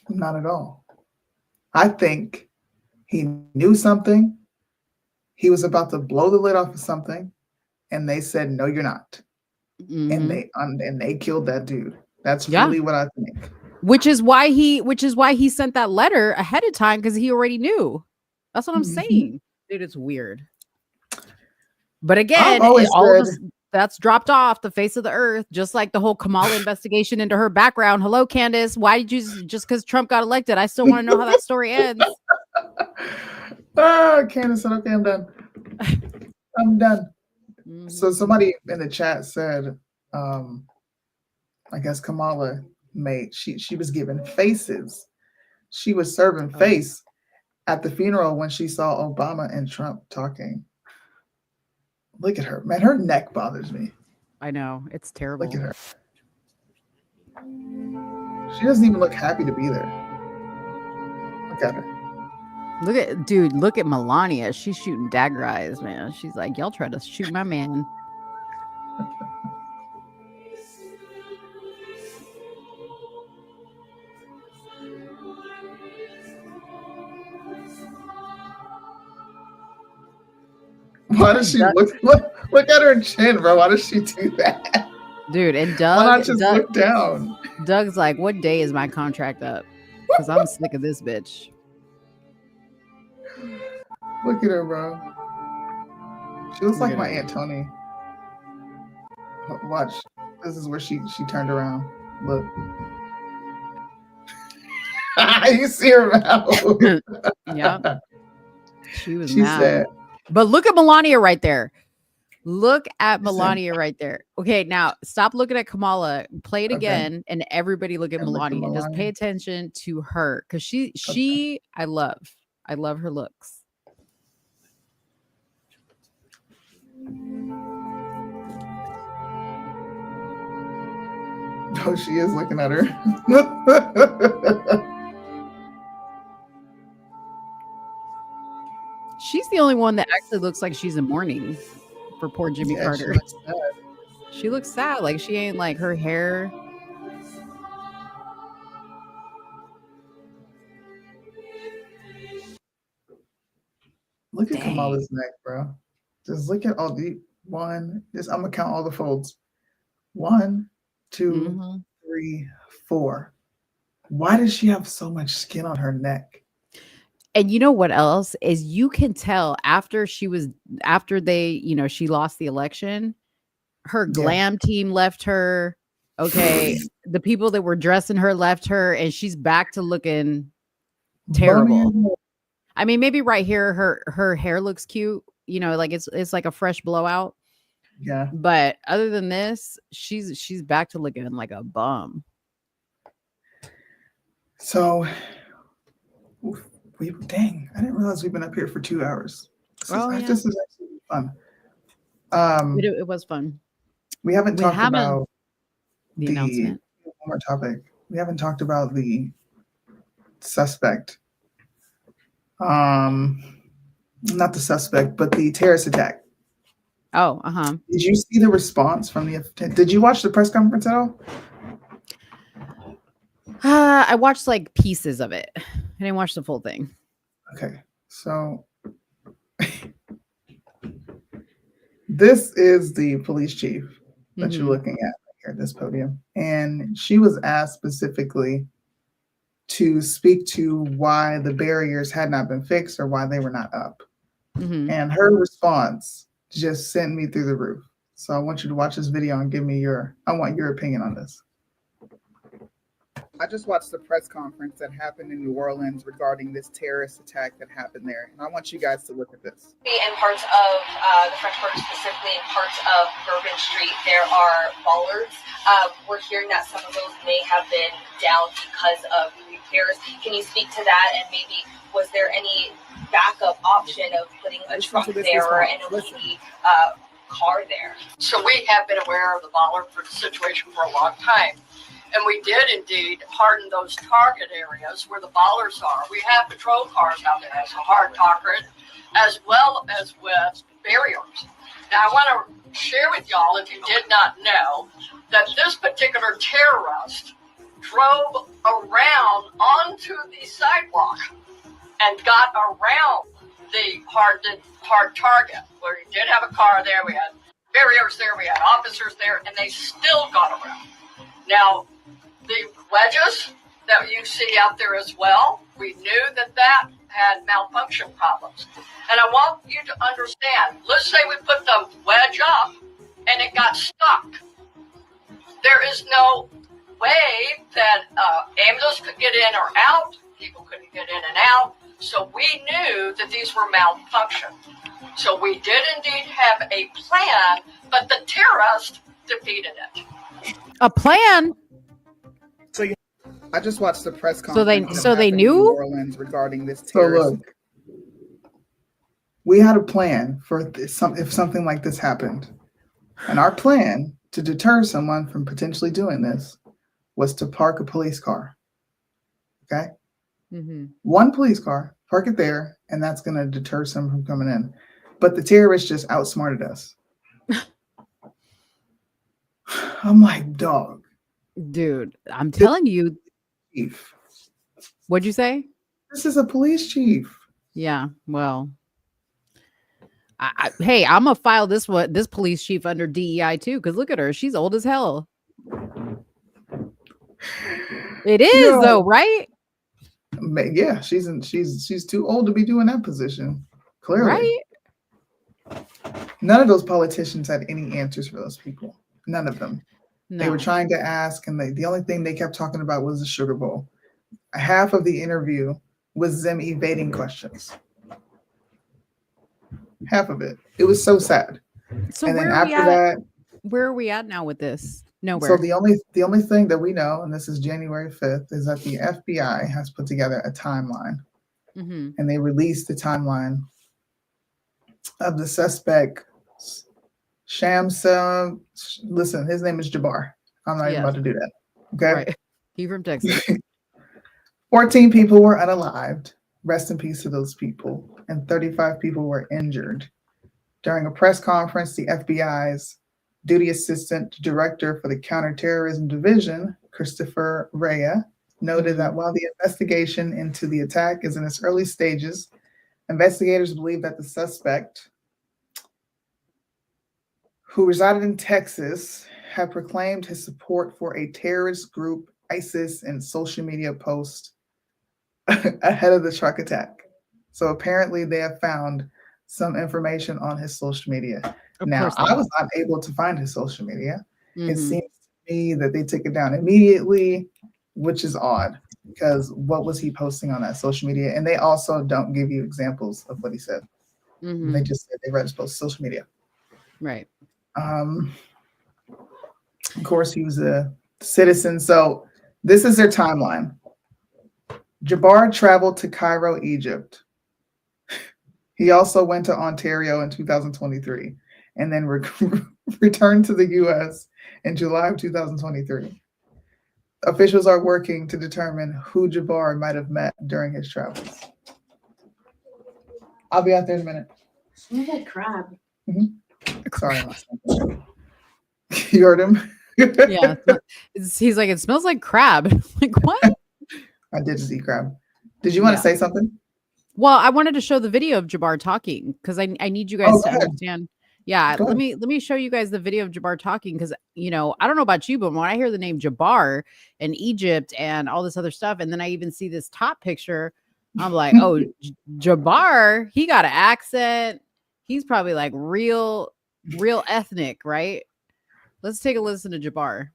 Speaker 1: Not at all. I think he knew something. He was about to blow the lid off of something, and they said, "No, you're not."
Speaker 4: Mhm.
Speaker 1: And they killed that dude. That's
Speaker 4: Yeah.
Speaker 1: really what I think.
Speaker 4: Which is why he sent that letter ahead of time because he already knew. That's what I'm
Speaker 1: Mhm.
Speaker 4: saying. Dude, it's weird. But again,
Speaker 1: I've always
Speaker 4: all of
Speaker 1: said-
Speaker 4: this that's dropped off the face of the earth, just like the whole Kamala investigation into her background. Hello, Candace. Why did you just because Trump got elected? I still want to know how that story ends.
Speaker 1: Candace said, "Okay, I'm done. I'm done."
Speaker 4: Mhm.
Speaker 1: So somebody in the chat said, I guess Kamala she was giving faces. She was serving face at the funeral when she saw Obama and Trump talking. Look at her, man. Her neck bothers me.
Speaker 4: I know. It's terrible.
Speaker 1: Look at her. She doesn't even look happy to be there. Look at her.
Speaker 4: Look at Melania. She's shooting dagger eyes, man. She's like, y'all try to shoot my man.
Speaker 1: Why does she look at her chin, bro? Why does she do that?
Speaker 4: Dude, and
Speaker 1: Why not just look down?
Speaker 4: Doug's like, what day is my contract up? Because I'm sick of this bitch.
Speaker 1: Look at her, bro. She looks like my Aunt Tony. Watch. This is where she turned around. Look. You see her mouth.
Speaker 4: Yeah. She was
Speaker 1: She
Speaker 4: mad.
Speaker 1: said,
Speaker 4: but look at Melania right there. Look at Melania right there. Okay, now stop looking at Kamala. Play it again, and everybody look at Melania and just pay attention to her because she I love her looks.
Speaker 1: Oh, she is looking at her.
Speaker 4: She's the only one that actually looks like she's in mourning for poor Jimmy
Speaker 1: Yeah, she
Speaker 4: Carter.
Speaker 1: looks sad.
Speaker 4: She looks sad. Like she ain't like her hair.
Speaker 1: Look at
Speaker 4: Dang.
Speaker 1: Kamala's neck, bro. Just look at all the I'm gonna count all the folds. 1, 2,
Speaker 4: Mhm.
Speaker 1: 3, 4. Why does she have so much skin on her neck?
Speaker 4: And you know what else is you can tell after they, she lost the election, her
Speaker 1: Yeah.
Speaker 4: glam team left her. Okay. The people that were dressing her left her, and she's back to looking terrible.
Speaker 1: Bonnie-
Speaker 4: I mean, maybe right here her hair looks cute, like it's like a fresh blowout.
Speaker 1: Yeah.
Speaker 4: But other than this, she's back to looking like a bum.
Speaker 1: So dang, I didn't realize we've been up here for 2 hours. This is actually fun.
Speaker 4: It was fun.
Speaker 1: We haven't talked about
Speaker 4: the announcement.
Speaker 1: One more topic. We haven't talked about the suspect. Not the suspect, but the terrorist attack.
Speaker 4: Oh,
Speaker 1: Did you see the response from did you watch the press conference at all?
Speaker 4: I watched like pieces of it. I didn't watch the full thing.
Speaker 1: Okay, so this is the police chief that you're looking at here at this podium. And she was asked specifically to speak to why the barriers had not been fixed or why they were not up. And her response just sent me through the roof. So I want you to watch this video and give me I want your opinion on this. I just watched the press conference that happened in New Orleans regarding this terrorist attack that happened there. And I want you guys to look at this.
Speaker 13: In parts of the French Quarter, specifically in parts of Bourbon Street, there are bollards. We're hearing that some of those may have been down because of repairs. Can you speak to that? And maybe was there any backup option of putting a truck there or an OPD car there?
Speaker 14: So we have been aware of the bollard situation for a long time. And we did indeed harden those target areas where the bollards are. We have patrol cars out there as a hard target, as well as with barriers. Now, I want to share with y'all, if you did not know, that this particular terrorist drove around onto the sidewalk and got around the hard target, where he did have a car there, we had barriers there, we had officers there, and they still got around. Now, the wedges that you see out there as well, we knew that had malfunction problems. And I want you to understand, let's say we put the wedge up and it got stuck. There is no way that ambulance could get in or out, people couldn't get in and out, so we knew that these were malfunction. So we did indeed have a plan, but the terrorist defeated it.
Speaker 4: A plan?
Speaker 1: I just watched the press conference.
Speaker 4: So they knew?
Speaker 1: New Orleans regarding this terrorist. So look, we had a plan for if something like this happened, and our plan to deter someone from potentially doing this was to park a police car. Okay, one police car, park it there, and that's going to deter someone from coming in. But the terrorists just outsmarted us. I'm like, dog,
Speaker 4: dude. I'm telling you.
Speaker 1: Chief.
Speaker 4: What'd you say?
Speaker 1: This is a police chief.
Speaker 4: Yeah, well, hey, I'm gonna file this police chief under DEI too, because look at her, she's old as hell. It is though, right?
Speaker 1: Yeah, she's too old to be doing that position. Clearly,
Speaker 4: right?
Speaker 1: None of those politicians had any answers for those people. None of them. No. They were trying to ask, and the only thing they kept talking about was the Sugar Bowl. Half of the interview was them evading questions. Half of it. It was so sad.
Speaker 4: So
Speaker 1: and then after that,
Speaker 4: where are we at now with this? Nowhere.
Speaker 1: So the only thing that we know, and this is January 5th, is that the FBI has put together a timeline, and they released the timeline of the suspect. Shamsa, listen, his name is Jabbar. I'm not even about to do that. Okay.
Speaker 4: Right. He from Texas.
Speaker 1: 14 people were unalived. Rest in peace to those people. And 35 people were injured. During a press conference, the FBI's Duty Assistant Director for the Counterterrorism Division, Christopher Rea, noted that while the investigation into the attack is in its early stages, investigators believe that the suspect, who resided in Texas, had proclaimed his support for a terrorist group, ISIS, in social media posts ahead of the truck attack. So apparently they have found some information on his social media. Now, I was not able to find his social media. It seems to me that they took it down immediately, which is odd because what was he posting on that social media? And they also don't give you examples of what he said. They just said they read his post social media.
Speaker 4: Right.
Speaker 1: Of course, he was a citizen. So this is their timeline. Jabbar traveled to Cairo, Egypt. He also went to Ontario in 2023 and then returned to the U.S. in July of 2023. Officials are working to determine who Jabbar might have met during his travels. I'll be out there in a minute.
Speaker 15: Smells like crab.
Speaker 1: Sorry. You heard him?
Speaker 4: Yeah. He's like, it smells like crab. Like, what?
Speaker 1: I did just eat crab. Did you want to say something?
Speaker 4: Well, I wanted to show the video of Jabbar talking because I need you guys to understand. Yeah, let me show you guys the video of Jabbar talking because I don't know about you, but when I hear the name Jabbar and Egypt and all this other stuff, and then I even see this top picture, I'm like, oh, Jabbar, he got an accent. He's probably like real ethnic, right? Let's take a listen to Jabbar.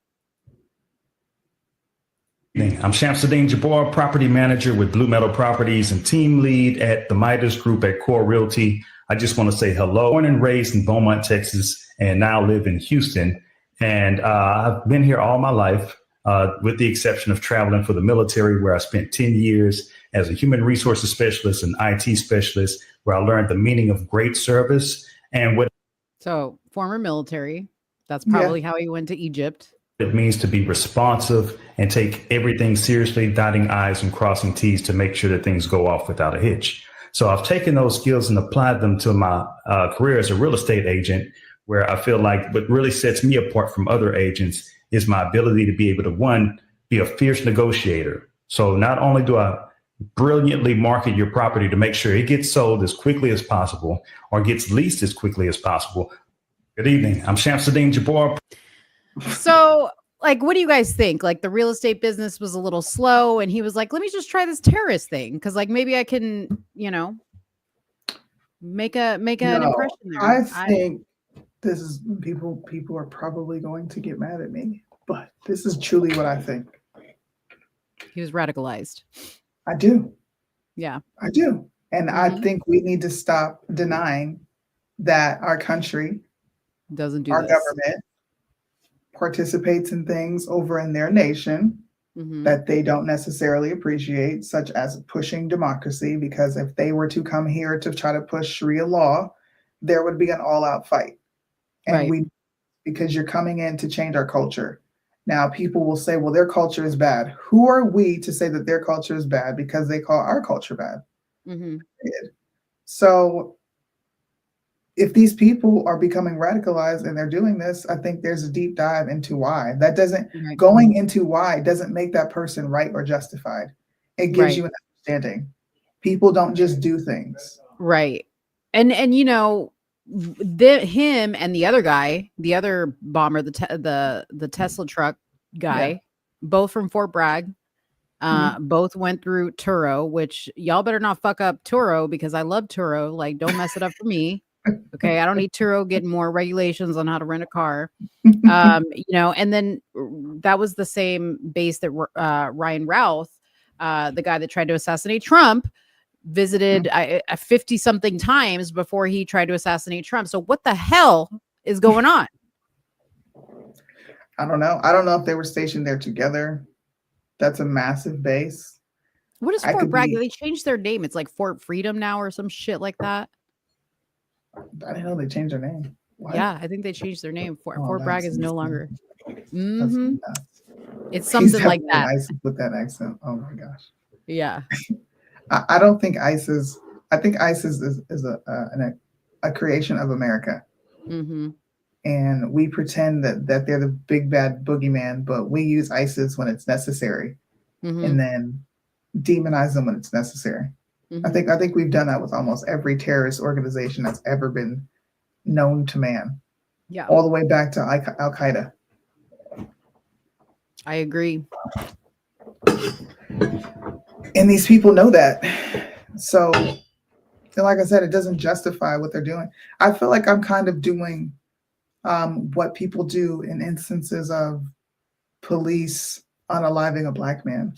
Speaker 16: I'm Shamsuddin Jabbar, property manager with Blue Meadow Properties and team lead at the Midas Group at Core Realty. I just want to say hello. Born and raised in Beaumont, Texas, and now live in Houston. And I've been here all my life, with the exception of traveling for the military, where I spent 10 years as a human resources specialist and IT specialist, where I learned the meaning of great service and what.
Speaker 4: So former military. That's probably how he went to Egypt.
Speaker 16: It means to be responsive and take everything seriously, dotting I's and crossing T's to make sure that things go off without a hitch. So I've taken those skills and applied them to my career as a real estate agent, where I feel like what really sets me apart from other agents is my ability to be able to, one, be a fierce negotiator. So not only do I brilliantly market your property to make sure it gets sold as quickly as possible or gets leased as quickly as possible. Good evening. I'm Shamsuddin Jabbar.
Speaker 4: So, like, what do you guys think? Like, the real estate business was a little slow, and he was like, "Let me just try this terrorist thing because, like, maybe I can, make an impression there."
Speaker 1: I think this is people are probably going to get mad at me, but this is truly what I think.
Speaker 4: He was radicalized.
Speaker 1: I do.
Speaker 4: Yeah,
Speaker 1: I do, and I think we need to stop denying that our country
Speaker 4: doesn't do
Speaker 1: our
Speaker 4: this.
Speaker 1: government participates in things over in their nation that they don't necessarily appreciate, such as pushing democracy, because if they were to come here to try to push Sharia law, there would be an all-out fight. And because you're coming in to change our culture. Now, people will say, well, their culture is bad. Who are we to say that their culture is bad because they call our culture bad? So if these people are becoming radicalized and they're doing this, I think there's a deep dive into why. That doesn't, going into why doesn't make that person right or justified. It gives you an understanding. People don't just do things.
Speaker 4: Right. And him and the other guy, the other bomber, the Tesla truck guy, both from Fort Bragg, both went through Turo, which y'all better not fuck up Turo because I love Turo. Like, don't mess it up for me. Okay, I don't need Turo getting more regulations on how to rent a car. And then that was the same base that Ryan Routh, the guy that tried to assassinate Trump, visited 50 something times before he tried to assassinate Trump. So what the hell is going on?
Speaker 1: I don't know. I don't know if they were stationed there together. That's a massive base.
Speaker 4: What is Fort Bragg? They changed their name. It's like Fort Freedom now or some shit like that.
Speaker 1: I didn't know they changed their name. What?
Speaker 4: Yeah, I think they changed their name. Fort Bragg is no longer. It's
Speaker 1: He's
Speaker 4: something like that.
Speaker 1: Nice with that accent. Oh my gosh.
Speaker 4: Yeah.
Speaker 1: I don't think ISIS. I think ISIS is a creation of America,
Speaker 4: Mm-hmm.
Speaker 1: and we pretend that they're the big bad boogeyman, but we use ISIS when it's necessary,
Speaker 4: Mm-hmm.
Speaker 1: and then demonize them when it's necessary.
Speaker 4: Mm-hmm.
Speaker 1: I think we've done that with almost every terrorist organization that's ever been known to man,
Speaker 4: Yeah,
Speaker 1: all the way back to Al Qaeda.
Speaker 4: I agree.
Speaker 1: And these people know that. So, like I said, it doesn't justify what they're doing. I feel like I'm kind of doing what people do in instances of police unaliving a black man.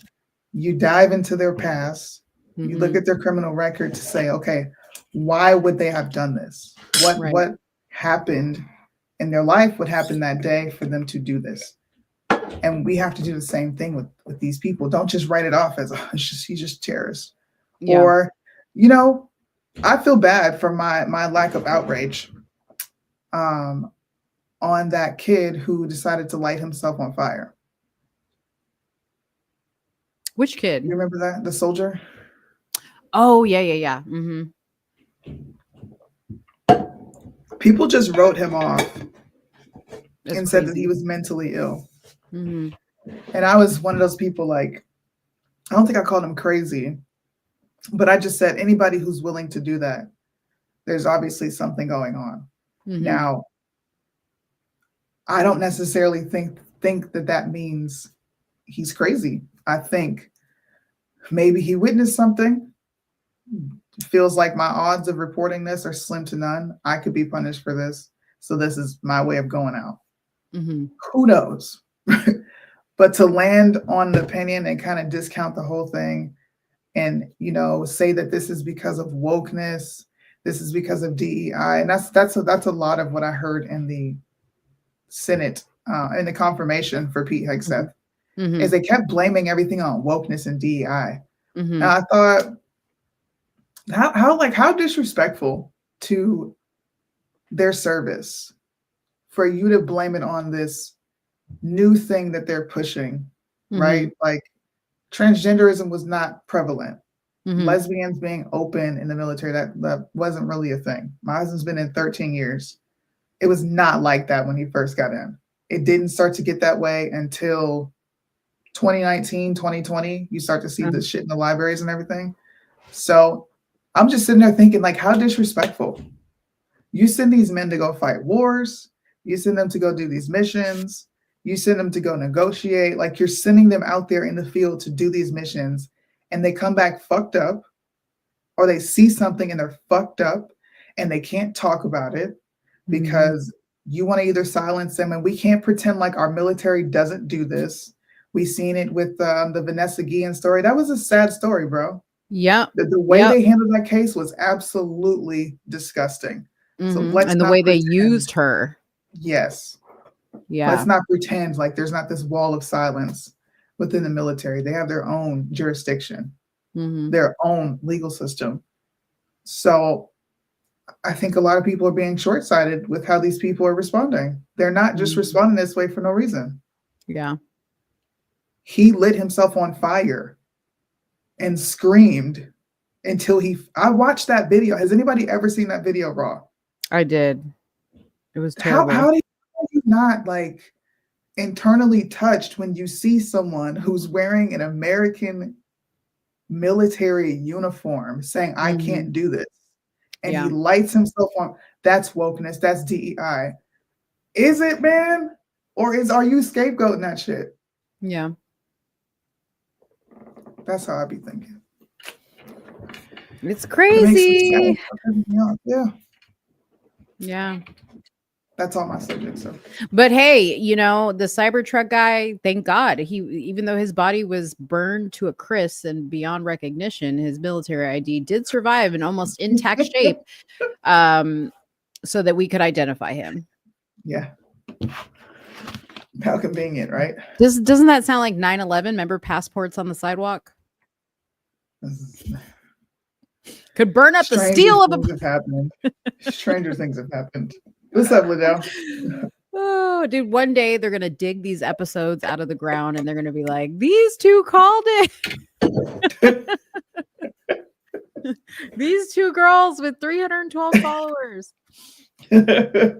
Speaker 1: You dive into their past, you look
Speaker 4: Mm-hmm.
Speaker 1: at their criminal record to say, okay, why would they have done this?
Speaker 4: Right.
Speaker 1: What happened in their life? What happened that day for them to do this? And we have to do the same thing with these people. Don't just write it off as he's just terrorist.
Speaker 4: Yeah.
Speaker 1: Or, you know, I feel bad for my lack of outrage on that kid who decided to light himself on fire.
Speaker 4: Which kid?
Speaker 1: You remember that? The soldier?
Speaker 4: Oh, yeah. Mm-hmm.
Speaker 1: People just wrote him off
Speaker 4: That's
Speaker 1: and said that
Speaker 4: crazy.
Speaker 1: he was mentally ill.
Speaker 4: Mm-hmm.
Speaker 1: And I was one of those people, like, I don't think I called him crazy, but I just said anybody who's willing to do that, there's obviously something going on.
Speaker 4: Mm-hmm.
Speaker 1: Now, I don't necessarily think that means he's crazy. I think maybe he witnessed something, feels like my odds of reporting this are slim to none. I could be punished for this. So this is my way of going out.
Speaker 4: Mm-hmm.
Speaker 1: Who knows? But to land on an opinion and kind of discount the whole thing and, you know, say that this is because of wokeness, this is because of DEI. And that's a lot of what I heard in the Senate, in the confirmation for Pete Hegseth,
Speaker 4: Mm-hmm.
Speaker 1: is they kept blaming everything on wokeness and DEI.
Speaker 4: Mm-hmm.
Speaker 1: And I thought, how disrespectful to their service for you to blame it on this new thing that they're pushing,
Speaker 4: Mm-hmm.
Speaker 1: right? Like transgenderism was not prevalent.
Speaker 4: Mm-hmm.
Speaker 1: Lesbians being open in the military, that wasn't really a thing. My husband's been in 13 years. It was not like that when he first got in. It didn't start to get that way until 2019, 2020. You start to see this shit in the libraries and everything. So I'm just sitting there thinking, like, how disrespectful. You send these men to go fight wars. You send them to go do these missions. You send them to go negotiate. Like, you're sending them out there in the field to do these missions, and they come back fucked up, or they see something and they're fucked up and they can't talk about it because you want to either silence them. And we can't pretend like our military doesn't do this. We seen it with the Vanessa Guillen story. That was a sad story, bro.
Speaker 4: Yeah.
Speaker 1: The way they handled that case was absolutely disgusting.
Speaker 4: Mm-hmm.
Speaker 1: So let's
Speaker 4: and the
Speaker 1: not
Speaker 4: way
Speaker 1: pretend,
Speaker 4: they used her.
Speaker 1: Yes.
Speaker 4: Yeah.
Speaker 1: Let's not pretend like there's not this wall of silence within the military. They have their own jurisdiction, their own legal system. So I think a lot of people are being short-sighted with how these people are responding. They're not just responding this way for no reason.
Speaker 4: Yeah.
Speaker 1: He lit himself on fire and screamed until I watched that video. Has anybody ever seen that video, Raw?
Speaker 4: I did. It was terrible.
Speaker 1: How do you not, like, internally touched when you see someone who's wearing an American military uniform saying, I can't do this? And he lights himself on. That's wokeness. That's DEI. Is it, man? Or are you scapegoating that shit?
Speaker 4: Yeah.
Speaker 1: That's how I be thinking.
Speaker 4: It's crazy.
Speaker 1: Yeah.
Speaker 4: Yeah.
Speaker 1: That's all my subjects. So.
Speaker 4: But hey, you know, the Cybertruck guy, thank God, even though his body was burned to a crisp and beyond recognition, his military ID did survive in almost intact shape, so that we could identify him.
Speaker 1: Yeah. How convenient, right?
Speaker 4: Doesn't that sound like 9/11? Remember passports on the sidewalk? Could burn up the steel of a.
Speaker 1: Stranger things have happened. What's up, Liddell?
Speaker 4: Oh, dude, one day they're going to dig these episodes out of the ground and they're going to be like, these two called it. These two girls with 312 followers. It's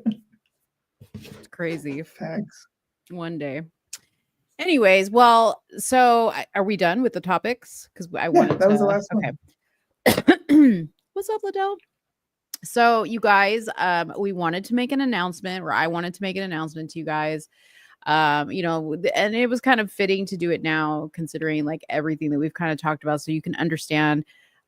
Speaker 4: crazy.
Speaker 1: Thanks.
Speaker 4: One day. Anyways, well, so are we done with the topics? Because I wanted
Speaker 1: that
Speaker 4: to.
Speaker 1: was the last
Speaker 4: Okay.
Speaker 1: one.
Speaker 4: What's up, Liddell? So, you guys, we wanted to make an announcement, or I wanted to make an announcement to you guys. And it was kind of fitting to do it now, considering like everything that we've kind of talked about, so you can understand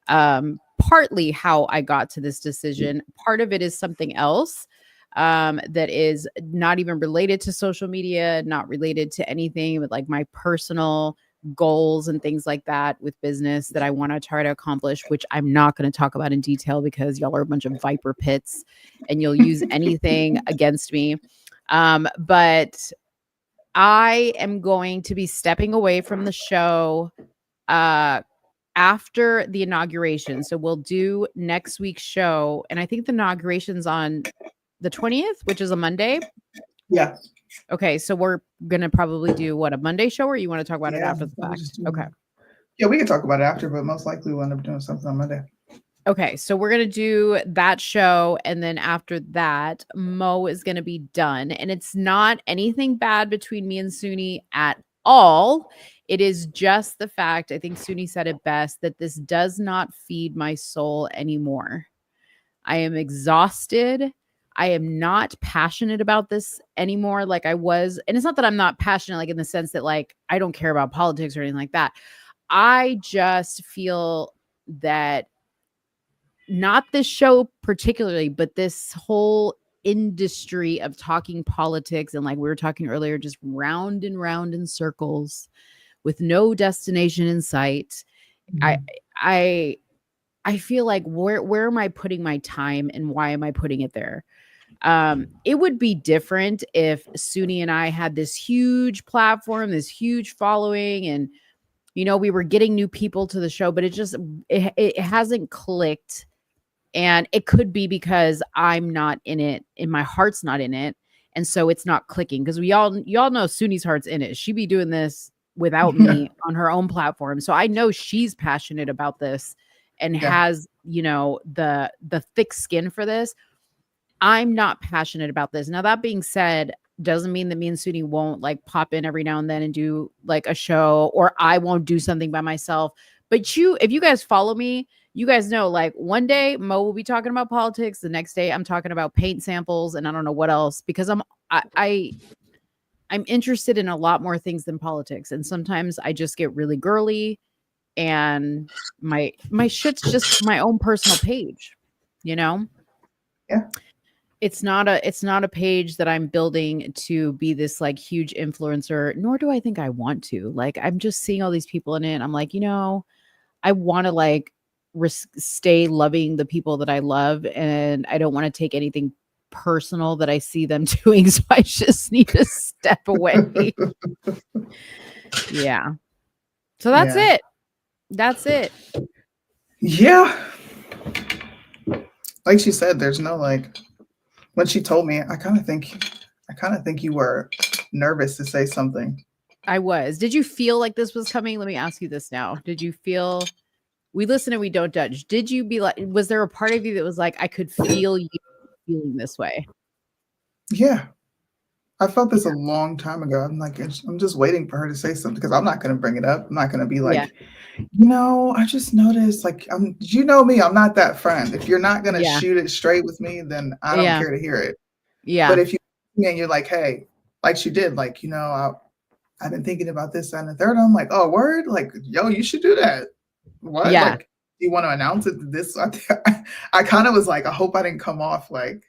Speaker 4: partly how I got to this decision. Part of it is something else that is not even related to social media, not related to anything, but like my personal goals and things like that with business that I want to try to accomplish, which I'm not going to talk about in detail because y'all are a bunch of viper pits and you'll use anything against me. But I am going to be stepping away from the show after the inauguration. So we'll do next week's show. And I think the inauguration's on the 20th, which is a Monday.
Speaker 1: Yeah.
Speaker 4: Okay. So we're going to probably do what, a Monday show, or you want to talk about it after the fact? Okay.
Speaker 1: Yeah, we can talk about it after, but most likely we'll end up doing something on Monday.
Speaker 4: Okay, so we're going to do that show, and then after that, Mo is going to be done. And it's not anything bad between me and Soonie at all. It is just the fact, I think Soonie said it best, that this does not feed my soul anymore. I am exhausted. I am not passionate about this anymore like I was. And it's not that I'm not passionate, like in the sense that like I don't care about politics or anything like that. I just feel that not this show particularly, but this whole industry of talking politics, and like we were talking earlier, just round and round in circles with no destination in sight. I feel like where am I putting my time, and why am I putting it there? It would be different if Soonie and I had this huge platform, this huge following, and we were getting new people to the show, but it hasn't clicked. And it could be because I'm not in it, and my heart's not in it. And so it's not clicking, because y'all know Soonie's heart's in it. She'd be doing this without me on her own platform. So I know she's passionate about this and has, the thick skin for this. I'm not passionate about this. Now, that being said, doesn't mean that me and Soonie won't like pop in every now and then and do like a show, or I won't do something by myself. But if you guys follow me, you guys know, like, one day Mo will be talking about politics. The next day I'm talking about paint samples and I don't know what else, because I'm interested in a lot more things than politics. And sometimes I just get really girly, and my shit's just my own personal page,
Speaker 1: Yeah.
Speaker 4: It's not a page that I'm building to be this like huge influencer, nor do I think I want to. Like, I'm just seeing all these people in it. I'm like, I want to like stay loving the people that I love, and I don't want to take anything personal that I see them doing. So I just need to step away. Yeah. So that's it. That's it.
Speaker 1: Yeah. Like she said, there's no like, when she told me, I kind of think you were nervous to say something.
Speaker 4: I was. Did you feel like this was coming? Let me ask you this now. Did you feel, we listen and we don't judge. Did you be like, was there a part of you that was like, I could feel you feeling this way?
Speaker 1: Yeah. I felt this a long time ago. I'm like, I'm just waiting for her to say something, because I'm not going to bring it up. I'm not going to be like, I just noticed, like, you know me, I'm not that friend. If you're not going to shoot it straight with me, then I don't care to hear it.
Speaker 4: Yeah.
Speaker 1: But if you're like, hey, like she did, like, I've been thinking about this, that, and the third. I'm like, oh, word? Like, yo, you should do that. What?
Speaker 4: Yeah.
Speaker 1: Like, you want to announce it to this? I kind of was like, I hope I didn't come off like,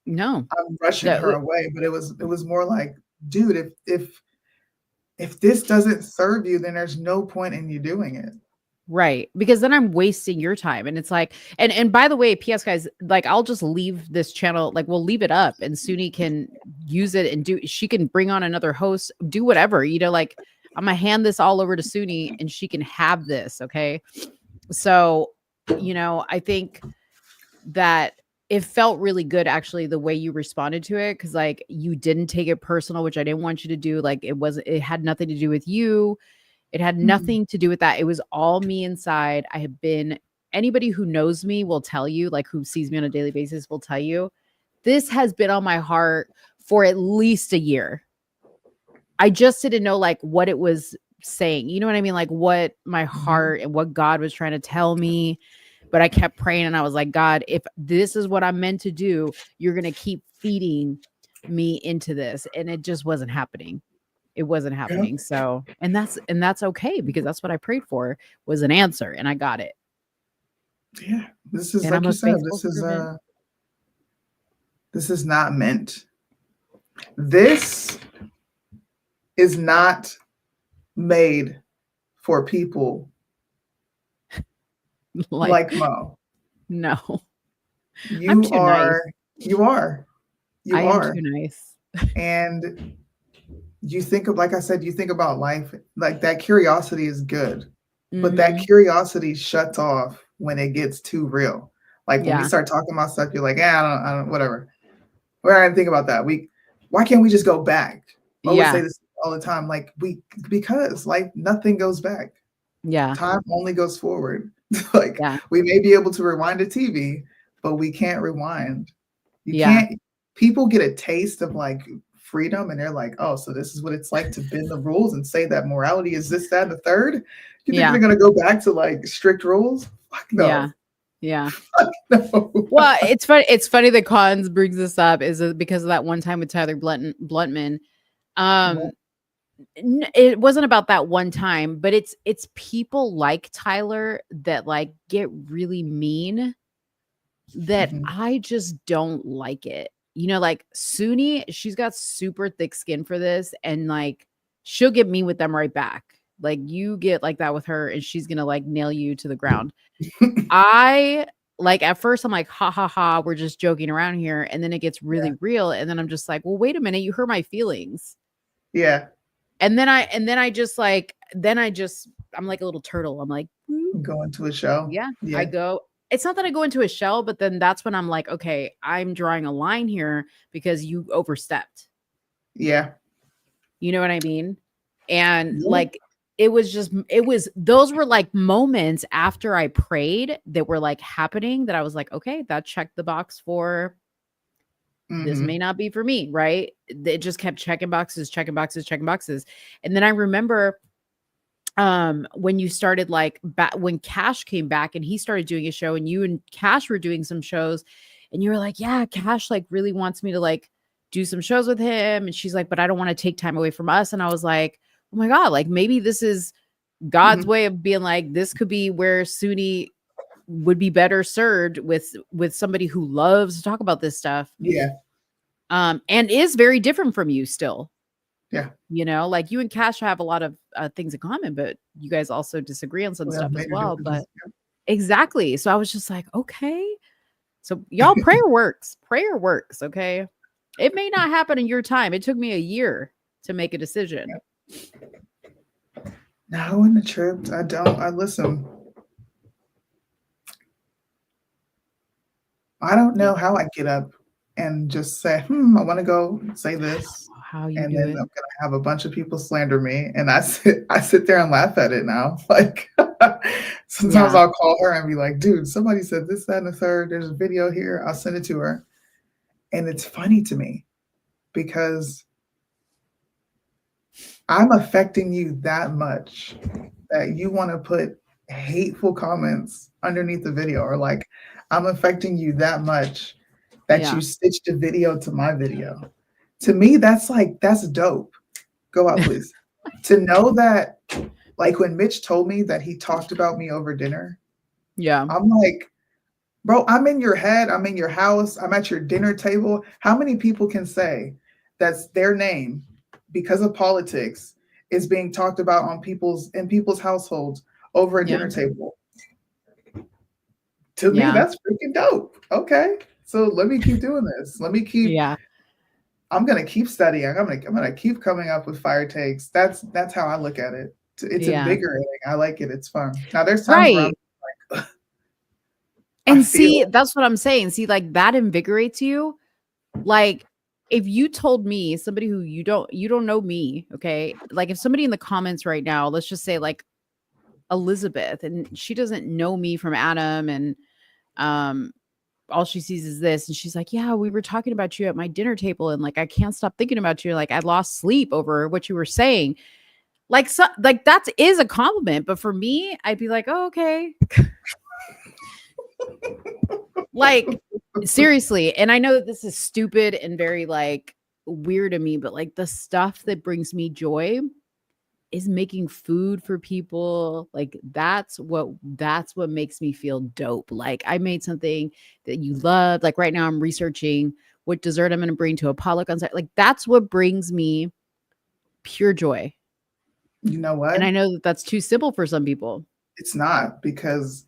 Speaker 4: no,
Speaker 1: I'm rushing her away. But it was more like, dude, if this doesn't serve you, then there's no point in you doing it.
Speaker 4: Right. Because then I'm wasting your time. And it's like, and by the way, PS guys, like, I'll just leave this channel, like, we'll leave it up and Soonie can use it and she can bring on another host, do whatever, like, I'm gonna hand this all over to Soonie and she can have this. Okay. So, I think that it felt really good, actually, the way you responded to it. Cause like, you didn't take it personal, which I didn't want you to do. Like, it had nothing to do with you. It had nothing to do with that. It was all me inside. I have been anybody who knows me will tell you, like who sees me on a daily basis will tell you, this has been on my heart for at least a year. I just didn't know like what it was saying. You know what I mean? Like what my heart and what God was trying to tell me. But I kept praying and I was like, God, if this is what I'm meant to do, you're going to keep feeding me into this. And it just wasn't happening. It wasn't happening. So, and that's okay, because that's what I prayed for, was an answer, and I got it.
Speaker 1: Yeah. This is
Speaker 4: And
Speaker 1: like
Speaker 4: I'm
Speaker 1: you
Speaker 4: a
Speaker 1: said,
Speaker 4: faithful servant.
Speaker 1: this is not meant. This is not made for people like Mo.
Speaker 4: No.
Speaker 1: You
Speaker 4: I'm too
Speaker 1: are,
Speaker 4: nice.
Speaker 1: you are, you
Speaker 4: I am
Speaker 1: are.
Speaker 4: too nice.
Speaker 1: And you think of, like I said, you think about life, like that curiosity is good, but that
Speaker 4: Mhm.
Speaker 1: curiosity shuts off when it gets too real. Like when we
Speaker 4: Yeah.
Speaker 1: start talking about stuff, you're like, I don't, whatever. We're not even think about that. Why can't we just go back? I always say
Speaker 4: Yeah.
Speaker 1: this all the time. Like because like nothing goes back.
Speaker 4: Yeah.
Speaker 1: Time only goes forward. Like
Speaker 4: Yeah.
Speaker 1: we may be able to rewind a TV, but we can't rewind. You
Speaker 4: Yeah.
Speaker 1: can't. People get a taste of like freedom, and they're like, "Oh, so this is what it's like to bend the rules and say that morality is this, that, and the third." You think
Speaker 4: Yeah.
Speaker 1: they're gonna go back to like strict rules? Fuck
Speaker 4: Yeah.
Speaker 1: no.
Speaker 4: Yeah.
Speaker 1: No.
Speaker 4: Well, it's funny. It's funny that Cons brings this up is because of that one time with Tyler Bluntman. Um, it wasn't about that one time, but it's people like Tyler that like get really mean that I just don't like it. You know, like Soonie, she's got super thick skin for this, and like she'll get mean with them right back. Like you get like that with her, and she's gonna like nail you to the ground. I like at first I'm like, ha ha ha, we're just joking around here, and then it gets really real, and then I'm just like, well, wait a minute, you hurt my feelings.
Speaker 1: Yeah.
Speaker 4: And then I just like, I'm like a little turtle. I'm like,
Speaker 1: Go into a shell.
Speaker 4: yeah,
Speaker 1: Yeah.
Speaker 4: I go. It's not that I go into a shell, but then that's when I'm like, okay, I'm drawing a line here because you overstepped.
Speaker 1: Yeah.
Speaker 4: You know what I mean? And
Speaker 1: Yeah.
Speaker 4: like, those were like moments after I prayed that were like happening that I was like, okay, that checked the box for this may not be for me, right? It just kept checking boxes, checking boxes, checking boxes. And then I remember when you started like when Cash came back and he started doing a show, and you and Cash were doing some shows, and you were like, yeah, Cash like really wants me to like do some shows with him. And she's like, but I don't want to take time away from us. And I was like, oh my God, like maybe this is God's way of being like, this could be where Soonie would be better served with somebody who loves to talk about this stuff.
Speaker 1: Yeah.
Speaker 4: And is very different from you still.
Speaker 1: Yeah.
Speaker 4: You know, like you and Cash have a lot of things in common, but you guys also disagree on some
Speaker 1: We have
Speaker 4: stuff as
Speaker 1: major
Speaker 4: well.
Speaker 1: differences,
Speaker 4: But exactly. So I was just like, okay. So y'all, prayer works. Prayer works. Okay. It may not happen in your time. It took me a year to make a decision.
Speaker 1: No, in the trip, I listen. I don't know how I get up and just say, I want to go say this.
Speaker 4: How you
Speaker 1: and
Speaker 4: do
Speaker 1: then
Speaker 4: it.
Speaker 1: I'm gonna have a bunch of people slander me. And I sit there and laugh at it now. Like sometimes
Speaker 4: Yeah.
Speaker 1: I'll call her and be like, dude, somebody said this, that, and the third. There's a video here. I'll send it to her. And it's funny to me because I'm affecting you that much that you want to put hateful comments underneath the video, or like I'm affecting you that much that
Speaker 4: Yeah.
Speaker 1: you stitched a video to my video. To me, that's dope. Go out, please. To know that, like when Mitch told me that he talked about me over dinner,
Speaker 4: Yeah.
Speaker 1: I'm like, bro, I'm in your head. I'm in your house. I'm at your dinner table. How many people can say that's their name because of politics is being talked about in people's households over a dinner table? To me, that's freaking dope. Okay. So let me keep doing this. Let me keep I'm gonna keep studying. I'm gonna keep coming up with fire takes. That's how I look at it. It's invigorating. I like it. It's fun. Now there's times where I'm like,
Speaker 4: and see, that's what I'm saying. See, like that invigorates you. Like if you told me, somebody who you don't know me, okay? Like if somebody in the comments right now, let's just say like Elizabeth, and she doesn't know me from Adam, and all she sees is this, and she's like, yeah, we were talking about you at my dinner table, and like I can't stop thinking about you, like I lost sleep over what you were saying. Like, so like that is a compliment, but for me, I'd be like, oh, okay. Like, seriously. And I know that this is stupid and very like weird to me, but like the stuff that brings me joy is making food for people. Like that's what makes me feel dope. Like I made something that you love. Like right now I'm researching what dessert I'm going to bring to a potluck on site. Like that's what brings me pure joy.
Speaker 1: You know what?
Speaker 4: And I know that that's too simple for some people.
Speaker 1: It's not, because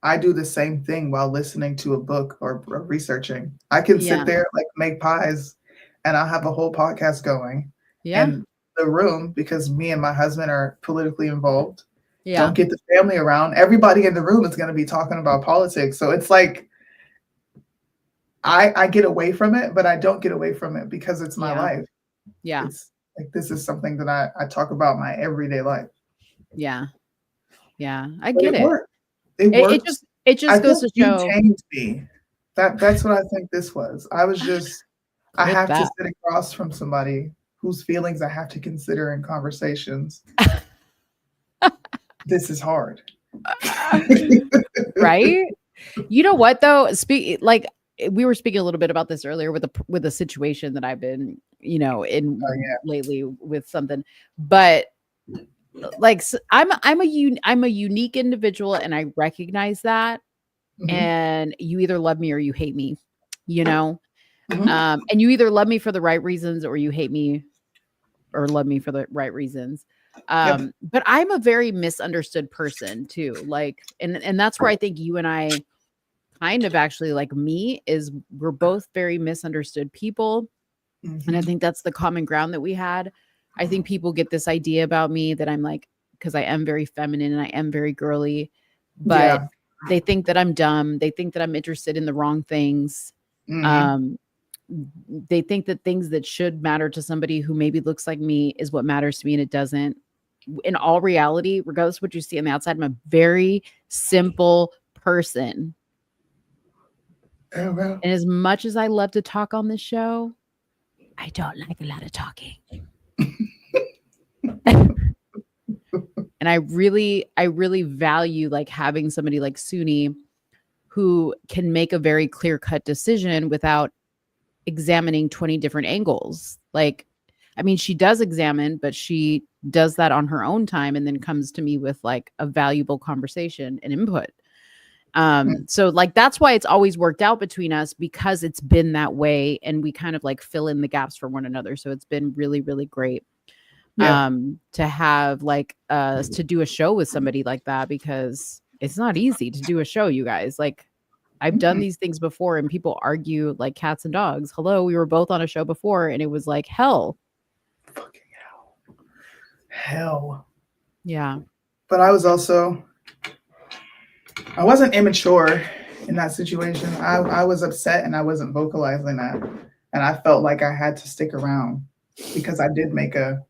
Speaker 1: I do the same thing while listening to a book or researching. I can sit there, like make pies, and I'll have a whole podcast going.
Speaker 4: Yeah.
Speaker 1: And the room, because me and my husband are politically involved,
Speaker 4: Yeah.
Speaker 1: don't get the family around. Everybody in the room is going to be talking about politics. So it's like I get away from it, but I don't get away from it because it's my life.
Speaker 4: Yeah.
Speaker 1: It's like this is something that I talk about my everyday life.
Speaker 4: Yeah. Yeah. I
Speaker 1: But
Speaker 4: get it.
Speaker 1: Worked. It works.
Speaker 4: It just goes to show.
Speaker 1: You changed me. That's what I think this was. I was just I have to sit across from somebody whose feelings I have to consider in conversations. This is hard.
Speaker 4: Right? You know what though? Like we were speaking a little bit about this earlier with a situation that I've been, in lately with something. But like I'm a unique individual, and I recognize that.
Speaker 1: Mm-hmm.
Speaker 4: And you either love me or you hate me,
Speaker 1: Mm-hmm.
Speaker 4: And you either love me for the right reasons or you hate me or love me for the right reasons. But I'm a very misunderstood person too. Like, and that's where I think you and I kind of actually like me is we're both very misunderstood people.
Speaker 1: Mm-hmm.
Speaker 4: And I think that's the common ground that we had. I think people get this idea about me that I'm like, because I am very feminine and I am very girly, but they think that I'm dumb. They think that I'm interested in the wrong things.
Speaker 1: Mm-hmm.
Speaker 4: They think that things that should matter to somebody who maybe looks like me is what matters to me, and it doesn't. In all reality, regardless of what you see on the outside, I'm a very simple person.
Speaker 1: Oh, well.
Speaker 4: And as much as I love to talk on this show, I don't like a lot of talking. And I really value like having somebody like Soonie who can make a very clear-cut decision without examining 20 different angles. Like, I mean, she does examine, but she does that on her own time and then comes to me with like a valuable conversation and input. So like that's why it's always worked out between us, because it's been that way and we kind of like fill in the gaps for one another. So it's been really, really great to have like to do a show with somebody like that, because it's not easy to do a show, you guys. Like I've done these things before and people argue like cats and dogs. Hello, we were both on a show before and it was like hell.
Speaker 1: Fucking hell.
Speaker 4: Yeah.
Speaker 1: But I wasn't immature in that situation. I was upset and I wasn't vocalizing that. And I felt like I had to stick around because I did make a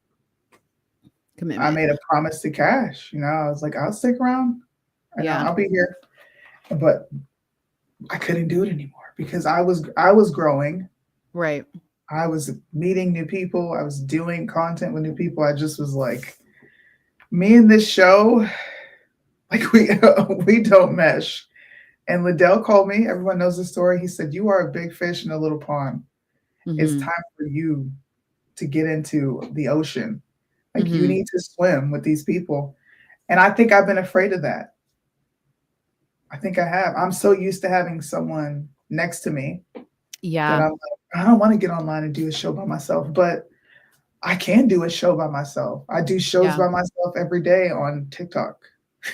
Speaker 1: commitment. I made a promise to Cash. I was like, I'll stick around. I'll be here. But I couldn't do it anymore because I was growing.
Speaker 4: Right.
Speaker 1: I was meeting new people. I was doing content with new people. I just was like, me and this show, like we don't mesh. And Liddell called me. Everyone knows the story. He said, you are a big fish in a little pond. Mm-hmm. It's time for you to get into the ocean. Like you need to swim with these people. And I think I've been afraid of that. I think I have. I'm so used to having someone next to me.
Speaker 4: Yeah.
Speaker 1: That I'm like, I don't want to get online and do a show by myself, but I can do a show by myself. I do shows by myself every day on TikTok.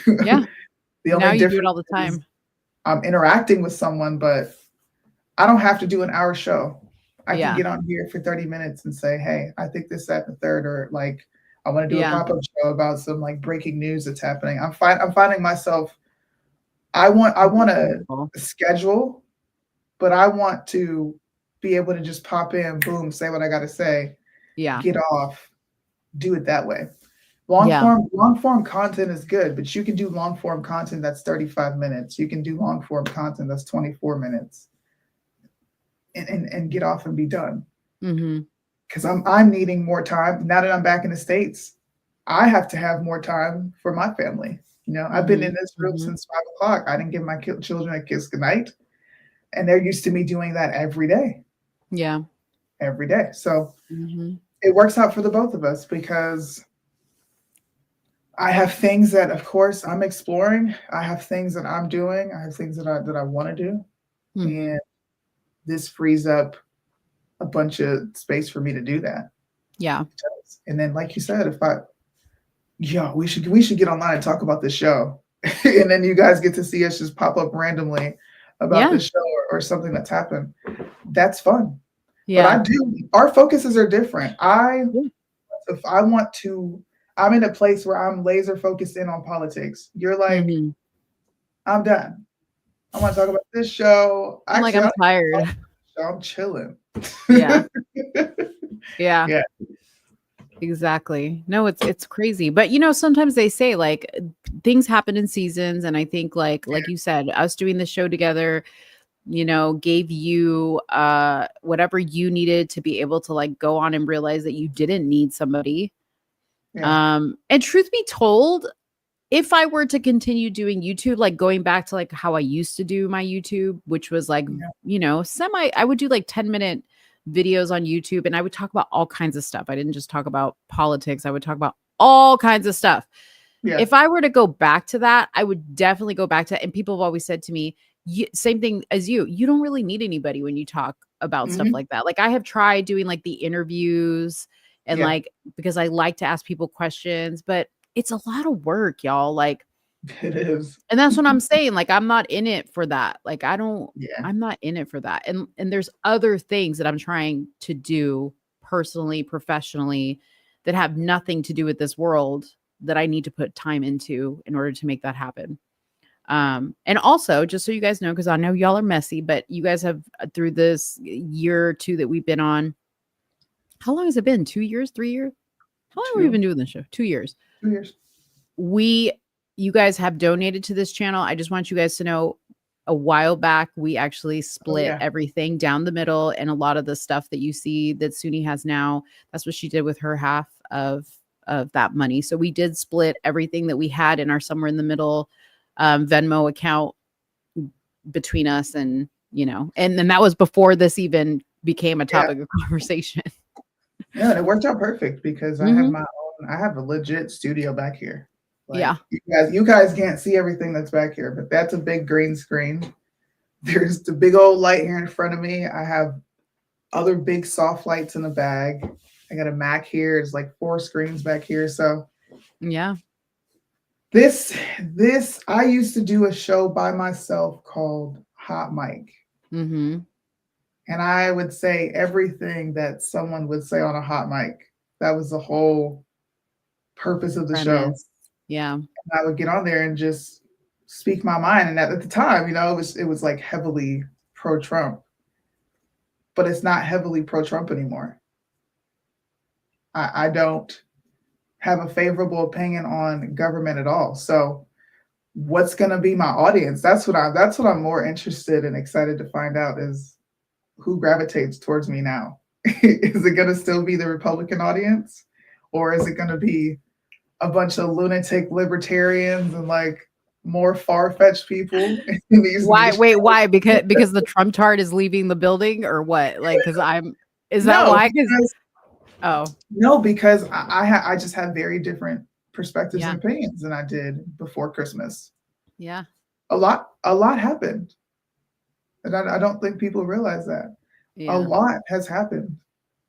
Speaker 4: Yeah.
Speaker 1: The only
Speaker 4: now you
Speaker 1: difference
Speaker 4: do it all the time.
Speaker 1: I'm interacting with someone, but I don't have to do an hour show. I can get on here for 30 minutes and say, hey, I think this, that, and the third, or like, I want to do a pop-up show about some like breaking news that's happening. I'm finding myself, I want a schedule, but I want to be able to just pop in, boom, say what I got to say, get off, do it that way. Long form content is good, but you can do long form content that's 35 minutes. You can do long form content that's 24 minutes and get off and be done. Because I'm needing more time. Now that I'm back in the States, I have to have more time for my family. You know, I've been in this room since 5 o'clock. I didn't give my children a kiss goodnight. And they're used to me doing that every day.
Speaker 4: Yeah.
Speaker 1: Every day. So it works out for the both of us because I have things that, of course, I'm exploring. I have things that I'm doing. I have things that I want to do. And this frees up a bunch of space for me to do that.
Speaker 4: Yeah.
Speaker 1: And then, like you said, we should get online and talk about this show. And then you guys get to see us just pop up randomly about the show or something that's happened. That's fun.
Speaker 4: Yeah.
Speaker 1: But our focuses are different. I'm in a place where I'm laser focused in on politics. You're like, I'm done. I want to talk about this show.
Speaker 4: I'm tired.
Speaker 1: I'm chilling.
Speaker 4: Yeah. Yeah. Exactly. No, it's crazy. But you know, sometimes they say like things happen in seasons. And I think like you said, us doing the show together, you know, gave you whatever you needed to be able to like go on and realize that you didn't need somebody. And truth be told, if I were to continue doing YouTube, like going back to like how I used to do my YouTube, which was like, you know, I would do like 10-minute videos on YouTube and I would talk about all kinds of stuff. I didn't just talk about politics. I would talk about all kinds of stuff. Yeah. If I were to go back to that, I would definitely go back to, and people have always said to me, same thing as you don't really need anybody when you talk about stuff like that. Like I have tried doing like the interviews and like, because I like to ask people questions, but it's a lot of work, y'all. Like
Speaker 1: it is.
Speaker 4: And that's what I'm saying. Like, I'm not in it for that. Like, I'm not in it for that. And there's other things that I'm trying to do personally, professionally, that have nothing to do with this world that I need to put time into in order to make that happen. And also, just so you guys know, because I know y'all are messy, but you guys have, through this year or two that we've been on, how long has it been? 2 years, 3 years? How long have we been doing this show? 2 years.
Speaker 1: 2 years.
Speaker 4: You guys have donated to this channel. I just want you guys to know, a while back, we actually split everything down the middle, and a lot of the stuff that you see that Soonie has now, that's what she did with her half of that money. So we did split everything that we had in our somewhere in the middle Venmo account between us, and and then that was before this even became a topic of conversation.
Speaker 1: Yeah, and it worked out perfect because I have a legit studio back here. Like, you guys can't see everything that's back here, but that's a big green screen. There's the big old light here in front of me. I have other big soft lights in the bag. I got a Mac here. It's like 4 screens back here. So this I used to do a show by myself called Hot Mic. And I would say everything that someone would say on a hot mic. That was the whole purpose of the show.
Speaker 4: Yeah.
Speaker 1: And I would get on there and just speak my mind. And at the time, it was like heavily pro-Trump. But it's not heavily pro-Trump anymore. I don't have a favorable opinion on government at all. So what's gonna be my audience? That's what I'm more interested and excited to find out, is who gravitates towards me now. Is it gonna still be the Republican audience? Or is it gonna be a bunch of lunatic libertarians and like more far-fetched people?
Speaker 4: Why? Because the Trump tard is leaving the building, or what? Like, why?
Speaker 1: No, because I just have very different perspectives and opinions than I did before Christmas.
Speaker 4: Yeah.
Speaker 1: A lot happened. And I don't think people realize that. A lot has happened.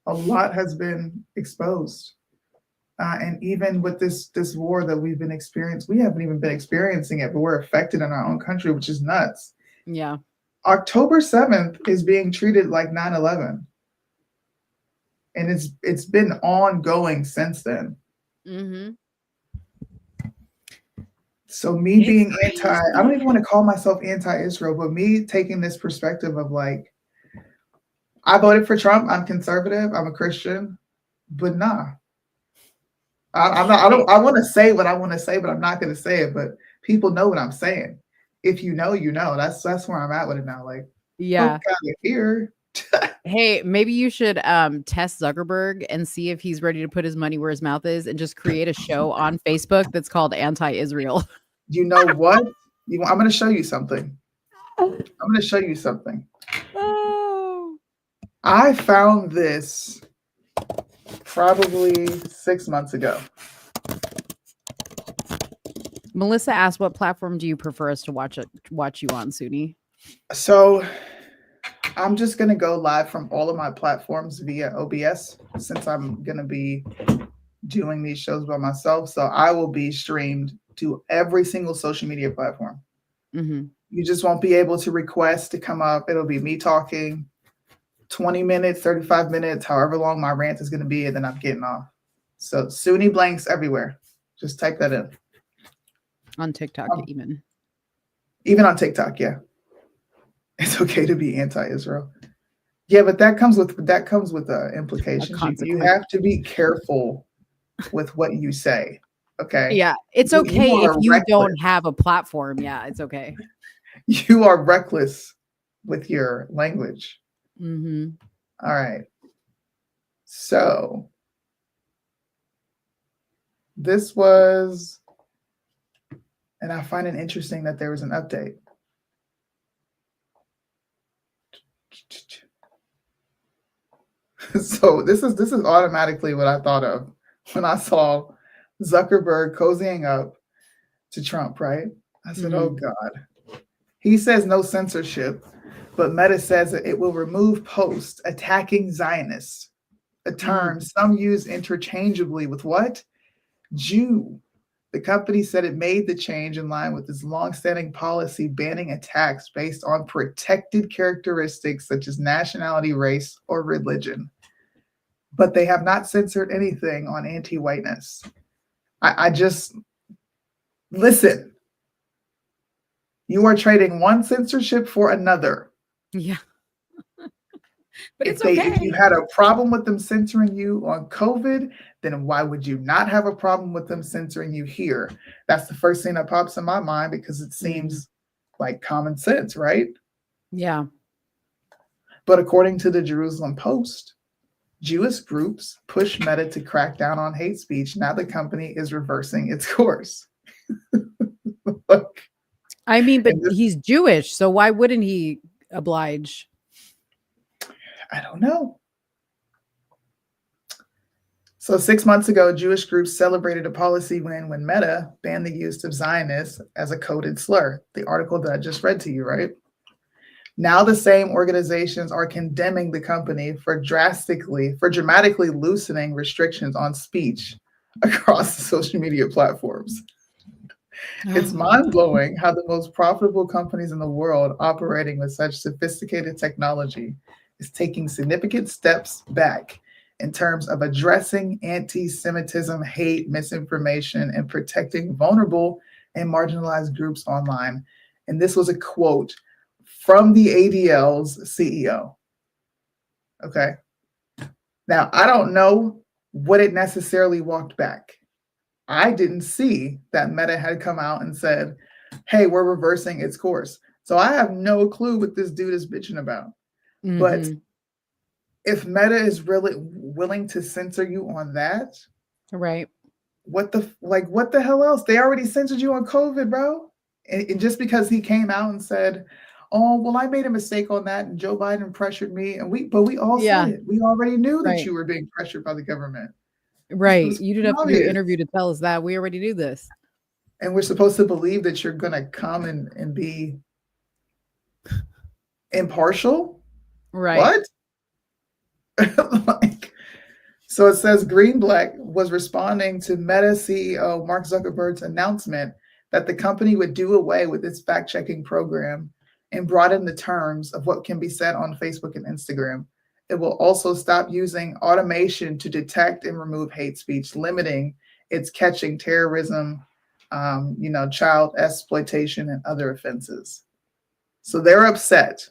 Speaker 1: A lot has been exposed. And even with this war that we've been experiencing, we haven't even been experiencing it, but we're affected in our own country, which is nuts.
Speaker 4: Yeah.
Speaker 1: October 7th is being treated like 9/11. And it's been ongoing since then. So me being I don't even want to call myself anti-Israel, but me taking this perspective of like, I voted for Trump, I'm conservative, I'm a Christian, but nah. I'm not. I don't. I want to say what I want to say, but I'm not going to say it. But people know what I'm saying. If you know, you know. That's where I'm at with it now. Like,
Speaker 4: Yeah.
Speaker 1: fuck out of here.
Speaker 4: Hey, maybe you should test Zuckerberg and see if he's ready to put his money where his mouth is and just create a show on Facebook that's called Anti-Israel.
Speaker 1: You know what? I'm going to show you something. I'm going to show you something.
Speaker 4: Oh.
Speaker 1: I found this probably 6 months ago.
Speaker 4: Melissa asked, "What platform do you prefer us to watch you on, Soonie?"
Speaker 1: So I'm just going to go live from all of my platforms via OBS since I'm going to be doing these shows by myself. So I will be streamed to every single social media platform.
Speaker 4: Mm-hmm.
Speaker 1: You just won't be able to request to come up. It'll be me talking 20 minutes, 35 minutes, however long my rant is going to be, and then I'm getting off. So Soonie blanks everywhere. Just type that in.
Speaker 4: On TikTok, even.
Speaker 1: Even on TikTok, yeah. It's okay to be anti-Israel. Yeah, but that comes with implications. You have to be careful with what you say. Okay.
Speaker 4: Yeah, it's okay if you don't have a platform. Yeah, it's okay.
Speaker 1: You are reckless with your language.
Speaker 4: Mm-hmm.
Speaker 1: All right. So this was, and I find it interesting that there was an update. So this is automatically what I thought of when I saw Zuckerberg cozying up to Trump, right? I said, oh God. He says no censorship, but Meta says that it will remove posts attacking Zionists, a term some use interchangeably with what? Jew. The company said it made the change in line with its longstanding policy banning attacks based on protected characteristics such as nationality, race, or religion. But they have not censored anything on anti-whiteness. I just, listen. You are trading one censorship for another.
Speaker 4: Yeah. But
Speaker 1: If you had a problem with them censoring you on COVID, then why would you not have a problem with them censoring you here? That's the first thing that pops in my mind because it seems like common sense, right?
Speaker 4: Yeah.
Speaker 1: But according to the Jerusalem Post, Jewish groups push Meta to crack down on hate speech. Now the company is reversing its course. Look.
Speaker 4: I mean, but he's Jewish, so why wouldn't he oblige?
Speaker 1: I don't know. So 6 months ago, Jewish groups celebrated a policy win when Meta banned the use of Zionist as a coded slur. The article that I just read to you, right? Now the same organizations are condemning the company for dramatically loosening restrictions on speech across the social media platforms. It's mind-blowing how the most profitable companies in the world operating with such sophisticated technology is taking significant steps back in terms of addressing anti-Semitism, hate, misinformation, and protecting vulnerable and marginalized groups online. And this was a quote from the ADL's CEO. Okay. Now, I don't know what it necessarily walked back. I didn't see that Meta had come out and said, hey, we're reversing its course. So I have no clue what this dude is bitching about.
Speaker 4: Mm-hmm.
Speaker 1: But if Meta is really willing to censor you on that,
Speaker 4: right?
Speaker 1: What the hell else? They already censored you on COVID, bro. And just because he came out and said, oh, well, I made a mistake on that and Joe Biden pressured me. And we all said it. We already knew that you were being pressured by the government.
Speaker 4: Right. You didn't have to do an interview to tell us that. We already knew this.
Speaker 1: And we're supposed to believe that you're going to come and be impartial?
Speaker 4: Right.
Speaker 1: What? So it says Greenblatt was responding to Meta CEO Mark Zuckerberg's announcement that the company would do away with its fact-checking program and broaden the terms of what can be said on Facebook and Instagram. It will also stop using automation to detect and remove hate speech, limiting its catching terrorism, child exploitation, and other offenses. So they're upset.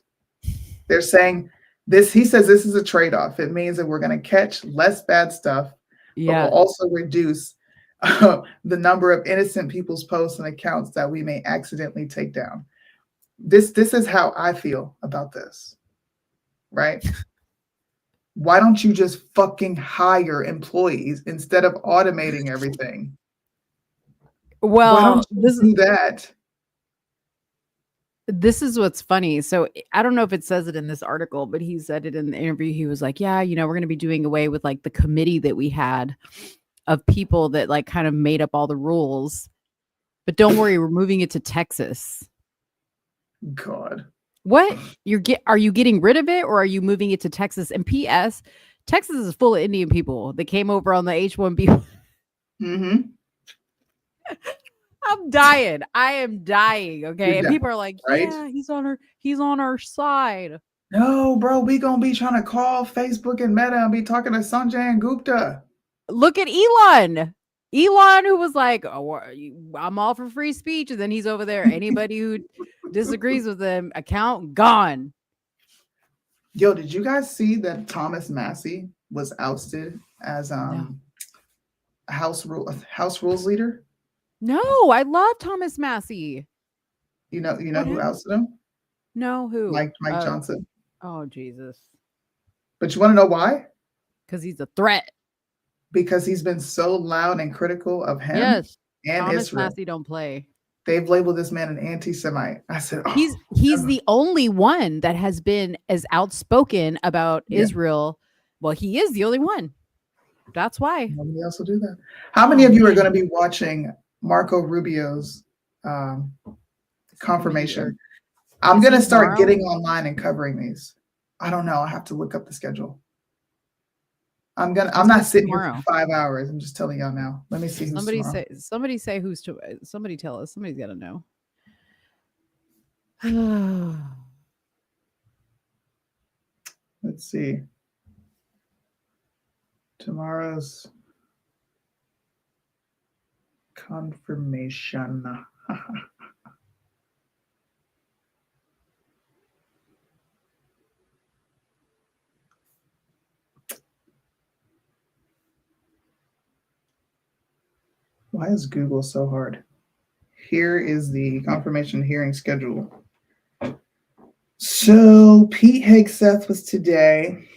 Speaker 1: They're saying this. He says this is a trade-off. It means that we're going to catch less bad stuff, but we'll also reduce the number of innocent people's posts and accounts that we may accidentally take down. This is how I feel about this, right? Why don't you just fucking hire employees instead of automating everything? Why
Speaker 4: Well,
Speaker 1: don't you do that?
Speaker 4: this is what's funny. So I don't know if it says it in this article, but he said it in the interview. He was like, yeah, we're going to be doing away with like the committee that we had of people that like kind of made up all the rules. But don't worry, we're moving it to Texas.
Speaker 1: God.
Speaker 4: What? Are you getting rid of it, or are you moving it to Texas? And PS, Texas is full of Indian people that came over on the H-1B.
Speaker 1: Mm-hmm.
Speaker 4: I'm dying. I am dying. Okay. And people are like,
Speaker 1: right?
Speaker 4: yeah, he's on our side.
Speaker 1: No, bro, we gonna be trying to call Facebook and Meta and be talking to Sanjay and Gupta.
Speaker 4: Look at Elon. Elon, who was like, oh, I'm all for free speech. And then he's over there. Anybody who disagrees with him, account gone.
Speaker 1: Yo, did you guys see that Thomas Massey was ousted as House Rules leader?
Speaker 4: No, I love Thomas Massey.
Speaker 1: You know who ousted him?
Speaker 4: No, who?
Speaker 1: Mike Johnson.
Speaker 4: Oh, Jesus.
Speaker 1: But you want to know why?
Speaker 4: Because he's a threat.
Speaker 1: Because he's been so loud and critical of him.
Speaker 4: Yes.
Speaker 1: And
Speaker 4: Thomas
Speaker 1: Israel.
Speaker 4: Massey don't play.
Speaker 1: They've labeled this man an anti-Semite. I said,
Speaker 4: he's the only one that has been as outspoken about Israel. Well, he is the only one. That's why.
Speaker 1: Nobody else will do that. How many of you are going to be watching Marco Rubio's confirmation? I'm going to start getting online and covering these. I don't know. I have to look up the schedule. I'm not sitting here for 5 hours. I'm just telling y'all now. Let me see who's
Speaker 4: somebody say who's to somebody tell us. Somebody's got to know.
Speaker 1: Let's see. Tomorrow's confirmation. Why is Google so hard? Here is the confirmation hearing schedule. So Pete Hegseth was today.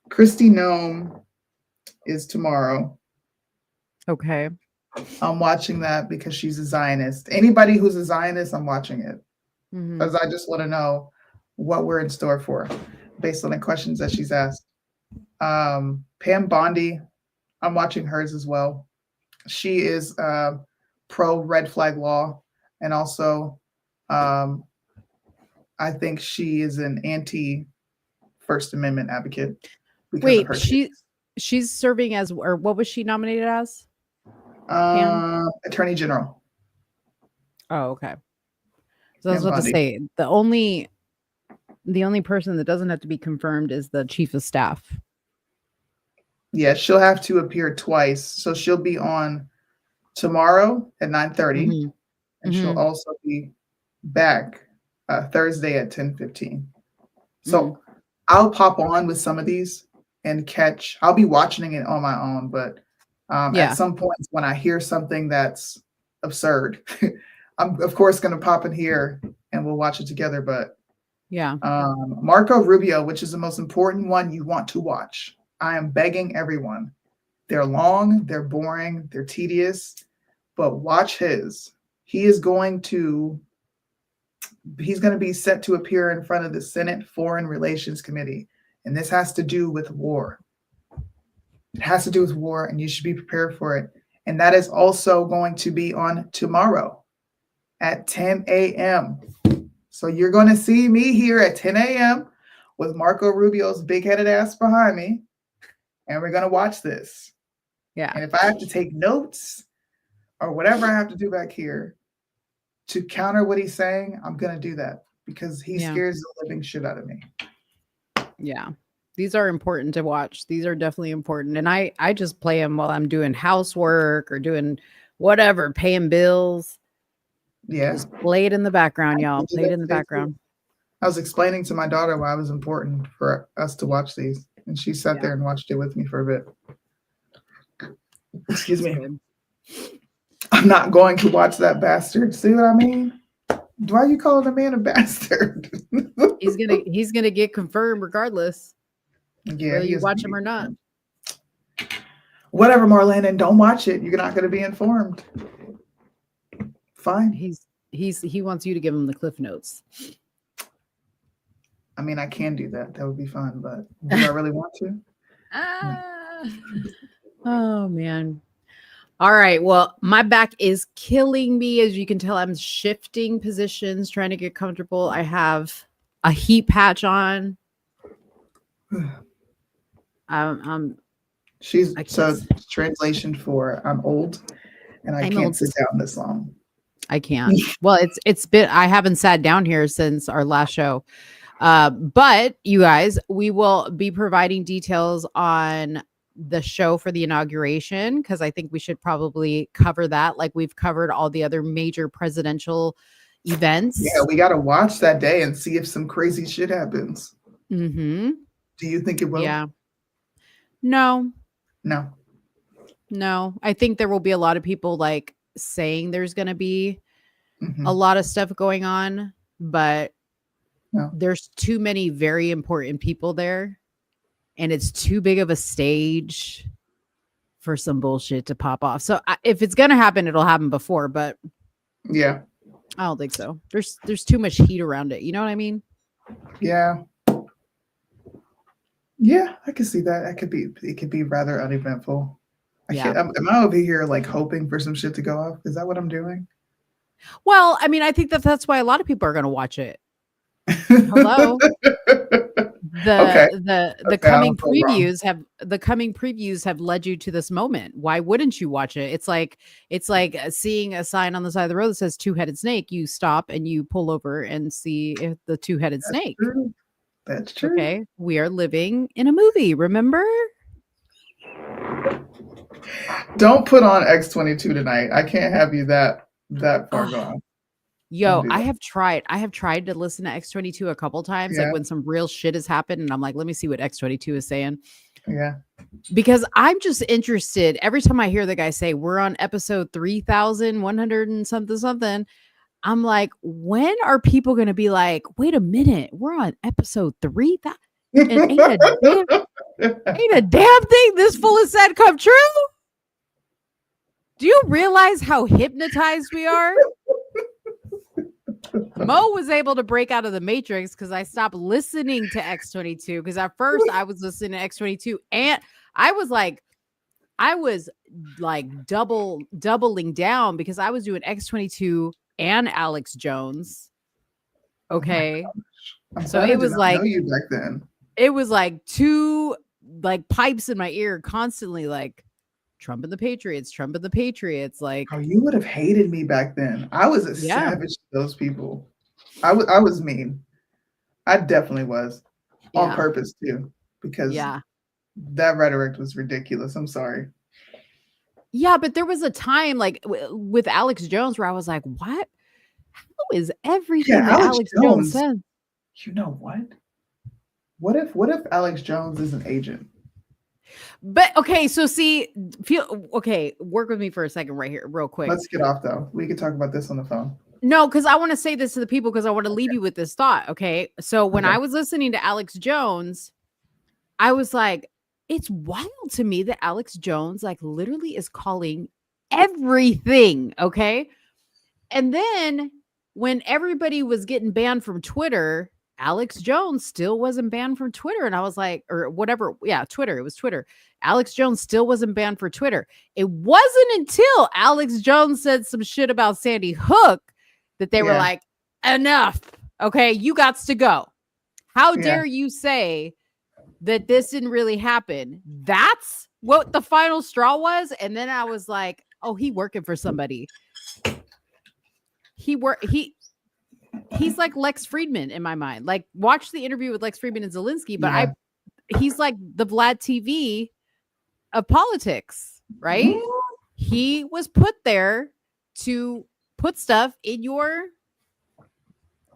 Speaker 1: Kristi Noem is tomorrow.
Speaker 4: Okay.
Speaker 1: I'm watching that because she's a Zionist. Anybody who's a Zionist, I'm watching it. Because I just want to know what we're in store for based on the questions that she's asked. Pam Bondi, I'm watching hers as well. She is pro red flag law, and also I think she is an anti First Amendment advocate.
Speaker 4: Wait, she's serving as, or what was she nominated as?
Speaker 1: Attorney General.
Speaker 4: Oh, okay. So I was about to say the only person that doesn't have to be confirmed is the chief of staff.
Speaker 1: Yeah, she'll have to appear twice. So she'll be on tomorrow at 9:30, and she'll also be back Thursday at 10:15. So I'll pop on with some of these and catch. I'll be watching it on my own, but at some points when I hear something that's absurd, I'm of course going to pop in here and we'll watch it together. But Marco Rubio, which is the most important one you want to watch. I am begging everyone. They're long, they're boring, they're tedious, but watch his. He's going to be set to appear in front of the Senate Foreign Relations Committee. And this has to do with war. It has to do with war, and you should be prepared for it. And that is also going to be on tomorrow at 10 a.m. So you're going to see me here at 10 a.m. with Marco Rubio's big-headed ass behind me. And we're going to watch this.
Speaker 4: Yeah.
Speaker 1: And if I have to take notes or whatever I have to do back here to counter what he's saying, I'm going to do that because he scares the living shit out of me.
Speaker 4: Yeah. These are important to watch. These are definitely important. And I just play them while I'm doing housework or doing whatever, paying bills.
Speaker 1: Yeah.
Speaker 4: Just play it in the background, y'all. Play it in the background.
Speaker 1: I was explaining to my daughter why it was important for us to watch these. And she sat there and watched it with me for a bit. Excuse me. I'm not going to watch that bastard. See what I mean? Why are you calling a man a bastard?
Speaker 4: He's gonna get confirmed regardless,
Speaker 1: Yeah,
Speaker 4: whether
Speaker 1: he
Speaker 4: you
Speaker 1: is.
Speaker 4: watch him or not.
Speaker 1: Whatever, Marlene, don't watch it. You're not going to be informed. Fine.
Speaker 4: He wants you to give him the cliff notes.
Speaker 1: I mean, I can do that. That would be fun, but do I really want to?
Speaker 4: Oh man. All right. Well, my back is killing me. As you can tell, I'm shifting positions, trying to get comfortable. I have a heat patch on.
Speaker 1: She's so translation for I'm old and I can't sit down this long.
Speaker 4: I can't. Well, it's been I haven't sat down here since our last show. But you guys, we will be providing details on the show for the inauguration because I think we should probably cover that like we've covered all the other major presidential events.
Speaker 1: Yeah, we got to watch that day and see if some crazy shit happens.
Speaker 4: Mm-hmm.
Speaker 1: Do you think it will?
Speaker 4: Yeah. No.
Speaker 1: No.
Speaker 4: I think there will be a lot of people like saying there's going to be a lot of stuff going on, but there's too many very important people there. And it's too big of a stage for some bullshit to pop off. So if it's going to happen, it'll happen before, but
Speaker 1: yeah,
Speaker 4: I don't think so. There's too much heat around it. You know what I mean?
Speaker 1: Yeah. Yeah, I can see that. It could be rather uneventful. Am I over here like hoping for some shit to go off? Is that what I'm doing?
Speaker 4: Well, I mean, I think that's why a lot of people are going to watch it. Hello. The coming previews have led you to this moment. Why wouldn't you watch it? It's like seeing a sign on the side of the road that says two-headed snake. You stop and you pull over and see if the two-headed snake.
Speaker 1: True. That's true.
Speaker 4: Okay, we are living in a movie. Remember?
Speaker 1: Don't put on X-22 tonight. I can't have you that far gone.
Speaker 4: Yo, I have tried to listen to X-22 a couple times, like when some real shit has happened, and I'm like, let me see what X-22 is saying.
Speaker 1: Yeah.
Speaker 4: Because I'm just interested. Every time I hear the guy say we're on episode 3,100 and something, I'm like, when are people going to be like, wait a minute, we're on episode 3,000? And ain't a damn thing this fool has said come true? Do you realize how hypnotized we are? Mo was able to break out of the matrix because I stopped listening to X-22 because at first I was listening to X-22 and I was like doubling down because I was doing X-22 and Alex Jones. Okay.
Speaker 1: So it was like know you back then.
Speaker 4: It was like two like pipes in my ear constantly like Trump and the Patriots. Like,
Speaker 1: oh, you would have hated me back then. I was a savage to those people. I was mean. I definitely was on purpose too, because that rhetoric was ridiculous. I'm sorry.
Speaker 4: Yeah, but there was a time like with Alex Jones where I was like, what? How is everything that Alex Jones said?
Speaker 1: You know what? What if Alex Jones is an agent?
Speaker 4: But okay, so work with me for a second right here, real quick.
Speaker 1: Let's get off though. We can talk about this on the phone.
Speaker 4: No, because I want to say this to the people because I want to leave you with this thought. Okay. So when I was listening to Alex Jones, I was like, it's wild to me that Alex Jones like literally is calling everything. Okay. And then when everybody was getting banned from Twitter, Alex Jones still wasn't banned from Twitter. And I was like, or whatever. Yeah, Twitter. It was Twitter. Alex Jones still wasn't banned for Twitter. It wasn't until Alex Jones said some shit about Sandy Hook that they were like, enough. Okay, you got to go. How dare you say that this didn't really happen? That's what the final straw was. And then I was like, oh, he working for somebody. He's like Lex Friedman in my mind. Like, watch the interview with Lex Friedman and Zelensky, but he's like the Vlad TV of politics, right? He was put there to put stuff in your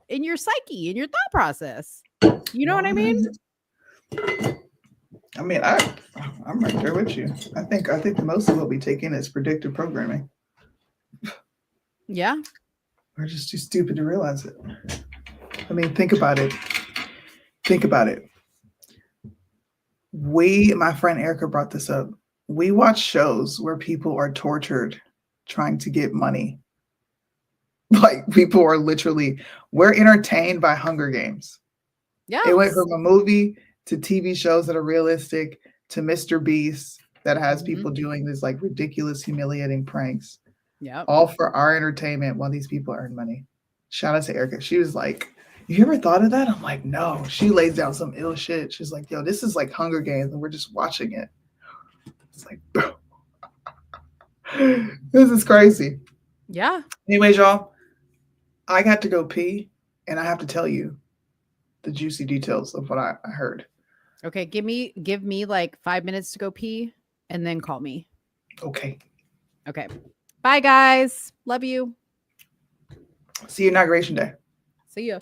Speaker 4: psyche, in your thought process. You know what I mean?
Speaker 1: I mean, I'm right there with you. I think most of what we take in is predictive programming.
Speaker 4: Yeah.
Speaker 1: We're just too stupid to realize it. I mean, think about it. Think about it. My friend Erica brought this up. We watch shows where people are tortured trying to get money. Like people are we're entertained by Hunger Games.
Speaker 4: Yeah.
Speaker 1: It went from a movie to TV shows that are realistic to Mr. Beast that has people doing these like ridiculous, humiliating pranks.
Speaker 4: Yeah.
Speaker 1: All for our entertainment while these people earn money. Shout out to Erica. She was like, you ever thought of that? I'm like, no. She lays down some ill shit. She's like, yo, this is like Hunger Games and we're just watching it. It's like, bro. This is crazy.
Speaker 4: Yeah.
Speaker 1: Anyways, y'all, I got to go pee and I have to tell you the juicy details of what I heard.
Speaker 4: Okay, give me like 5 minutes to go pee and then call me.
Speaker 1: Okay.
Speaker 4: Okay. Bye guys. Love you.
Speaker 1: See you Inauguration Day.
Speaker 4: See ya.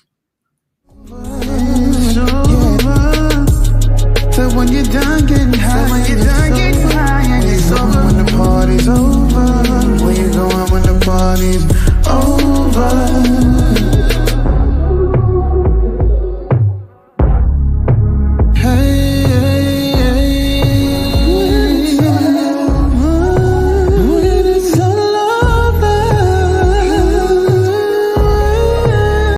Speaker 3: So when you're done getting high, it's over when the party's over. Where you going when the party's over?